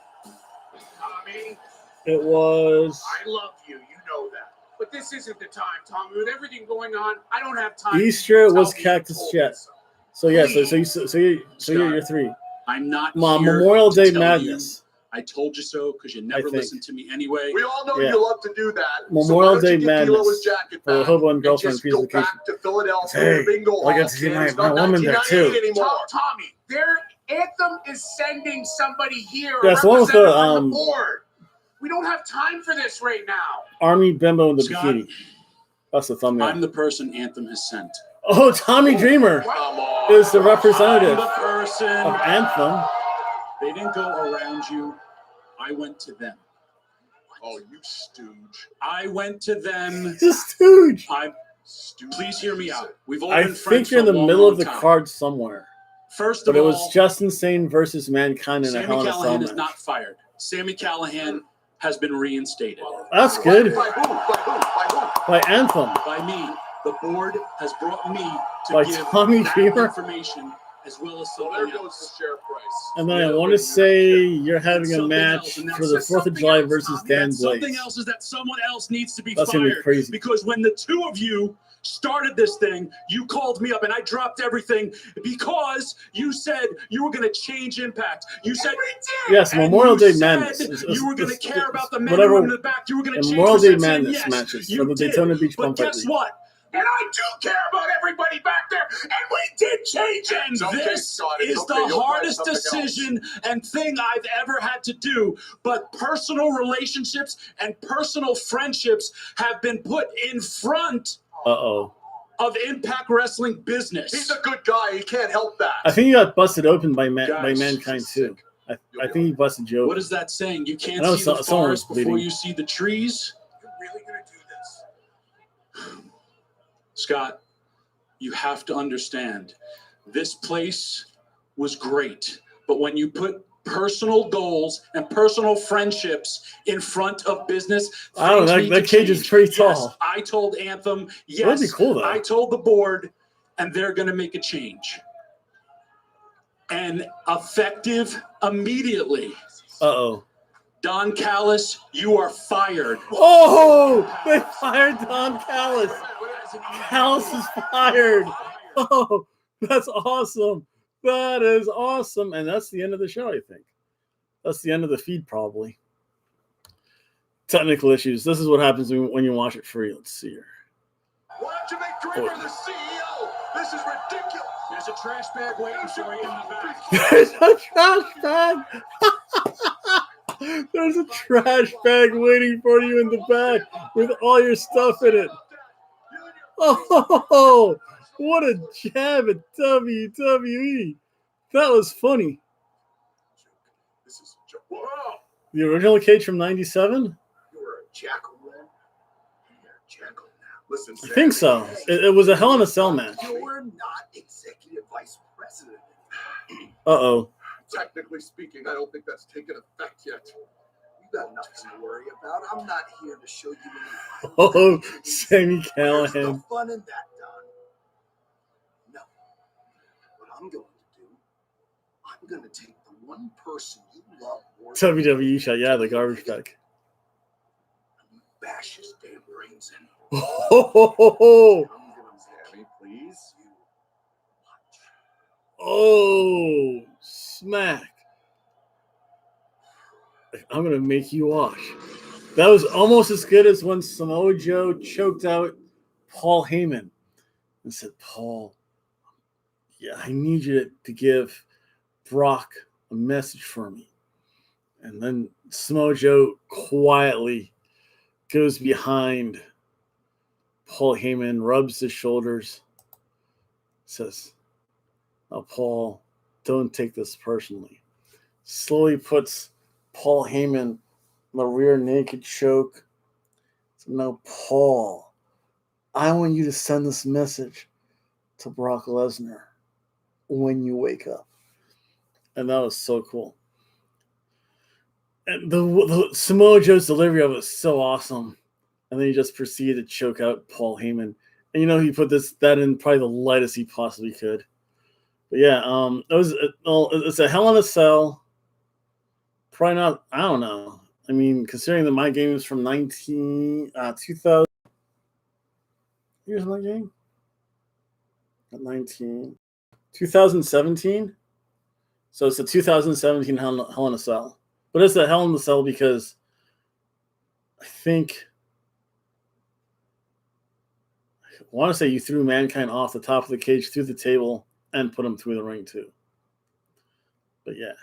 Speaker 1: it was
Speaker 9: I love you, you know that. But this isn't the time, Tommy. With everything going on, I don't have time.
Speaker 1: Easter
Speaker 9: to
Speaker 1: was
Speaker 9: tell you
Speaker 1: Cactus
Speaker 9: told
Speaker 1: Jet.
Speaker 9: me so.
Speaker 1: So yeah, you're three.
Speaker 17: I'm not
Speaker 1: Mom,
Speaker 17: here
Speaker 1: Memorial
Speaker 17: to
Speaker 1: Day
Speaker 17: tell
Speaker 1: Madness.
Speaker 17: You, I told you so because you never
Speaker 1: think.
Speaker 17: listened to me anyway.
Speaker 3: We all know
Speaker 1: Yeah.
Speaker 3: you love to do that.
Speaker 1: Memorial
Speaker 3: so why don't
Speaker 1: Day
Speaker 3: you get D'Lo's
Speaker 1: Madness
Speaker 3: jacket
Speaker 1: for the
Speaker 3: back
Speaker 1: Hobo and Girlfriend
Speaker 3: just go
Speaker 1: presentation.
Speaker 3: back to Philadelphia
Speaker 1: Hey,
Speaker 3: Bingo
Speaker 1: I
Speaker 3: Hall.
Speaker 1: got to see
Speaker 3: It's
Speaker 1: my
Speaker 3: not
Speaker 1: woman there
Speaker 3: 1998
Speaker 1: too.
Speaker 3: anymore.
Speaker 9: Tommy, their anthem is sending somebody here,
Speaker 1: Yeah,
Speaker 9: a
Speaker 1: it's the one with the,
Speaker 9: representative from the board. We don't have time for this right now.
Speaker 1: Army Bimbo in the
Speaker 17: Scott,
Speaker 1: bikini. That's the thumbnail.
Speaker 17: I'm the person Anthem has sent.
Speaker 1: Oh, Tommy Dreamer
Speaker 3: Come on.
Speaker 1: is the representative
Speaker 17: I'm the person.
Speaker 1: of Anthem.
Speaker 17: They didn't go around you. I went to them.
Speaker 3: Oh, you stooge.
Speaker 17: I went to them.
Speaker 1: He's a stooge.
Speaker 17: Please hear me out. We've all
Speaker 1: I
Speaker 17: been friends
Speaker 1: think you're in
Speaker 17: for
Speaker 1: the
Speaker 17: a long,
Speaker 1: middle
Speaker 17: long
Speaker 1: of the
Speaker 17: time.
Speaker 1: card somewhere.
Speaker 17: First
Speaker 1: But
Speaker 17: of
Speaker 1: it
Speaker 17: all,
Speaker 1: was Justin Sane versus Mankind in a
Speaker 17: Sami
Speaker 1: Hell in a Cell
Speaker 17: Callihan is
Speaker 1: match.
Speaker 17: not fired. Sami Callihan has been reinstated.
Speaker 1: That's good.
Speaker 3: By who? By who? By who?
Speaker 1: By Anthem.
Speaker 17: By me. The board has brought me to
Speaker 1: By
Speaker 17: give
Speaker 1: Tommy
Speaker 17: that
Speaker 1: Dreamer?
Speaker 17: information as well as
Speaker 3: Well,
Speaker 17: something
Speaker 3: there
Speaker 17: else.
Speaker 3: goes the share price.
Speaker 1: And then I want to say you're having a
Speaker 17: Something
Speaker 1: match
Speaker 17: else, and that's
Speaker 1: for the
Speaker 17: just
Speaker 1: 4th of
Speaker 17: something
Speaker 1: July
Speaker 17: else,
Speaker 1: versus
Speaker 17: Tommy.
Speaker 1: Dan
Speaker 17: That's
Speaker 1: Blaze.
Speaker 17: something else is that someone else needs to be
Speaker 1: That's gonna be
Speaker 17: fired.
Speaker 1: crazy.
Speaker 17: Because when the two of you started this thing, you called me up and I dropped everything because you said you were going to change Impact. You said
Speaker 1: Yes,
Speaker 17: and
Speaker 1: Memorial
Speaker 17: you
Speaker 1: Day
Speaker 17: said
Speaker 1: Madness.
Speaker 17: You were going to care about the men
Speaker 1: whatever-
Speaker 17: and women in the back. You were going to change
Speaker 1: Memorial Day
Speaker 17: perception.
Speaker 1: Madness
Speaker 17: Yes,
Speaker 1: matches
Speaker 17: you
Speaker 1: for the
Speaker 17: did.
Speaker 1: Daytona Beach
Speaker 17: But
Speaker 1: Bum Fight
Speaker 17: guess
Speaker 1: League.
Speaker 17: what?
Speaker 9: And I do care about everybody back there, and we did change it.
Speaker 17: And
Speaker 3: It's okay,
Speaker 17: this
Speaker 3: Scott, it's
Speaker 17: is
Speaker 3: okay.
Speaker 17: the
Speaker 3: You'll find
Speaker 17: hardest
Speaker 3: something else.
Speaker 17: decision and thing I've ever had to do. But personal relationships and personal friendships have been put in front
Speaker 1: Uh-oh.
Speaker 17: of Impact Wrestling business.
Speaker 3: He's a good guy. He can't help that.
Speaker 1: I think he got busted open by
Speaker 17: Guys,
Speaker 1: Mankind, too. I think he busted Joe.
Speaker 17: What is that saying? You
Speaker 1: I
Speaker 17: can't
Speaker 1: know
Speaker 17: see the
Speaker 1: someone was
Speaker 17: forest before
Speaker 1: bleeding.
Speaker 17: you see the trees?
Speaker 9: You're really going to do this?
Speaker 17: Scott, you have to understand, this place was great, but when you put personal goals and personal friendships in front of business,
Speaker 1: I don't know,
Speaker 17: things need
Speaker 1: that
Speaker 17: to
Speaker 1: cage is
Speaker 17: change.
Speaker 1: pretty
Speaker 17: Yes,
Speaker 1: tall.
Speaker 17: I told Anthem,
Speaker 1: That'd
Speaker 17: yes,
Speaker 1: be cool, though.
Speaker 17: I told the board, and they're going to make a change. And effective immediately.
Speaker 1: Uh-oh.
Speaker 17: Don Callis, you are fired.
Speaker 1: Oh! They fired Don Callis. Callis is fired. Oh, that's awesome. That is awesome. And that's the end of the show, I think. That's the end of the feed, probably. Technical issues. This is what happens when you watch it free. Let's see here.
Speaker 3: Why don't you make Dreamer the CEO? This is ridiculous.
Speaker 9: There's a trash bag waiting for you in the back.
Speaker 1: There's a trash bag. There's a trash bag waiting for you in the back with all your stuff in it. Oh, what a jab at WWE. That was funny.
Speaker 3: This is a joke. Whoa!
Speaker 1: The original cage from 97?
Speaker 3: You were a jackal then? You're a jackal now. Listen,
Speaker 1: I think so. It was a Hell in a Cell match.
Speaker 3: You're not executive vice president.
Speaker 1: Uh-oh.
Speaker 3: Technically speaking, I don't think that's taken effect yet. You got nothing to worry about. I'm not here to show you any.
Speaker 1: Oh, Sammy
Speaker 3: Where's
Speaker 1: Callahan.
Speaker 3: the fun in that, Don? No. What I'm going to do, I'm going to take the one person you love more than
Speaker 1: WWE shot, yeah, the garbage bag.
Speaker 3: bash his damn brains in.
Speaker 1: Oh,
Speaker 3: Sammy, please.
Speaker 1: oh, smack. I'm going to make you watch. That was almost as good as when Samoa Joe choked out Paul Heyman and said, Paul, yeah, I need you to give Brock a message for me. And then Samoa Joe quietly goes behind Paul Heyman, rubs his shoulders, says, now, Paul, don't take this personally. Slowly puts Paul Heyman in the rear naked choke. So now, Paul, I want you to send this message to Brock Lesnar when you wake up. And that was so cool. And the Samoa Joe's delivery of it was so awesome. And then he just proceeded to choke out Paul Heyman. And he put that in probably the lightest he possibly could. But yeah, it's a Hell in a Cell. Probably not, I don't know. I mean, considering that my game is from 2000. Here's my game. At 2017. So it's a 2017 Hell in a Cell. But it's a Hell in a Cell because I want to say you threw Mankind off the top of the cage through the table and put him through the ring too. But yeah.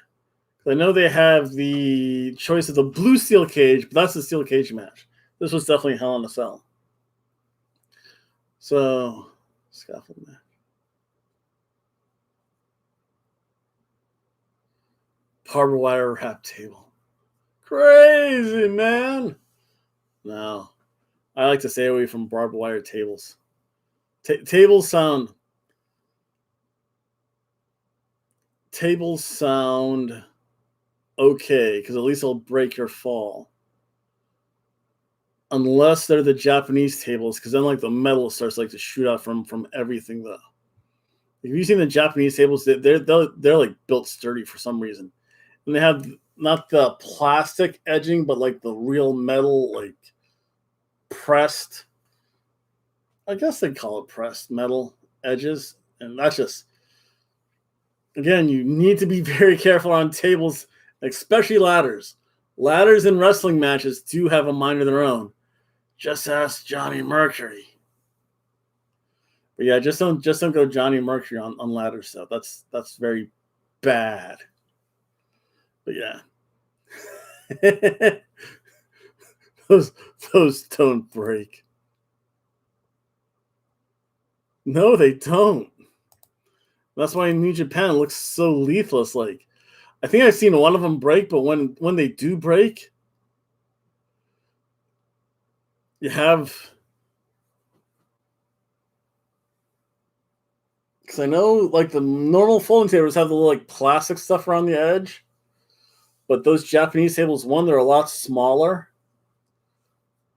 Speaker 1: I know they have the choice of the blue steel cage, but that's the steel cage match. This was definitely Hell in a Cell. So, scaffold match. Barbed wire wrap table. Crazy, man. No. I like to stay away from barbed wire tables. Tables sound okay, because at least it'll break your fall. Unless they're the Japanese tables, because then the metal starts to shoot out from everything though. If you've seen the Japanese tables, they're built sturdy for some reason. And they have not the plastic edging, but the real metal, pressed. I guess they call it pressed metal edges. And that's just, again, you need to be very careful on tables, especially ladders. Ladders in wrestling matches do have a mind of their own. Just ask Johnny Mercury. But yeah, just don't go Johnny Mercury on ladder stuff. That's very bad. But yeah. those don't break. No, they don't. That's why in New Japan it looks so leafless. I think I've seen one of them break, but when they do break, you have, because I know the normal folding tables have the little plastic stuff around the edge, but those Japanese tables, they're a lot smaller.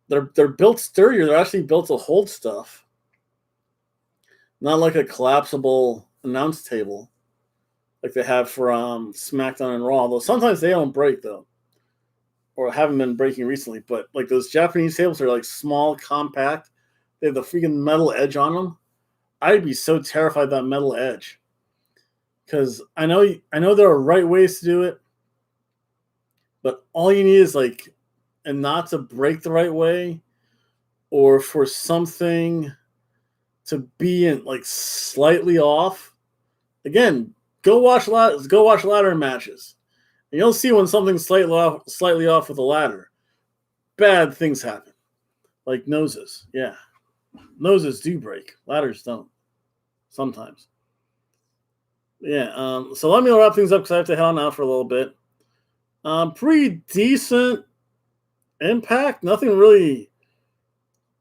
Speaker 1: They're built sturdier. They're actually built to hold stuff, not like a collapsible announce table like they have for SmackDown and Raw. Though sometimes they don't break though, or haven't been breaking recently. But those Japanese tables are small, compact. They have the freaking metal edge on them. I'd be so terrified of that metal edge, because I know there are right ways to do it, but all you need is and not to break the right way, or for something to be in slightly off. Again, go watch ladder matches And you'll see when something's slightly off with a ladder, bad things happen. Like noses. Yeah. Noses do break. Ladders don't. Sometimes. Yeah. So let me wrap things up because I have to head on out for a little bit. Pretty decent Impact. Nothing really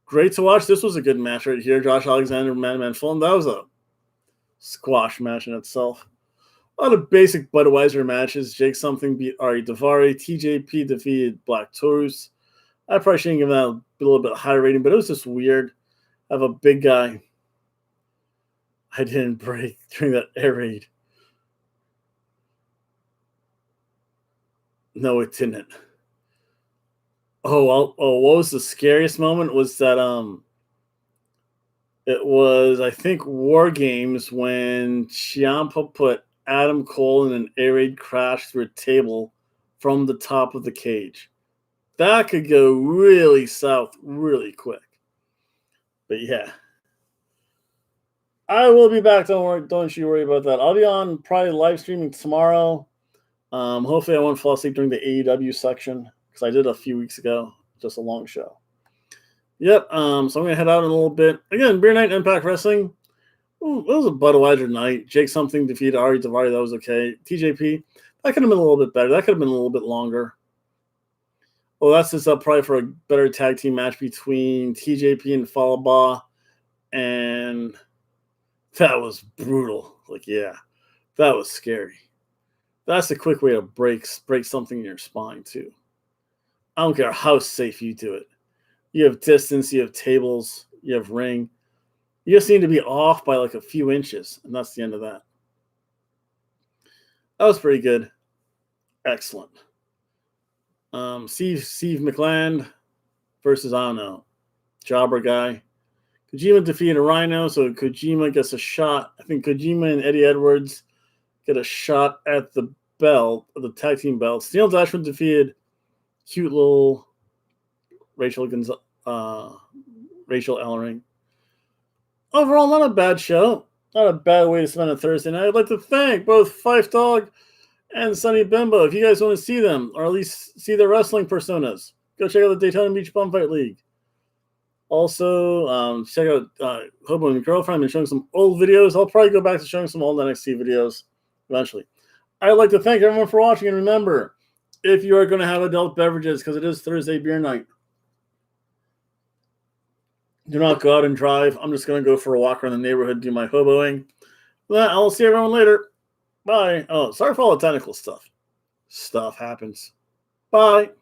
Speaker 1: great to watch. This was a good match right here. Josh Alexander, Madman Fulham. That was a squash match in itself. A lot of basic Budweiser matches. Jake Something beat Ari Daivari. TJP defeated Black Taurus. I probably shouldn't give that a little bit higher rating, but it was just weird. I have a big guy. I didn't break during that air raid. No, it didn't. What was the scariest moment was that it was, I think, War Games when Ciampa put Adam Cole in an air raid crash through a table from the top of the cage. That could go really south really quick. But yeah. I will be back. Don't you worry about that. I'll be on probably live streaming tomorrow. Hopefully I won't fall asleep during the AEW section because I did a few weeks ago. Just a long show. Yep. So I'm going to head out in a little bit. Again, Beer Night Impact Wrestling. Ooh, it was a Budweiser night. Jake Something defeated Ari Daivari. That was okay. TJP. That could have been a little bit better. That could have been a little bit longer. Well, that's just up probably for a better tag team match between TJP and Falaba. And that was brutal. Like, yeah, that was scary. That's a quick way to break something in your spine, too. I don't care how safe you do it. You have distance, you have tables, you have ring. You just need to be off by like a few inches, and that's the end of that. That was pretty good. Excellent. Steve McLand versus, I don't know, Jobber guy. Kojima defeated a Rhino, so Kojima gets a shot. I think Kojima and Eddie Edwards get a shot at the belt, the tag team belt. Neil Dashwood defeated cute little Rachel Ellering. Overall, not a bad show. Not a bad way to spend a Thursday night. I'd like to thank both Fife Dog and Sonny Bimbo. If you guys want to see them, or at least see their wrestling personas, go check out the Daytona Beach Bum Fight League. Also, check out Hobo and Girlfriend. I've been showing some old videos. I'll probably go back to showing some old NXT videos eventually. I'd like to thank everyone for watching. And remember, if you are going to have adult beverages, because it is Thursday beer night, do not go out and drive. I'm just going to go for a walk around the neighborhood, do my hoboing. Well, I'll see everyone later. Bye. Oh, sorry for all the technical stuff. Stuff happens. Bye.